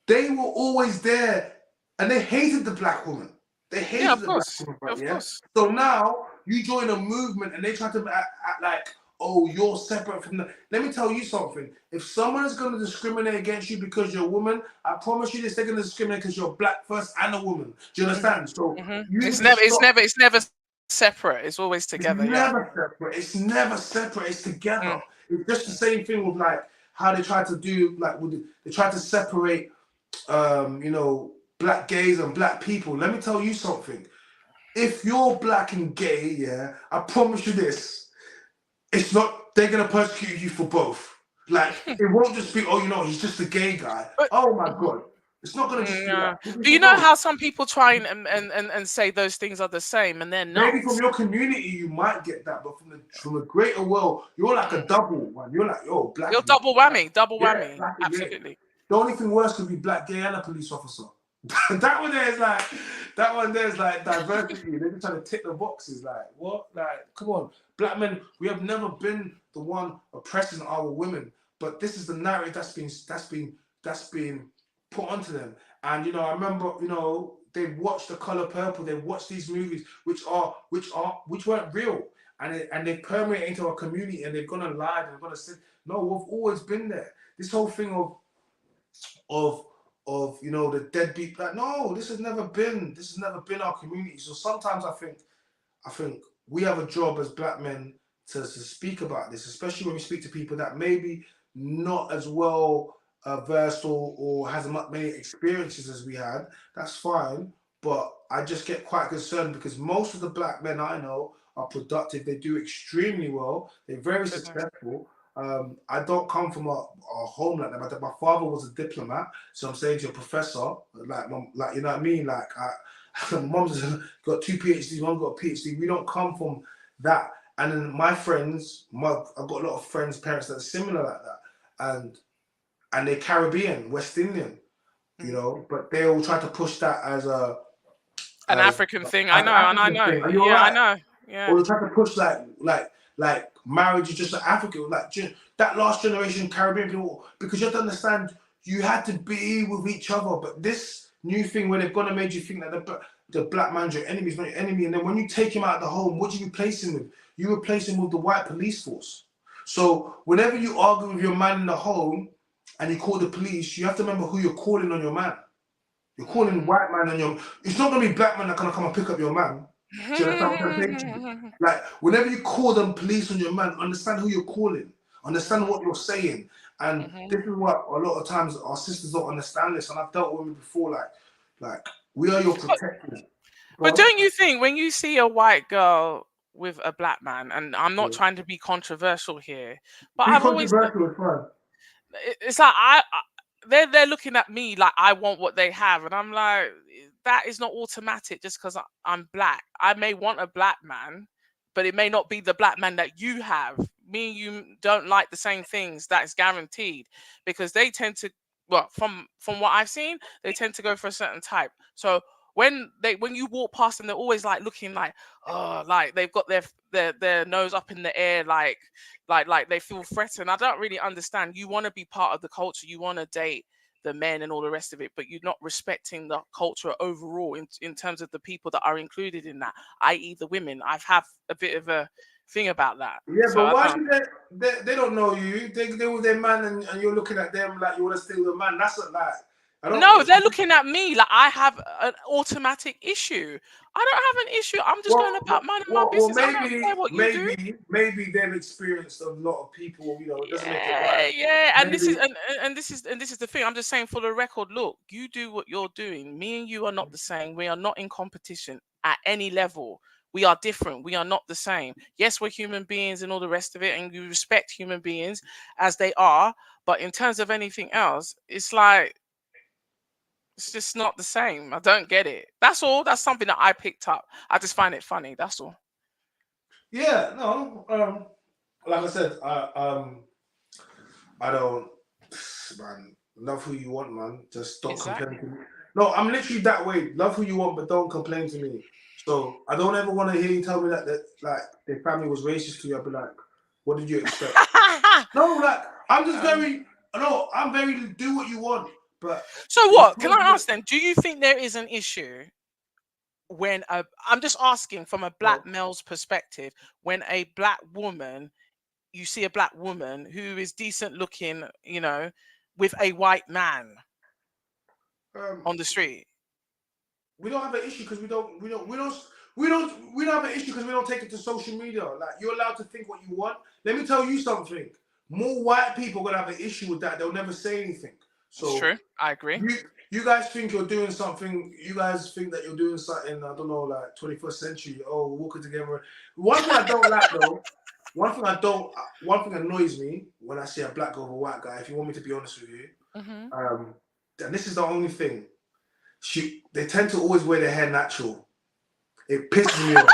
they were always there and they hated the black woman. They hated the black woman, yeah? So now you join a movement and they try to act like, oh, you're separate from them. Let me tell you something. If someone is going to discriminate against you because you're a woman, I promise you this, they're going to discriminate because you're black first and a woman. Do you understand? So it's never separate. It's always together. It's never separate. It's never separate. It's together. It's just the same thing with like how they try to do, like they try to separate you know, black gays and black people. Let me tell you something. If you're black and gay, yeah, I promise you this, it's not, they're gonna persecute you for both. Like, it won't just be, oh, you know, he's just a gay guy. Oh my God. It's not gonna just be that. Do you know how some people try and say those things are the same and they're not? Maybe from your community you might get that, but from the greater world, you're like a double one. You're like, yo, black. You're double whammy, Black, absolutely. Yeah. The only thing worse could be black, gay, and a police officer. that one there's like diversity. They're just trying to tick the boxes. Like, what? Like, come on, black men. We have never been the one oppressing our women, but this is the narrative that's been put onto them. And you know, I remember, you know, they watched The Color Purple. They watched these movies, which weren't real, and they permeate into our community, and they're gonna lie. They're gonna say, no, we've always been there. This whole thing of you know, the deadbeat, like, no, this has never been our community. So sometimes I think we have a job as black men to speak about this, especially when we speak to people that maybe not as well versed or has many experiences as we had. That's fine, but I just get quite concerned because most of the black men I know are productive. They do extremely well. They're very successful. I don't come from a home like that. My father was a diplomat, so I'm saying to a professor, like you know what I mean? Like, mom's got 2 PhDs, mom got a PhD. We don't come from that. And then my friends, I've got a lot of friends, parents that are similar like that, and they're Caribbean, West Indian. you know, but they all try to push that as an African thing. I an know, and I African know. thing. Are you Yeah, I alright? know. Yeah. Or they try to push like marriage is just an African, like that last generation Caribbean people, because you have to understand you had to be with each other. But this new thing where they've gonna make you think that the black man's your enemy, is not your enemy, and then when you take him out of the home, what do you replace him with? You replace him with the white police force. So whenever you argue with your man in the home and you call the police, you have to remember who you're calling on your man. You're calling white man on your. It's not gonna be black man that gonna come and pick up your man. Do you understand what I'm saying to you? Like, whenever you call them police on your man, understand who you're calling, understand what you're saying. And this is what a lot of times our sisters don't understand this. And I've dealt with women before, like we are your protectors. But don't you think when you see a white girl with a black man, and I'm not trying to be controversial here, but I've always, it's like they're looking at me like I want what they have, and I'm like, that is not automatic just because I'm black. I may want a black man, but it may not be the black man that you have. Me and you don't like the same things. That is guaranteed, because they tend to, well, from what I've seen, they tend to go for a certain type. So when you walk past them, they're always like looking like, oh, like they've got their nose up in the air, like they feel threatened. I don't really understand. You want to be part of the culture, you want to date the men and all the rest of it, but you're not respecting the culture overall in terms of the people that are included in that, i.e. the women. I've had a bit of a thing about that. Yeah, so but why do they don't know you? They with their man and you're looking at them like you want to steal the man. That's not like. No, they're looking at me like I have an automatic issue. I don't have an issue. I'm just going about minding my business. Well, I don't care what you do. Maybe they've experienced a lot of people. You know, it doesn't make it right. Yeah, and this is the thing. I'm just saying for the record. Look, you do what you're doing. Me and you are not the same. We are not in competition at any level. We are different. We are not the same. Yes, we're human beings and all the rest of it, and you respect human beings as they are. But in terms of anything else, it's like, it's just not the same. I don't get it. That's all. That's something that I picked up. I just find it funny. That's all. Yeah, no. Like I said, I don't, man. Love who you want, man. Just don't complain to me. No, I'm literally that way. Love who you want, but don't complain to me. So I don't ever want to hear you tell me that like their family was racist to you. I'd be like, what did you expect? No, like I'm just I'm very do what you want. But so what? Can I ask then? Do you think there is an issue when I'm just asking from a black male's perspective, when a black woman, you see a black woman who is decent looking, you know, with a white man on the street? We don't have an issue because we don't have an issue because we don't take it to social media. Like, you're allowed to think what you want. Let me tell you something. More white people are gonna have an issue with that. They'll never say anything. So it's true. I agree. You guys think you're doing something. You guys think that you're doing something. I don't know, like 21st century. Oh, we're walking together. One thing I don't like though. One thing annoys me when I see a black girl with a white guy. If you want me to be honest with you, and this is the only thing. They tend to always wear their hair natural. It pisses me off.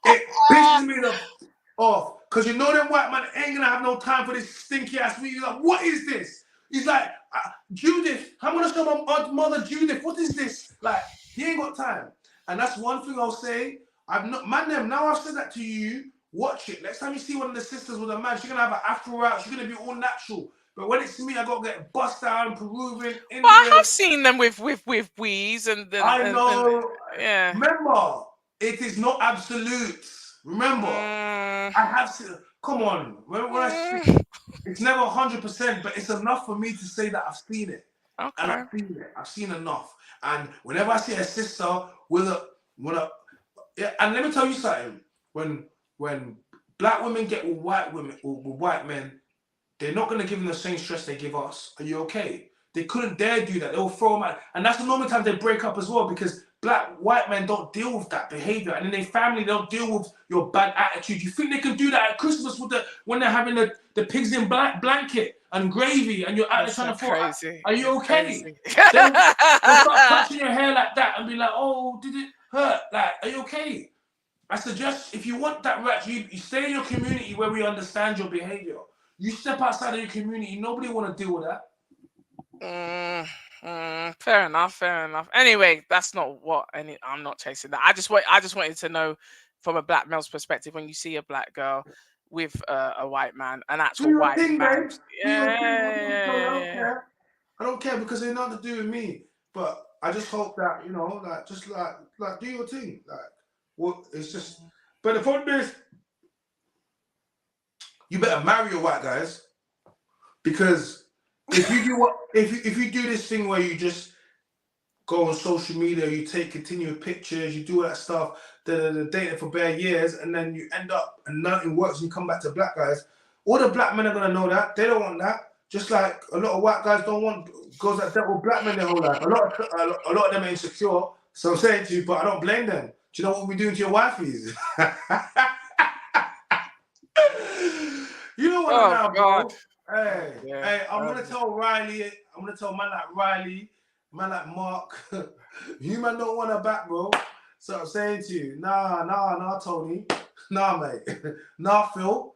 It pisses me off. Because you know them white man ain't gonna have no time for this stinky ass weed. He's like, what is this? He's like, Judith, I'm gonna show my mother Judith. What is this? Like, he ain't got time. And that's one thing I'll say. Now I've said that to you. Watch it. Next time you see one of the sisters with a man, she's gonna have an afro out. She's gonna be all natural. But when it's me, I gotta get bust down, Peruvian, Indian. But I have seen them with weaves and I know. Yeah. Remember, it is not absolute. Remember, I have seen. Come on, when I see, it's never 100%, but it's enough for me to say that I've seen it. Okay. And I've seen it. I've seen enough. And whenever I see a sister with and let me tell you something. When black women get with white men, they're not going to give them the same stress they give us. Are you okay? They couldn't dare do that. They'll throw them out. And that's the normal time they break up as well, because white men don't deal with that behavior. And in their family, they don't deal with your bad attitude. You think they can do that at Christmas when they're having the pigs in blanket and gravy and you're out there trying to crazy. Are you okay? They'll start touching your hair like that and be like, oh, did it hurt? Like, are you okay? I suggest if you want that right, you stay in your community where we understand your behavior. You step outside of your community, nobody want to deal with that. Fair enough. Fair enough. Anyway, that's not what I'm not chasing that. I just wanted to know from a black male's perspective, when you see a black girl with a white man, an Do actual your white thing, man. babe. Do your thing. I don't Yeah. care. I don't care because it's nothing to do with me. But I just hope that, you know, like, just like do your thing. Like, what it's just. But the problem is, you better marry your white guys, because if you do if you do this thing where you just go on social media, you take continuous pictures, you do all that stuff, the data for bare years, and then you end up and nothing works, and you come back to black guys. All the black men are gonna know that they don't want that. Just like a lot of white guys don't want girls that dealt with black men their whole life. A lot of them are insecure. So I'm saying to you, but I don't blame them. Do you know what we're doing to your wifeys? You know what Oh now, God. bro. Hey, Yeah. hey, I'm gonna tell Riley. I'm gonna tell man like Riley, man like Mark. You man don't want her back, bro. So I'm saying to you, nah, Tony, nah, mate, nah, Phil,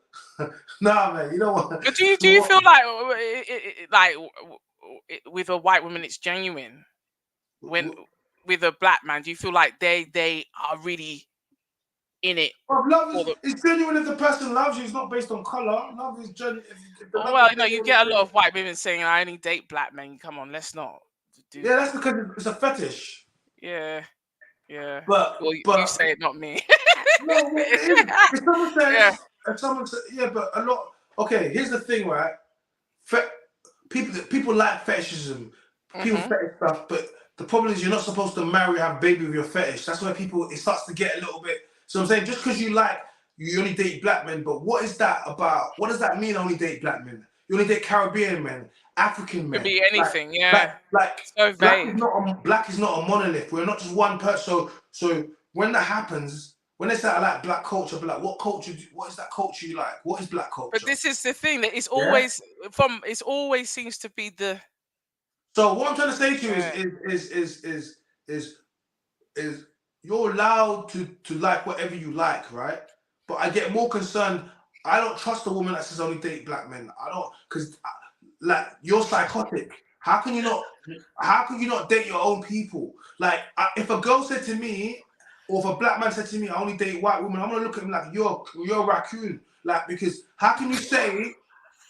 nah, mate. You know what? But do you feel like with a white woman it's genuine? When with a black man, do you feel like they are really in it? Well, love is genuine if the person loves you. It's not based on color. Love is genuine. Oh, well, you know, you get a lot of white women saying, "I only date black men." Come on, let's not do. Yeah, that's because it's a fetish. Yeah, yeah. But you say it, not me. No, it is. If someone says, yeah, but a lot. Okay, here's the thing, right? People like fetishism. People fetish stuff, but the problem is you're not supposed to marry, have baby with your fetish. That's where it starts to get a little bit. So I'm saying, just because you only date black men, but what is that about? What does that mean? Only date black men? You only date Caribbean men, African men. Could be anything, yeah. Like so vague. Black is not a monolith. We're not just one person. So when that happens, when they say I like black culture, but like, what culture? What is that culture you like? What is black culture? But this is the thing, that it's always It's always seems to be the. So what I'm trying to say to you is you're allowed to like whatever you like, right? But I get more concerned. I don't trust a woman that says only date black men. I don't, because like, you're psychotic. How can you not date your own people? Like, if a girl said to me, or if a black man said to me, I only date white women, I'm gonna look at him like you're a raccoon. Like, because how can you say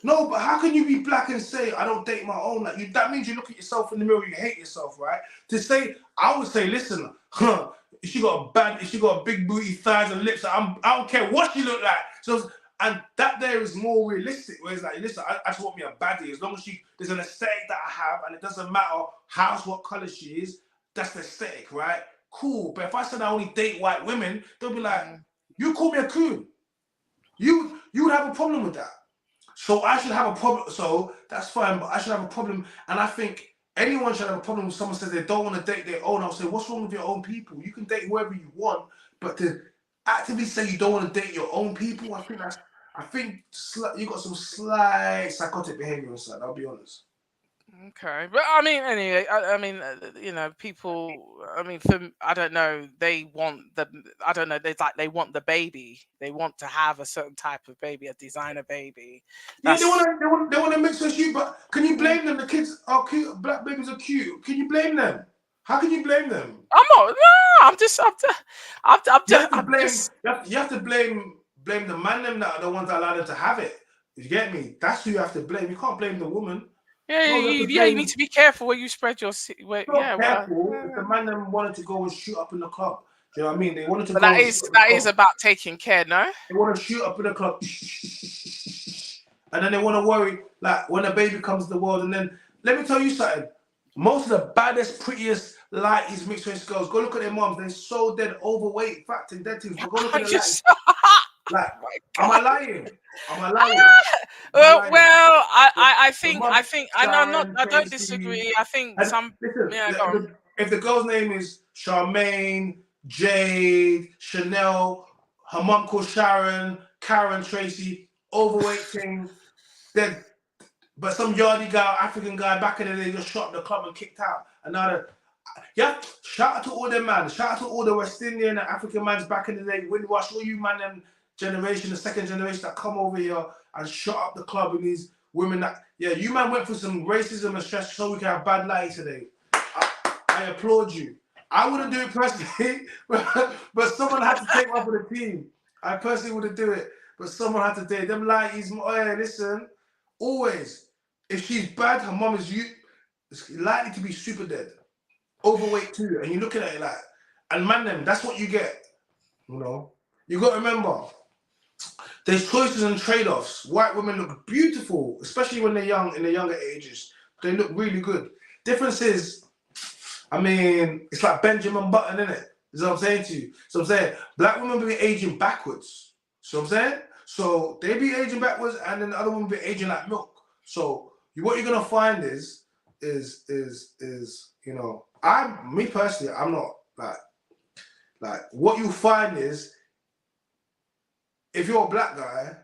no? But how can you be black and say I don't date my own? Like, that means you look at yourself in the mirror, you hate yourself, right? To say, I would say, listen, if she got a big booty, thighs and lips, I don't care what she look like. So, and that there is more realistic. Where it's like, listen, I just want me a baddie. As long as there's an aesthetic that I have, and it doesn't matter what color she is. That's the aesthetic, right? Cool. But if I said I only date white women, they'll be like, you call me a coon. You would have a problem with that. So I should have a problem. So that's fine, but I should have a problem. And I think anyone should have a problem if someone says they don't want to date their own. I'll say, what's wrong with your own people? You can date whoever you want, but to actively say you don't want to date your own people, I think you got some slight psychotic behavior inside. I'll be honest. Okay, but I mean, anyway, I mean, you know, people. I mean, I don't know. They want I don't know. They want the baby. They want to have a certain type of baby, a designer baby. Yeah, they want to mix with you. But can you blame them? The kids are cute. Black babies are cute. Can you blame them? How can you blame them? I'm not. No, I'm just. You have to blame the man them that are the ones that allow them to have it. You get me? That's who you have to blame. You can't blame the woman. Yeah, you need to be careful where you spread your. Careful. If the man them wanted to go and shoot up in the club, do you know what I mean? They wanted to. But that is about taking care, no? They want to shoot up in the club, and then they want to worry like when a baby comes to the world. And then let me tell you something. Most of the baddest, prettiest, lightest mixed race girls, go look at their moms. They're so dead overweight, fat and dead things. But go look at their like, am I lying? Well, I think I don't disagree. I think if the girl's name is Charmaine, Jade, Chanel, her mom called Sharon, Karen, Tracy, overweight thing, then but some yardy guy, African guy back in the day just shot up the club and kicked out. Shout out to all them man. Shout out to all the West Indian and African mans back in the day. Windwash, all you man, them generation, the second generation that come over here and shut up the club and these women that Yeah, you man went through some racism and stress so we can have bad lighting today. I applaud you. I wouldn't do it personally, but someone had to take one for the team. I personally wouldn't do it, but someone had to do it. Them lighties, hey, listen, always, if she's bad, her mom is likely to be super dead, overweight too, and you're looking at it like, and man, them, that's what you get. You know, you got to remember, there's choices and trade-offs. White women look beautiful, especially when they're young, in the younger ages. They look really good. Difference is, I mean, it's like Benjamin Button, isn't it? Is what I'm saying to you. So I'm saying, black women be aging backwards. So I'm saying, so they be aging backwards, and then the other women be aging like milk. So what you're gonna find is you know, me personally, I'm not like what you find is, if you're a black guy,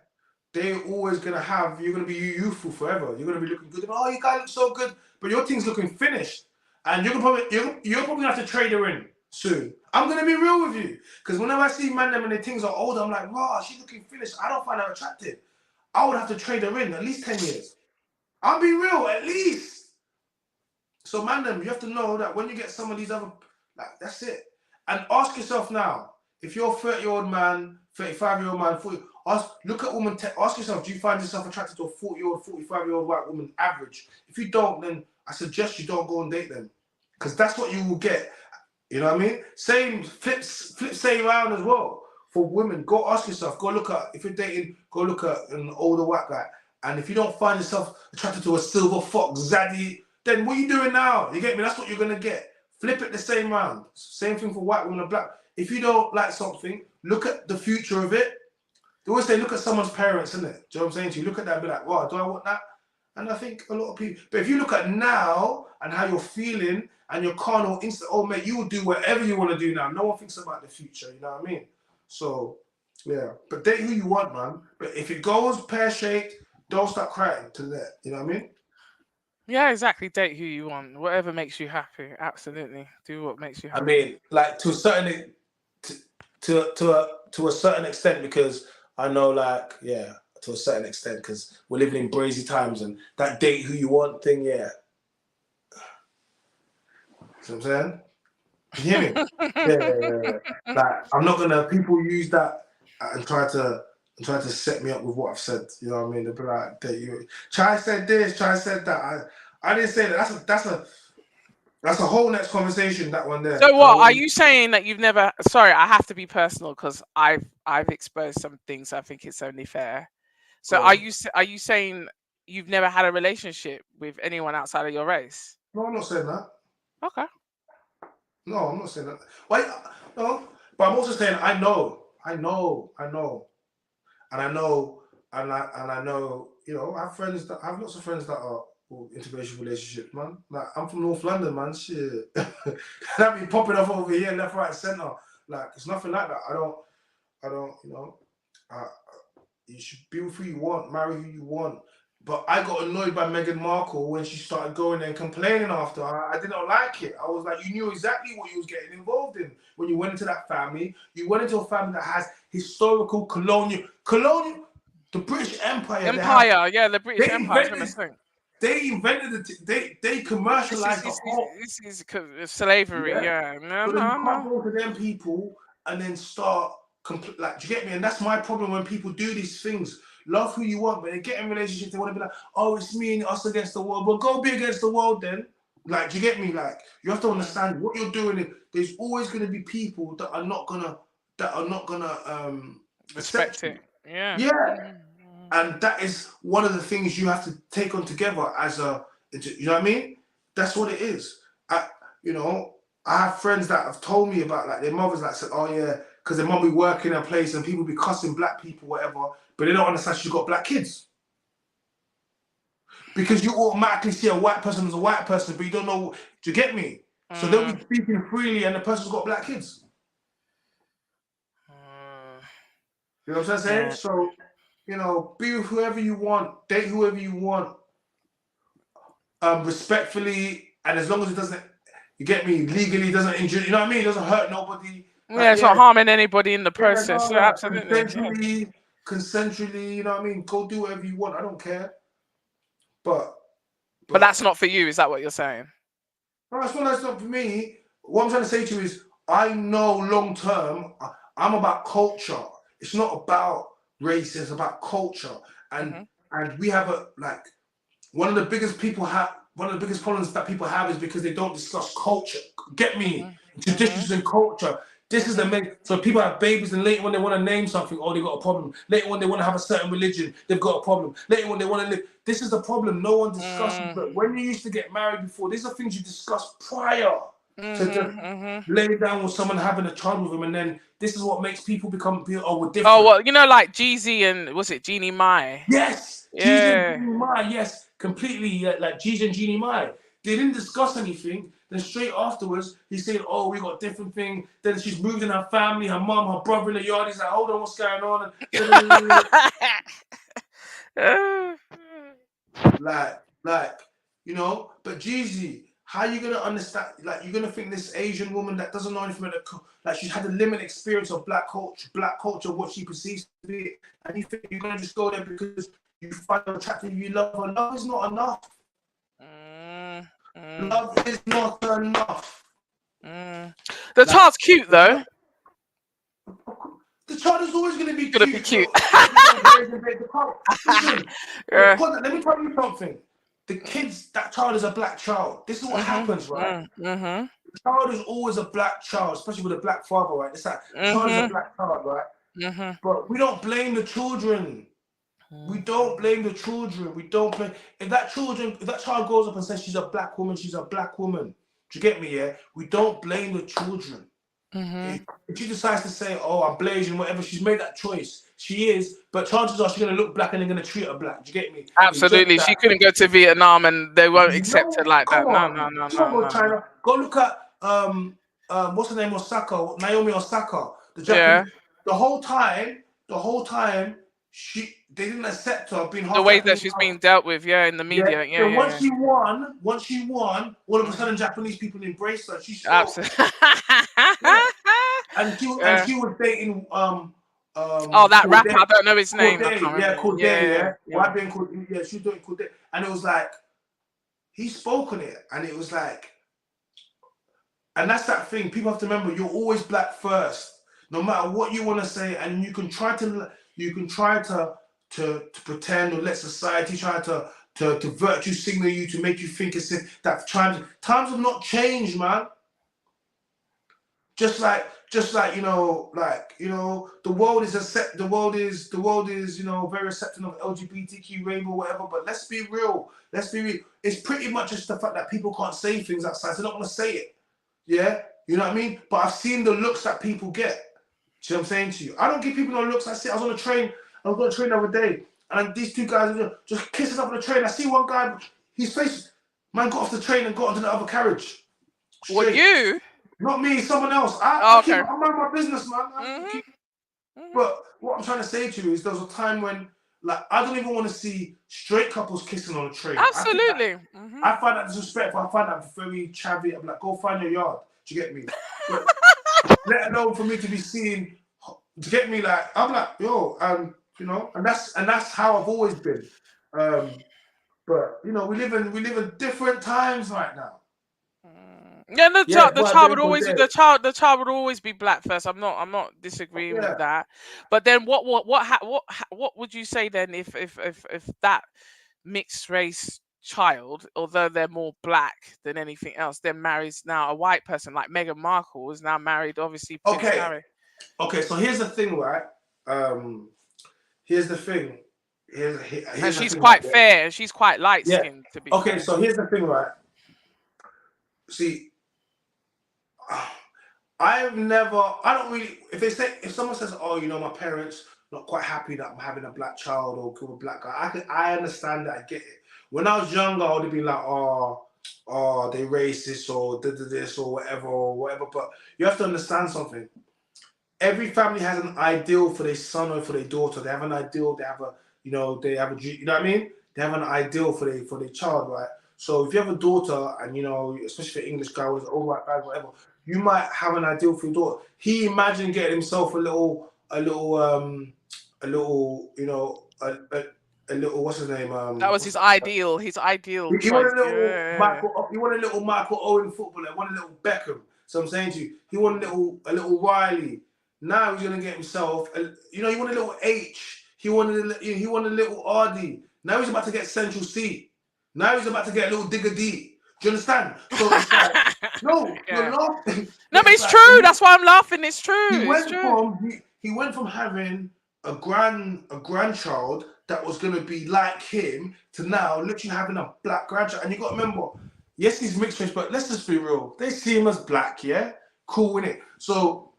they're always gonna have, you're gonna be youthful forever. You're gonna be looking good. Oh, you guys look so good, but your thing's looking finished, and you're probably gonna have to trade her in soon. I'm gonna be real with you, because whenever I see man them and their things are older, I'm like, wow, she's looking finished. I don't find her attractive. I would have to trade her in at least 10 years. I'll be real, at least. So man them, you have to know that when you get some of these other, like, that's it. And ask yourself now, if you're a 30-year-old man, 35-year-old man, 40, look at women, ask yourself, do you find yourself attracted to a 40-year-old, 45-year-old white woman average? If you don't, then I suggest you don't go and date them, because that's what you will get. You know what I mean? Same, flip same around as well. For women, go ask yourself, go look at, if you're dating, go look at an older white guy. And if you don't find yourself attracted to a silver fox, zaddy, then what are you doing now? You get me? That's what you're going to get. Flip it the same round. Same thing for white women and black. If you don't like something, look at the future of it. They always say, look at someone's parents, isn't it? Do you know what I'm saying to you? Look at that and be like, wow, do I want that? And I think a lot of people, but if you look at now and how you're feeling and your carnal instinct, oh mate, you will do whatever you want to do now. No one thinks about the future, you know what I mean? So, yeah, but date who you want, man. But if it goes pear-shaped, don't start crying to that, you know what I mean? Yeah, exactly. Date who you want. Whatever makes you happy. Absolutely. Do what makes you happy. I mean, like to a certain to a certain extent, because I know, like, yeah, to a certain extent, because we're living in crazy times, and that date who you want thing, yeah. See what I'm saying? You hear me? Yeah. Like, I'm not gonna, people use that and try to set me up with what I've said. You know what I mean? They'll be like, date you. Chai said this, Chai said that. I didn't say that. That's a whole next conversation, that one there. So what are you saying, that you've never? Sorry, I have to be personal because I've exposed some things. I think it's only fair. So are you saying you've never had a relationship with anyone outside of your race? No, I'm not saying that. Okay. No, I'm not saying that. Wait, no, but I'm also saying I know, and I know, you know, I have lots of friends that are interracial relationships, man. Like, I'm from North London, man. Shit, that be popping up over here, left, right, center. Like, it's nothing like that. I don't, you know. You should be with who you want, marry who you want. But I got annoyed by Meghan Markle when she started going and complaining after. I did not like it. I was like, you knew exactly what you was getting involved in when you went into that family. You went into a family that has historical colonial, the British Empire. The British Empire. They invented it. They commercialized the whole. This is slavery. Yeah. So then you can't go to them people and then start. Like, do you get me? And that's my problem when people do these things. Love who you want, but they get in relationships, they want to be like, oh, it's me and us against the world. Well, go be against the world then. Like, do you get me? Like, you have to understand what you're doing. There's always going to be people that are not gonna respect it. Yeah. Yeah. And that is one of the things you have to take on together as you know what I mean? That's what it is. You know, I have friends that have told me about, like, their mothers like said, oh yeah, because their mum be working in a place and people be cussing black people, whatever, but they don't understand she's got black kids. Because you automatically see a white person as a white person, but you don't know, do you get me? So they'll be speaking freely and the person's got black kids. You know what I'm saying? So, you know, be with whoever you want, date whoever you want, respectfully, and as long as it doesn't, you get me, legally doesn't injure, you know what I mean? It doesn't hurt nobody. Yeah, it's not harming anybody in the process. Yeah, absolutely. Consensually, you know what I mean? Go do whatever you want. I don't care. But that's not for you. Is that what you're saying? No, that's not for me. What I'm trying to say to you is, I know long term, I'm about culture. It's not about race. It's about culture, and we have one of the biggest problems that people have is because they don't discuss culture. Get me? Traditions and culture. This is the main. So people have babies, and later when they want to name something, oh, they got a problem. Later when they want to have a certain religion, they've got a problem. Later when they want to live, this is the problem. No one discusses. But when you used to get married before, these are things you discussed prior to just lay down with someone having a child with him, and then this is what makes people become. Oh, we're different. Oh, well, you know, like Jeezy and was it Jeannie Mai? Yes, Yeah. Jeezy and Jeannie Mai. Yes, completely. Like Jeezy and Jeannie Mai. They didn't discuss anything. Then straight afterwards, he's saying, "Oh, we got different thing." Then she's moved in her family, her mom, her brother in the yard. He's like, "Hold on, what's going on?" like, you know. But Jeezy, how you gonna understand? Like, you're gonna think this Asian woman that doesn't know anything about she's had a limited experience of black culture, what she perceives to be, and you think you're gonna just go there because you find her attractive, you love her. Love is not enough. Love is not enough. The child's cute though. The child is always going to be cute. Listen, let me tell you something. That child is a black child. This is what happens, right? The child is always a black child, especially with a black father, right? It's like the child is a black child, right? But we don't blame the children. We don't blame the children. We don't blame if that child goes up and says she's a black woman, she's a black woman. Do you get me? Yeah, we don't blame the children. If she decides to say, "Oh, I'm blazing," whatever, she's made that choice. She is, but chances are she's gonna look black and they're gonna treat her black. Do you get me? Absolutely, she couldn't go to Vietnam and they won't accept her like that. No. China. Go look at what's her name, Osaka, Naomi Osaka. The Japanese. The whole time, they didn't accept her being the way that she's being dealt with, in the media. So once she won, all of a sudden Japanese people embraced her. She's absolutely. And she was dating that rapper, I don't know his name. Corday, Why being called? Yeah, she was doing Corday, and it was like he spoke on it, and it was like, and that's that thing. People have to remember, you're always black first, no matter what you want to say, and you can try to pretend or let society try to virtue signal you to make you think it's that times have not changed, man. Just like the world is very accepting of LGBTQ, rainbow, whatever. But let's be real. It's pretty much just the fact that people can't say things outside. They're not gonna say it. Yeah, you know what I mean. But I've seen the looks that people get. See what I'm saying to you? I don't give people no looks. I was on a train. I was on a train the other day, and these two guys were just kissing up on the train. I see one guy, his face, man, got off the train and got onto the other carriage. What, you? Not me, someone else. I mind my business, man. But what I'm trying to say to you is there was a time when, like, I don't even want to see straight couples kissing on a train. Absolutely. I find that disrespectful. I find that very chavvy. I'm like, go find your yard. Do you get me? But let alone for me to be seen. Do you get me? Like, I'm like, yo, and that's how I've always been. But we live in different times right now. Yeah, the child would always be black first. I'm not disagreeing with that. But then what would you say then if that mixed race child, although they're more black than anything else, then marries now a white person like Meghan Markle is now married, obviously Prince Harry. Okay, so here's the thing, right? Here's the thing. And she's quite fair and she's quite light skinned to be fair. So here's the thing, right? See, I don't really, if someone says, "Oh, my parents not quite happy that I'm having a black child or kill a black guy," I understand that, I get it. When I was younger, I would have been like, oh, they racist or this or whatever. But you have to understand something. Every family has an ideal for their son or for their daughter. They have an ideal. They have you know what I mean? They have an ideal for their child, right? So if you have a daughter, and especially for English guy with all white guys, whatever, you might have an ideal for your daughter. He imagined getting himself a little a little, what's his name? That was his ideal. His ideal He choice. wanted a little Yeah. Michael. He wanted a little Michael Owen footballer. He wanted a little Beckham. So I'm saying to you, he wanted a little Riley. Now he's gonna get himself. He wanted a little H. He wanted a little RD. Now he's about to get Central C. Now he's about to get a little Digger D. Do you understand? So it's like, no, you're laughing. No, but it's true. That's why I'm laughing. It's true. He went from having a grandchild that was gonna be like him to now literally having a black grandchild. And you got to remember, yes, he's mixed race, but let's just be real. They see him as black, yeah, cool, innit? So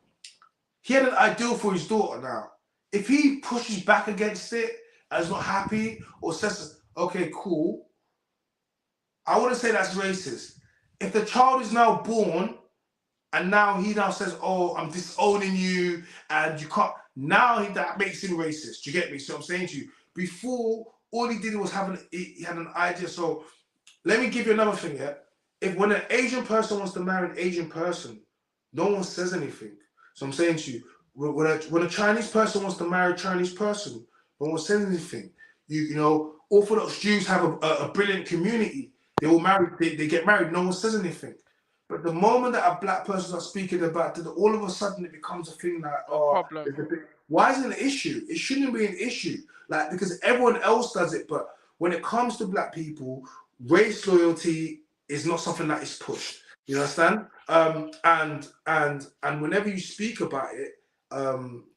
he had an ideal for his daughter now. If he pushes back against it and is not happy or says, okay, cool, I wouldn't say that's racist. If the child is now born and now he now says, oh, I'm disowning you and you can't, now that makes him racist. Do you get me? So I'm saying to you, before, all he did was he had an idea. So let me give you another thing, yeah? When an Asian person wants to marry an Asian person, no one says anything. So I'm saying to you, when a Chinese person wants to marry a Chinese person, no one says anything. You know, Orthodox Jews have a brilliant community. They all marry, they get married, no one says anything. But the moment that a black person is speaking about it, all of a sudden it becomes a thing like, problem. Why is it an issue? It shouldn't be an issue. Like, because everyone else does it. But when it comes to black people, race loyalty is not something that is pushed. You understand? And whenever you speak about it,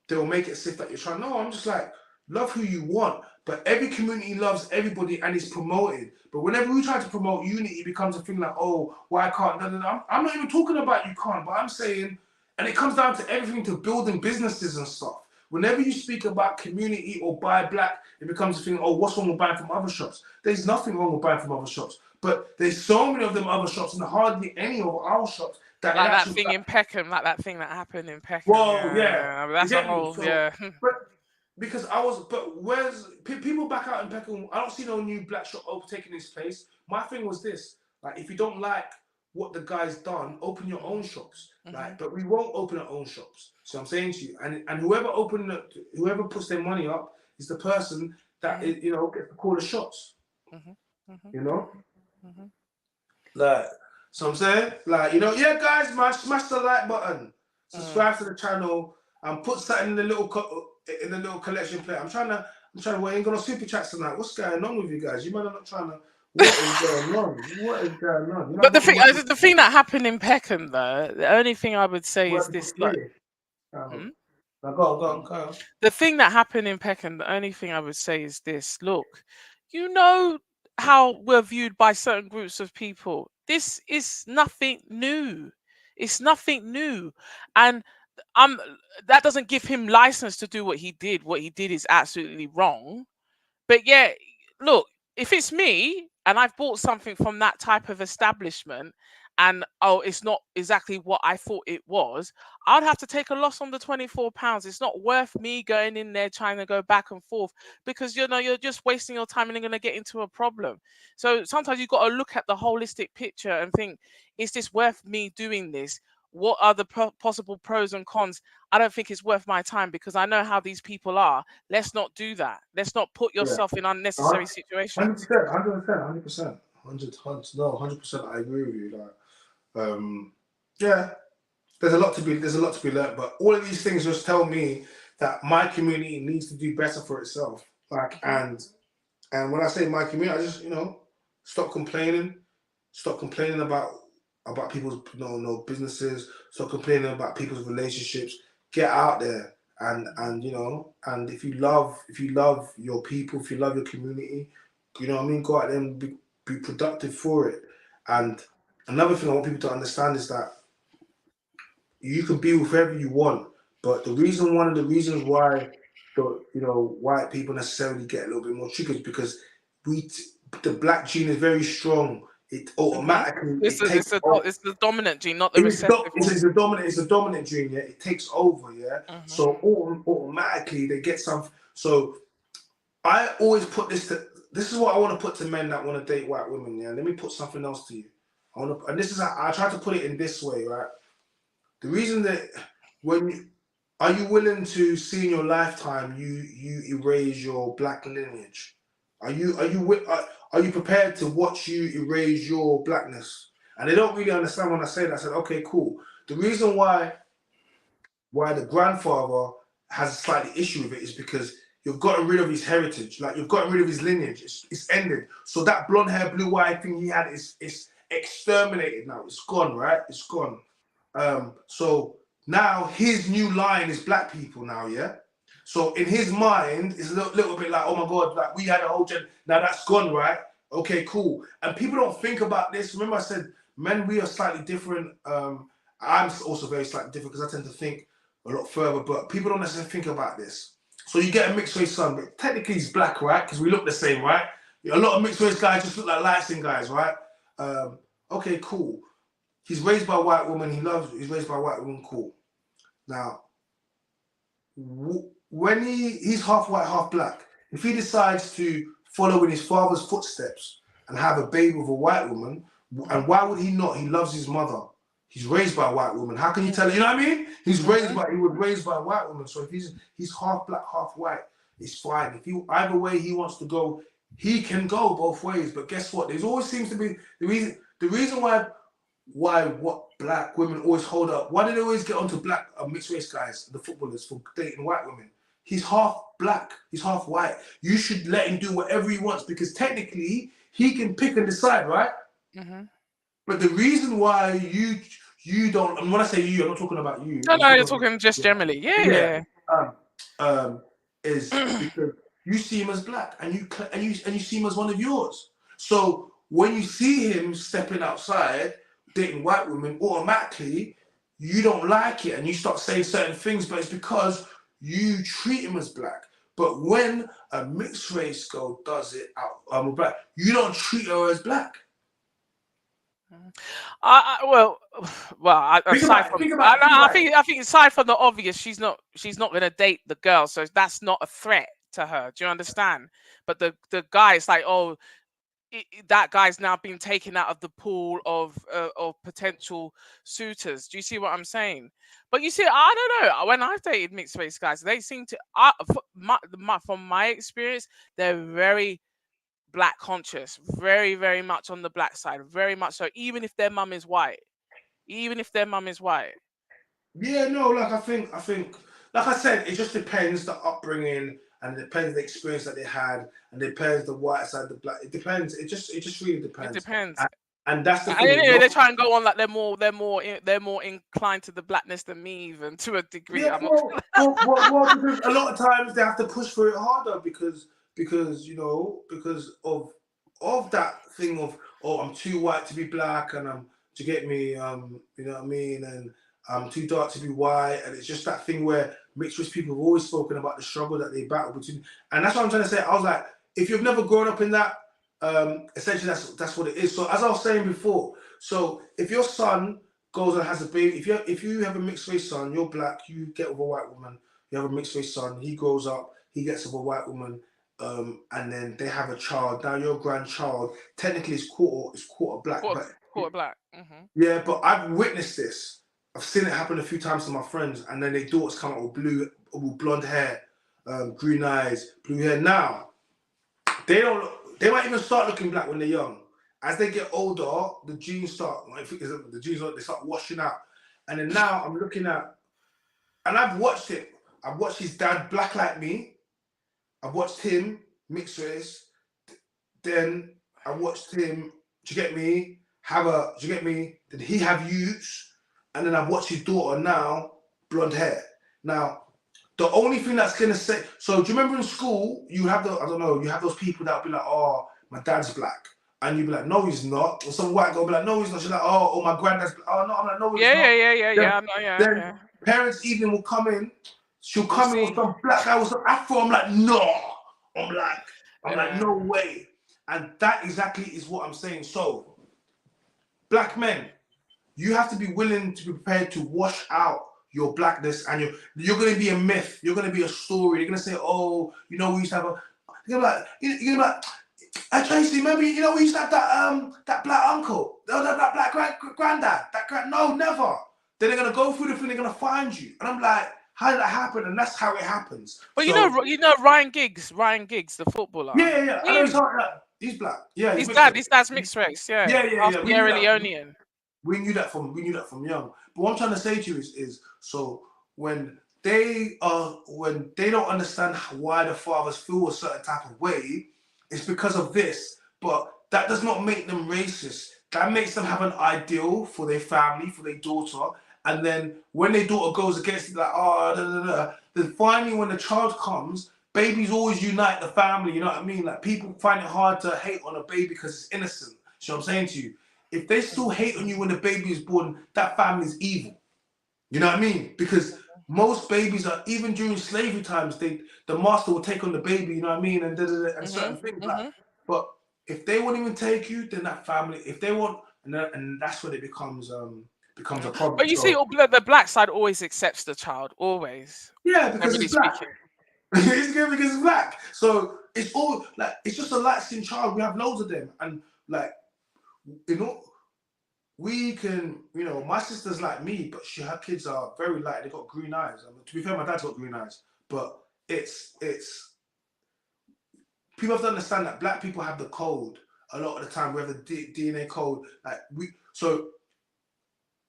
they'll make it as if that you're trying. No, I'm just like, love who you want. But every community loves everybody and is promoted. But whenever we try to promote unity, it becomes a thing like, oh, why can't? I'm not even talking about you can't, but I'm saying, and it comes down to everything to building businesses and stuff. Whenever you speak about community or buy black, it becomes a thing, oh, what's wrong with buying from other shops? There's nothing wrong with buying from other shops. But there's so many of them other shops and hardly any of our shops that like that thing in Peckham, like that thing that happened in Peckham. Well, yeah. That's a whole, But because where's people back out in Peckham? I don't see no new black shop overtaking this place. My thing was this: like, if you don't like what the guy's done, open your own shops. Like, but we won't open our own shops. So I'm saying to you, and whoever puts their money up is the person that gets to call the shots. You know, like, so I'm saying, like, yeah, guys, smash the like button, subscribe to the channel, and put something in the little collection plate. I'm trying to. We ain't got no super chats tonight. What's going on with you guys? You might not trying to. What is going on? What is going on? But the thing that happened in Peckham, though, the only thing I would say is this: like, go on. The thing that happened in Peckham, the only thing I would say is this: look, you know how we're viewed by certain groups of people. This is nothing new. It's nothing new, and that doesn't give him license to do what he did. What he did is absolutely wrong. But yeah, look, if it's me and I've bought something from that type of establishment and it's not exactly what I thought it was, I'd have to take a loss on the £24. It's not worth me going in there trying to go back and forth, because you're just wasting your time and you're going to get into a problem. So sometimes you've got to look at the holistic picture and think, is this worth me doing this? What are the possible pros and cons? I don't think it's worth my time, because I know how these people are. Let's not do that. Let's not put yourself in unnecessary situations. 100%. 100%. I agree with you. Like, yeah, there's a lot to be learned. But all of these things just tell me that my community needs to do better for itself. Like, and when I say my community, I just stop complaining about people's businesses, stop complaining about people's relationships, get out there and if you love your people, if you love your community, go out there and be productive for it. And another thing I want people to understand is that you can be with whoever you want, but one of the reasons why white people necessarily get a little bit more triggered is because the black gene is very strong. It automatically it's the dominant gene, not the recessive one. It's a dominant gene, yeah. It takes over, yeah. So automatically they get some. So I always put this is what I want to put to men that want to date white women, yeah. Let me put something else to you. And this is how I try to put it in this way, right? The reason that are you willing to see in your lifetime you erase your black lineage? Are you prepared to watch you erase your blackness? And they don't really understand when I say that. I said, okay, cool. The reason why the grandfather has a slightly issue with it is because you've gotten rid of his heritage, like you've gotten rid of his lineage. It's ended. So that blonde hair, blue eye thing he had is exterminated now. It's gone, right? It's gone. So now his new line is black people now, yeah? So in his mind, it's a little bit like, oh my God, like we had a whole gen, now that's gone, right? Okay, cool. And people don't think about this. Remember I said, men, we are slightly different. I'm also very slightly different because I tend to think a lot further, but people don't necessarily think about this. So you get a mixed race son, but technically he's black, right? Because we look the same, right? A lot of mixed race guys just look like light skin guys, right? Okay, cool. He's raised by a white woman. He's raised by a white woman. Cool. Now, when he's half white, half black, if he decides to follow in his father's footsteps and have a baby with a white woman, and why would he not? He loves his mother. He's raised by a white woman. How can you tell? You know what I mean? He was raised by a white woman. So if he's half black, half white, it's fine. If either way he wants to go, he can go both ways. But guess what? There's always seems to be the reason why what black women always hold up. Why do they always get onto black mixed race guys, the footballers, for dating white women? He's half black. He's half white. You should let him do whatever he wants because technically he can pick and decide, right? Mm-hmm. But the reason why you don't, and when I say you, I'm not talking about you. No, you're talking just generally. Yeah. Is because you see him as black and you see him as one of yours. So when you see him stepping outside, dating white women, automatically you don't like it and you start saying certain things, but it's because you treat him as black. But when a mixed race girl does it out black, you don't treat her as black. I think aside from the obvious, she's not gonna date the girl, so that's not a threat to her. Do you understand? But the guy is like, oh, that guy's now been taken out of the pool of potential suitors. Do you see what I'm saying? But you see, I don't know. When I've dated mixed race guys, they seem to, from my experience, they're very black conscious, very, very much on the black side, very much so, even if their mum is white. Yeah, no, like I think, like I said, it just depends the upbringing and it depends the experience that they had and it depends the white side, the black. It depends. It just really depends. It depends. And that's the thing. They try and go on like they're more inclined to the blackness than me, even to a degree. Yeah, well, because a lot of times they have to push for it harder because of that thing of, oh, I'm too white to be black and I'm, to get me, you know what I mean, and I'm too dark to be white, and it's just that thing where mixed race people have always spoken about the struggle that they battle between, and that's what I'm trying to say. I was like, if you've never grown up in that, essentially that's what it is. So as I was saying before, so if your son goes and has a baby, if you have a mixed race son, you're black, you get with a white woman, you have a mixed race son, he grows up, he gets with a white woman, and then they have a child. Now your grandchild technically is quarter black, quarter black. Mm-hmm. Yeah, but I've witnessed this. I've seen it happen a few times to my friends, and then their daughters come out with blonde hair, green eyes, blue hair. Now they might even start looking black when they're young. As they get older, the genes start washing out, and then now I'm looking at, and I've watched it. I've watched his dad black like me. I've watched him mixed race. Then I watched him. Do you get me? Did he have youths? And then I've watched his daughter now, blonde hair. Now, the only thing that's gonna say, so do you remember in school, you have those people that'll be like, oh, my dad's black. And you'd be like, no, he's not. Or some white girl will be like, no, he's not. She's like, oh, my granddad's black. Oh, no, I'm like, no, he's not. Yeah. Parents' evening will come in. She'll come in with some black guy with some afro. I'm like, no. I'm like, no way. And that exactly is what I'm saying. So, black men, you have to be willing to be prepared to wash out your blackness, and you're going to be a myth. You're going to be a story. You're going to say, oh, we used to have a. You're going to be like, Tracy, remember, we used to have that black uncle, that black granddad, no, never. Then they're going to go through the thing, they're going to find you. And I'm like, How did that happen? And that's how it happens. But So, you know Ryan Giggs, the footballer. yeah. I know he's black. Yeah, he's mixed His dad's mixed race. Yeah, half We knew Sierra that. Leonean. We knew that from young. But what I'm trying to say to you is so when they don't understand why the fathers feel a certain type of way, it's because of this. But that does not make them racist. That makes them have an ideal for their family, for their daughter. And then when their daughter goes against it, like, then finally when the child comes, babies always unite the family, you know what I mean? Like, people find it hard to hate on a baby because it's innocent. You know what I'm saying to you? If they still hate on you when the baby is born, that family is evil. You know what I mean? Because most babies are, even during slavery times, the master will take on the baby, you know what I mean? And certain things like. But if they won't even take you, then that family, if they want, and that's when it becomes a problem. But you see, the black side always accepts the child, always. Yeah, because it's black. It's good because it's black. So it's all like, it's just a light skinned child. We have loads of them, and like, you know, we can, you know, my sister's like me, but her kids are very light. They got green eyes. I mean, to be fair, my dad's got green eyes, but it's people have to understand that black people have the code a lot of the time. We have the DNA code. Like, so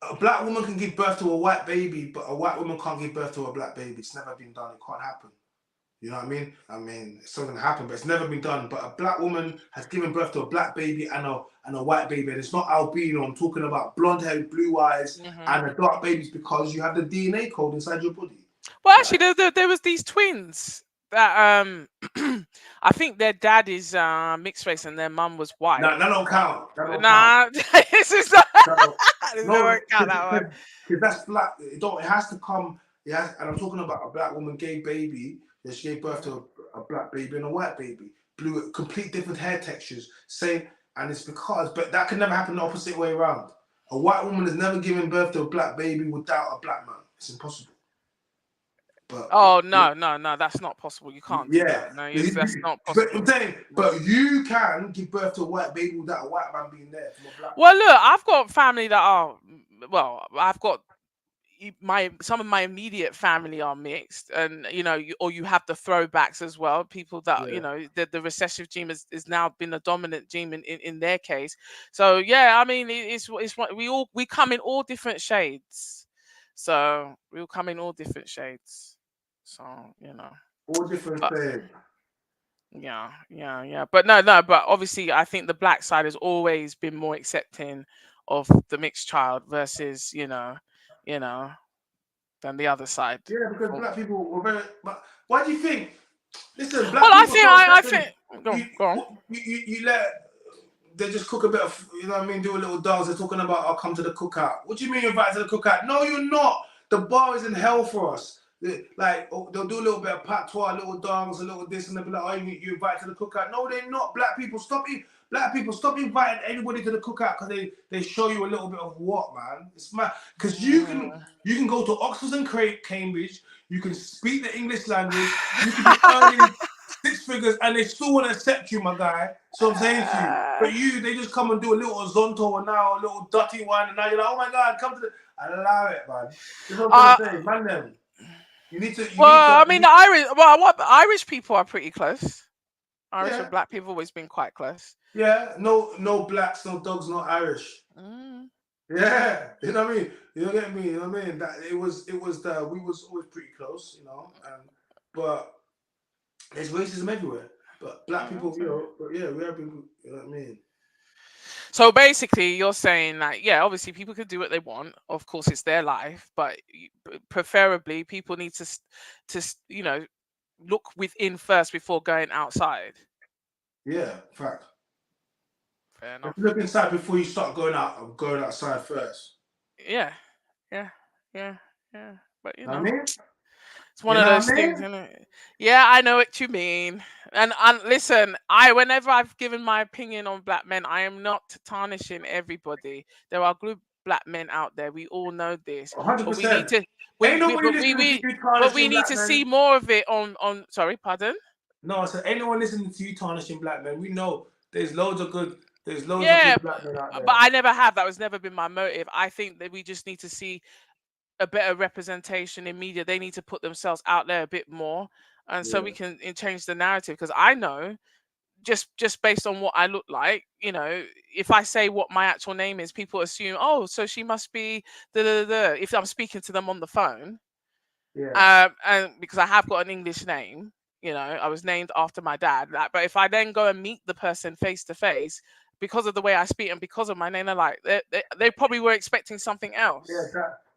a black woman can give birth to a white baby, but a white woman can't give birth to a black baby. It's never been done. It can't happen. You know what I mean? I mean, it's something that happened, but it's never been done. But a black woman has given birth to a black baby and a white baby, and it's not albino. I'm talking about blonde hair, blue eyes, and the dark babies, because you have the DNA code inside your body. Well, actually, there was these twins that I think their dad is mixed race and their mum was white. No, that don't count. This is not. No, count that one. Because that's black. It has to come. And I'm talking about a black woman gave baby. That she gave birth to a black baby and a white baby. Blue, complete different hair textures. Same, and it's because, but that can never happen the opposite way around. A white woman has never given birth to a black baby without a black man. It's impossible. But no, that's not possible. You can't do that. No, that's not possible. But I'm saying, but you can give birth to a white baby without a white man being there. Well, look, I've got family that are, I've got some of my immediate family are mixed, and you know, you have the throwbacks as well. People that you know, the recessive gene is now been a dominant gene in their case. So yeah, I mean, it's we come in all different shades. So we'll come in all different shades. So you know, all different shades. Yeah. But no. But obviously, I think the black side has always been more accepting of the mixed child versus you know, than the other side. Yeah, because black people were very. But why do you think? Listen, black people. I think. Go on. You let. They just cook a bit of, you know what I mean, do a little dance. They're talking about, I'll come to the cookout. What do you mean you're invited to the cookout? No, you're not. The bar is in hell for us. Like, they'll do a little bit of patois, a little dance, a little this, and they'll be like, oh, you invited to the cookout. No, they're not. Black people, stop inviting anybody to the cookout because they show you a little bit of what, man? It's mad. Because you can go to Oxford and Cambridge, you can speak the English language, you can be earning 6 figures, and they still want to accept you, my guy. So I'm saying to you, but they just come and do a little Zonto and now a little dirty one, and now you're like, oh my God, come to the. Allow it, man. This is what I'm trying to say, man. Them. You need to. I mean, the Irish people are pretty close. Irish and black people have always been quite close. Yeah, no blacks, no dogs, no Irish. Yeah, you know what I mean. You get me. You know what I mean. That we was always pretty close, you know. But there's racism everywhere. But black people, you know. But yeah, we have been. You know what I mean. So basically, you're saying that, yeah, obviously people can do what they want. Of course, it's their life, but preferably people need to you know, look within first before going outside. Yeah, fact. Fair enough. Look inside before you start going outside first. Yeah. But you know, I mean? it's one of those things, isn't it? Yeah, I know what you mean. And listen, whenever I've given my opinion on black men, I am not tarnishing everybody. There are good black men out there. We all know this. 100%. But we need to. We need to see more of it on. Sorry, pardon. No, so anyone listening to you tarnishing black men, we know there's loads of good. There's loads of good black men out there. But I never have. That was never been my motive. I think that we just need to see a better representation in media. They need to put themselves out there a bit more, and so Yeah. we can change the narrative. Because I know, just based on what I look like, if I say what my actual name is, people assume, oh, so she must be the. If I'm speaking to them on the phone, Yeah. and because I have got an English name, I was named after my dad. But if I then go and meet the person face to face, because of the way I speak and because of my name, they're like, they probably were expecting something else.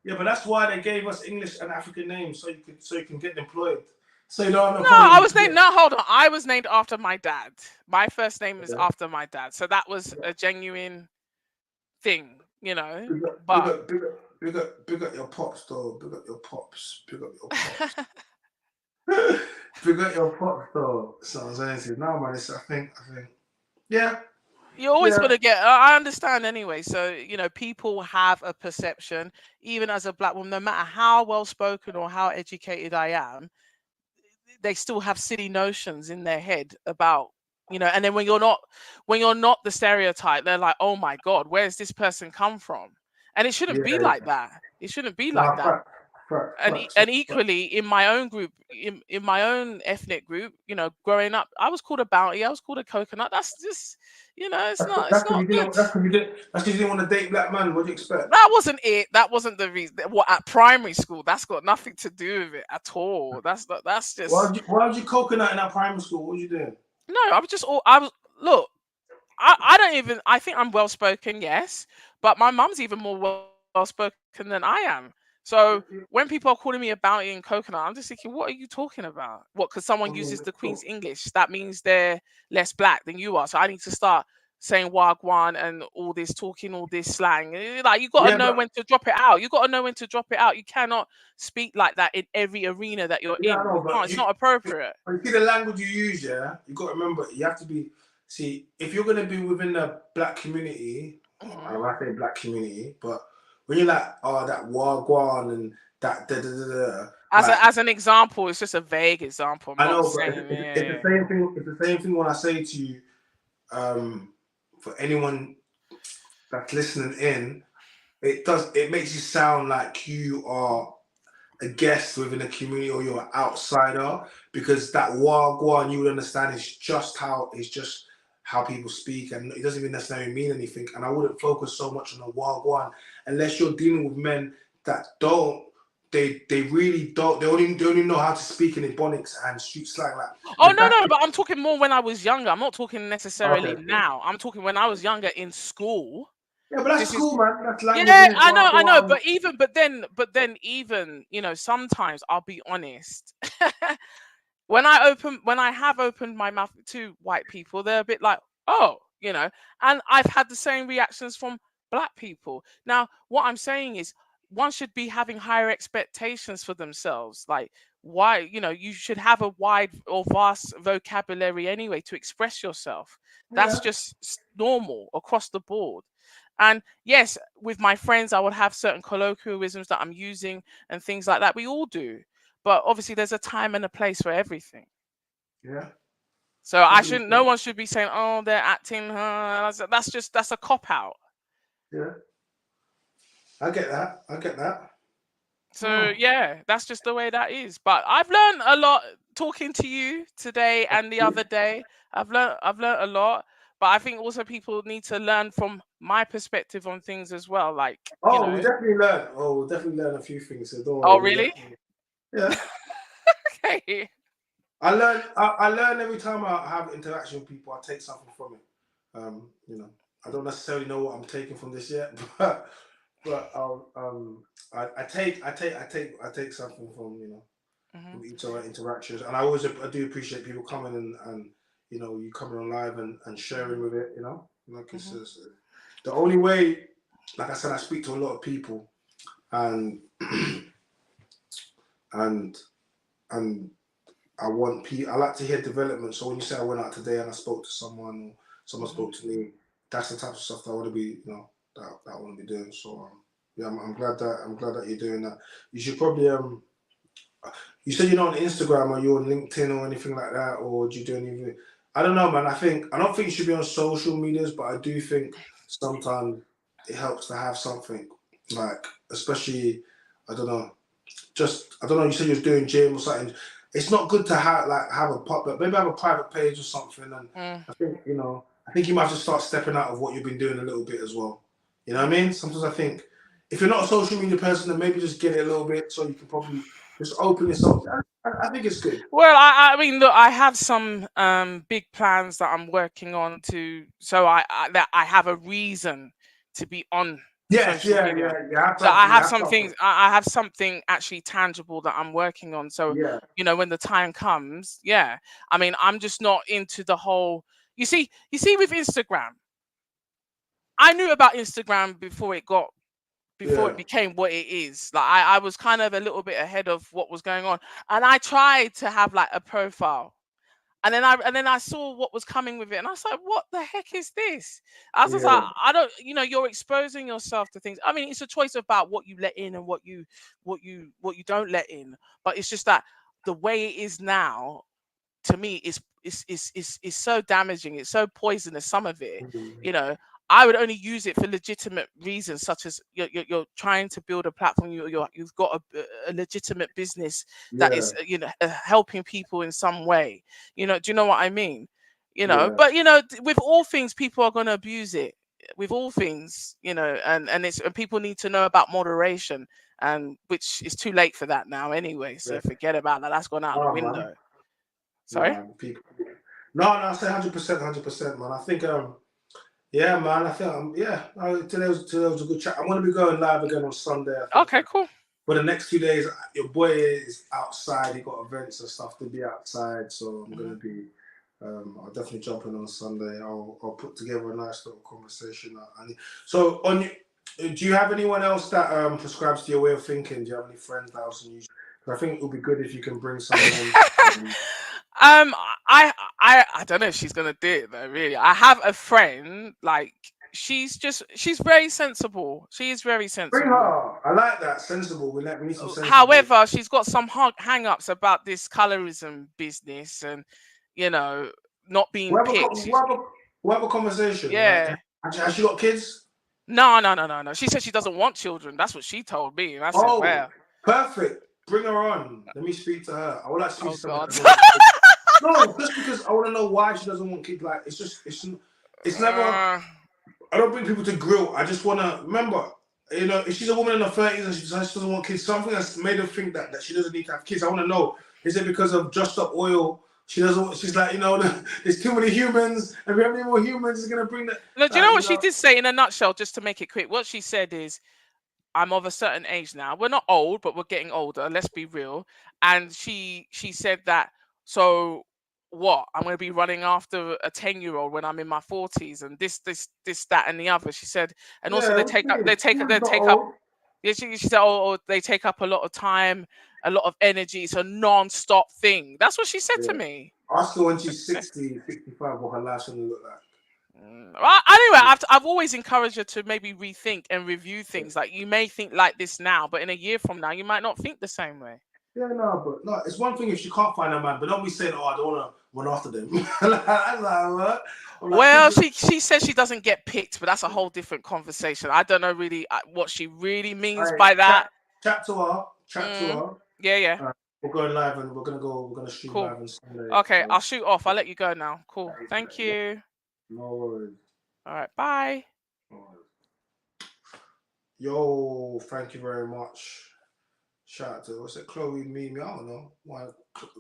Yeah, but that's why they gave us English and African names so you can get employed. So you don't have no No, I problem. was named. No, hold on. I was named after my dad. My first name is Yeah. after my dad, so that was a genuine thing, Big But up your pops, though. Big up your pops. Big up your pops. Big up your pops, though. So I'm saying, no, man. I think, yeah. you're always Yeah. gonna get. I understand anyway. So people have a perception, even as a black woman, no matter how well spoken or how educated I am, they still have silly notions in their head about and then when you're not the stereotype, they're like, oh my god, where's this person come from? And it shouldn't be like that. It shouldn't be like that. And equally in my own group, in my own ethnic group, growing up, I was called a bounty, I was called a coconut. That's just it's not good. That's because you didn't want to date black man. What do you expect? That wasn't it. That wasn't the reason. What, at primary school? That's got nothing to do with it at all. That's just. Why would you coconut in that primary school? What was you doing? No, I was look. I don't even. I think I'm well spoken, yes, but my mum's even more well spoken than I am. So when people are calling me a bounty and coconut, I'm just thinking, what are you talking about? What? Because someone uses the Queen's English, that means they're less black than you are. So I need to start saying wagwan and all this talking, all this slang. Like, you got to know when to drop it out. You got to know when to drop it out. You cannot speak like that in every arena that you're in. I know, but it's not appropriate. But you see the language you use, yeah. You got to remember, you have to be. See, if you're gonna be within the black community, I might say black community, but when you're like, oh, that wagwan and that da da da da. As an example, it's just a vague example. I know, but it's the same thing. It's the same thing when I say to you, for anyone that's listening in, it makes you sound like you are a guest within a community or you're an outsider, because that wagwan, you would understand, is just how people speak, and it doesn't even necessarily mean anything. And I wouldn't focus so much on the wagwan unless you're dealing with men that they really don't, they only know how to speak in Ebonics and street slang. Like, oh no, but I'm talking more when I was younger. I'm not talking necessarily now. I'm talking when I was younger in school. Yeah, but that's cool, man. That's language. Yeah, I know. But then even sometimes I'll be honest. when I have opened my mouth to white people, they're a bit like, oh, and I've had the same reactions from black people. Now, what I'm saying is, one should be having higher expectations for themselves. Like, why, you should have a wide or vast vocabulary anyway to express yourself. That's just normal across the board. And yes, with my friends, I would have certain colloquialisms that I'm using and things like that. We all do. But obviously there's a time and a place for everything. Yeah. So no one should be saying, oh, they're acting. That's a cop out. Yeah. I get that. So yeah, that's just the way that is. But I've learned a lot talking to you today and the other day. I've learned a lot. But I think also people need to learn from my perspective on things as well. Like, we'll definitely learn. We'll definitely learn a few things. So don't worry. Oh, really? Yeah. Okay. I learn every time I have interaction with people. I take something from it. I don't necessarily know what I'm taking from this yet, but I take something from from each of our interactions, and I do appreciate people coming and you coming on live and sharing with it. It's the only way. Like I said, I speak to a lot of people, and I like to hear development. So when you say I went out today and I spoke to someone, or someone spoke to me, that's the type of stuff that I want to be, that I want to be doing. So yeah, I'm glad that you're doing that. You should probably you said you're not on Instagram, or you're on LinkedIn or anything like that, or do you do anything? I don't know, man. I don't think you should be on social medias, but I do think sometimes it helps to have something, like, especially I don't know. I don't know. You said you was doing gym or something. It's not good to have a public. Maybe have a private page or something. And I think you might have to start stepping out of what you've been doing a little bit as well. You know what I mean? Sometimes I think if you're not a social media person, then maybe just get it a little bit so you can probably just open yourself. I think it's good. Well, I mean, look, I have some big plans that I'm working on so I have a reason to be on social media. So I have some things. I have something actually tangible that I'm working on. So when the time comes, I mean, I'm just not into the whole. You see, with Instagram, I knew about Instagram before it became what it is. Like I was kind of a little bit ahead of what was going on, and I tried to have like a profile, and then I saw what was coming with it, and I was like, what the heck is this? I was just like, I don't, you're exposing yourself to things. I mean, it's a choice about what you let in and what you don't let in, but it's just that the way it is now, to me, is so damaging. It's so poisonous, some of it. I would only use it for legitimate reasons, such as you're trying to build a platform. You've got a legitimate business that is helping people in some way. Do you know what I mean? But with all things, people are going to abuse it. With all things, and people need to know about moderation, and which is too late for that now anyway. So forget about that. That's gone out the window. Man. Sorry. No, I say 100%, man. I think yeah, man. I think today was a good chat. I'm gonna be going live again on Sunday. Okay, cool. For the next 2 days, your boy is outside. He got events and stuff to be outside, so I'm gonna be. I'll definitely jump in on Sunday. I'll put together a nice little conversation. So do you have anyone else that prescribes to your way of thinking? Do you have any friends that also use? Because I think it would be good if you can bring someone. I don't know if she's gonna do it though. Really, I have a friend. Like she's very sensible. She is very sensible. Bring her. I like that. Sensible. We need some sensible. However, she's got some hang-ups about this colorism business and not being picked. We'll have a conversation. Yeah. Like, has she got kids? No. She said she doesn't want children. That's what she told me. And I said, well, perfect. Bring her on. Let me speak to her. I would like to speak to someone. No, just because I want to know why she doesn't want kids. Like it's never. I don't bring people to grill. I just want to remember. If she's a woman in her 30s and she doesn't want kids, something that's made her think that she doesn't need to have kids. I want to know: is it because of just up oil? She doesn't. She's like, there's too many humans. If we have any more humans, it's gonna bring that. No, do you know what she did say in a nutshell? Just to make it quick, what she said is, I'm of a certain age now. We're not old, but we're getting older. Let's be real. And she said that. So what? I'm going to be running after a 10-year-old when I'm in my 40s, and this, that, and the other. She said, and also they take up. Yeah, she said, they take up a lot of time, a lot of energy. It's a non-stop thing. That's what she said to me. Ask her when she's 60, 65, what her life's going to look like. Anyway, I've always encouraged her to maybe rethink and review things. Like you may think like this now, but in a year from now, you might not think the same way. Yeah, no, it's one thing if she can't find a man, but don't be saying, I don't want to run after them. Well, she says she doesn't get picked, but that's a whole different conversation. I don't know really what she really means by that. Chat to her. Yeah. We're going live and we're gonna stream live on Sunday. Okay, I'll shoot off. I'll let you go now. Cool. Thank you. No worries. All right, bye. Yo, thank you very much. Shout out to Chloe, Mimi. I don't know why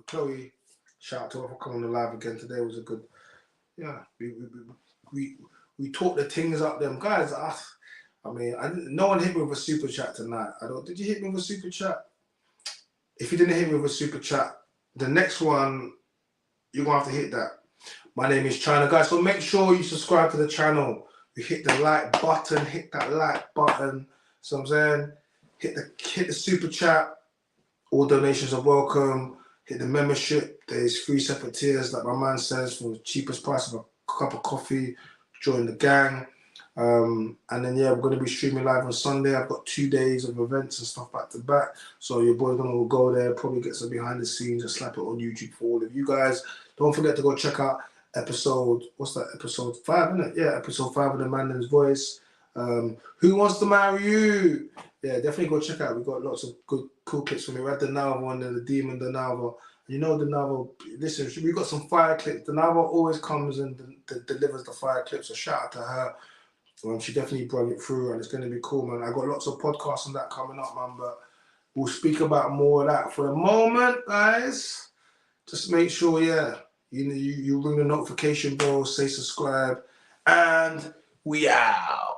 Chloe. Shout out to her for coming on live again today. It was a good. Yeah, we talked the things up them guys. I mean, no one hit me with a super chat tonight. Did you hit me with a super chat? If you didn't hit me with a super chat, the next one you're gonna have to hit that. My name is China, guys. So make sure you subscribe to the channel. You hit the like button. Hit that like button. So I'm saying, hit the super chat. All donations are welcome. Hit the membership. There's 3 separate tiers, like my man says, for the cheapest price of a cup of coffee. Join the gang. And then we're going to be streaming live on Sunday. I've got 2 days of events and stuff back to back. So your boy's going to go there, probably get some behind the scenes and slap it on YouTube for all of you guys. Don't forget to go check out episode 5, isn't it? Yeah, episode 5 of The Mandarin's Voice. Who wants to marry you? Yeah, definitely go check out. We got lots of good, cool clips from it. We had the Nava one and the Demon Denava. You know, the Nava, listen, we got some fire clips. The Nava always comes and delivers the fire clips. So shout out to her. She definitely brought it through, and it's going to be cool, man. I got lots of podcasts and that coming up, man, but we'll speak about more of that. For the moment, guys, just make sure, yeah, you ring the notification bell, say subscribe, and we out.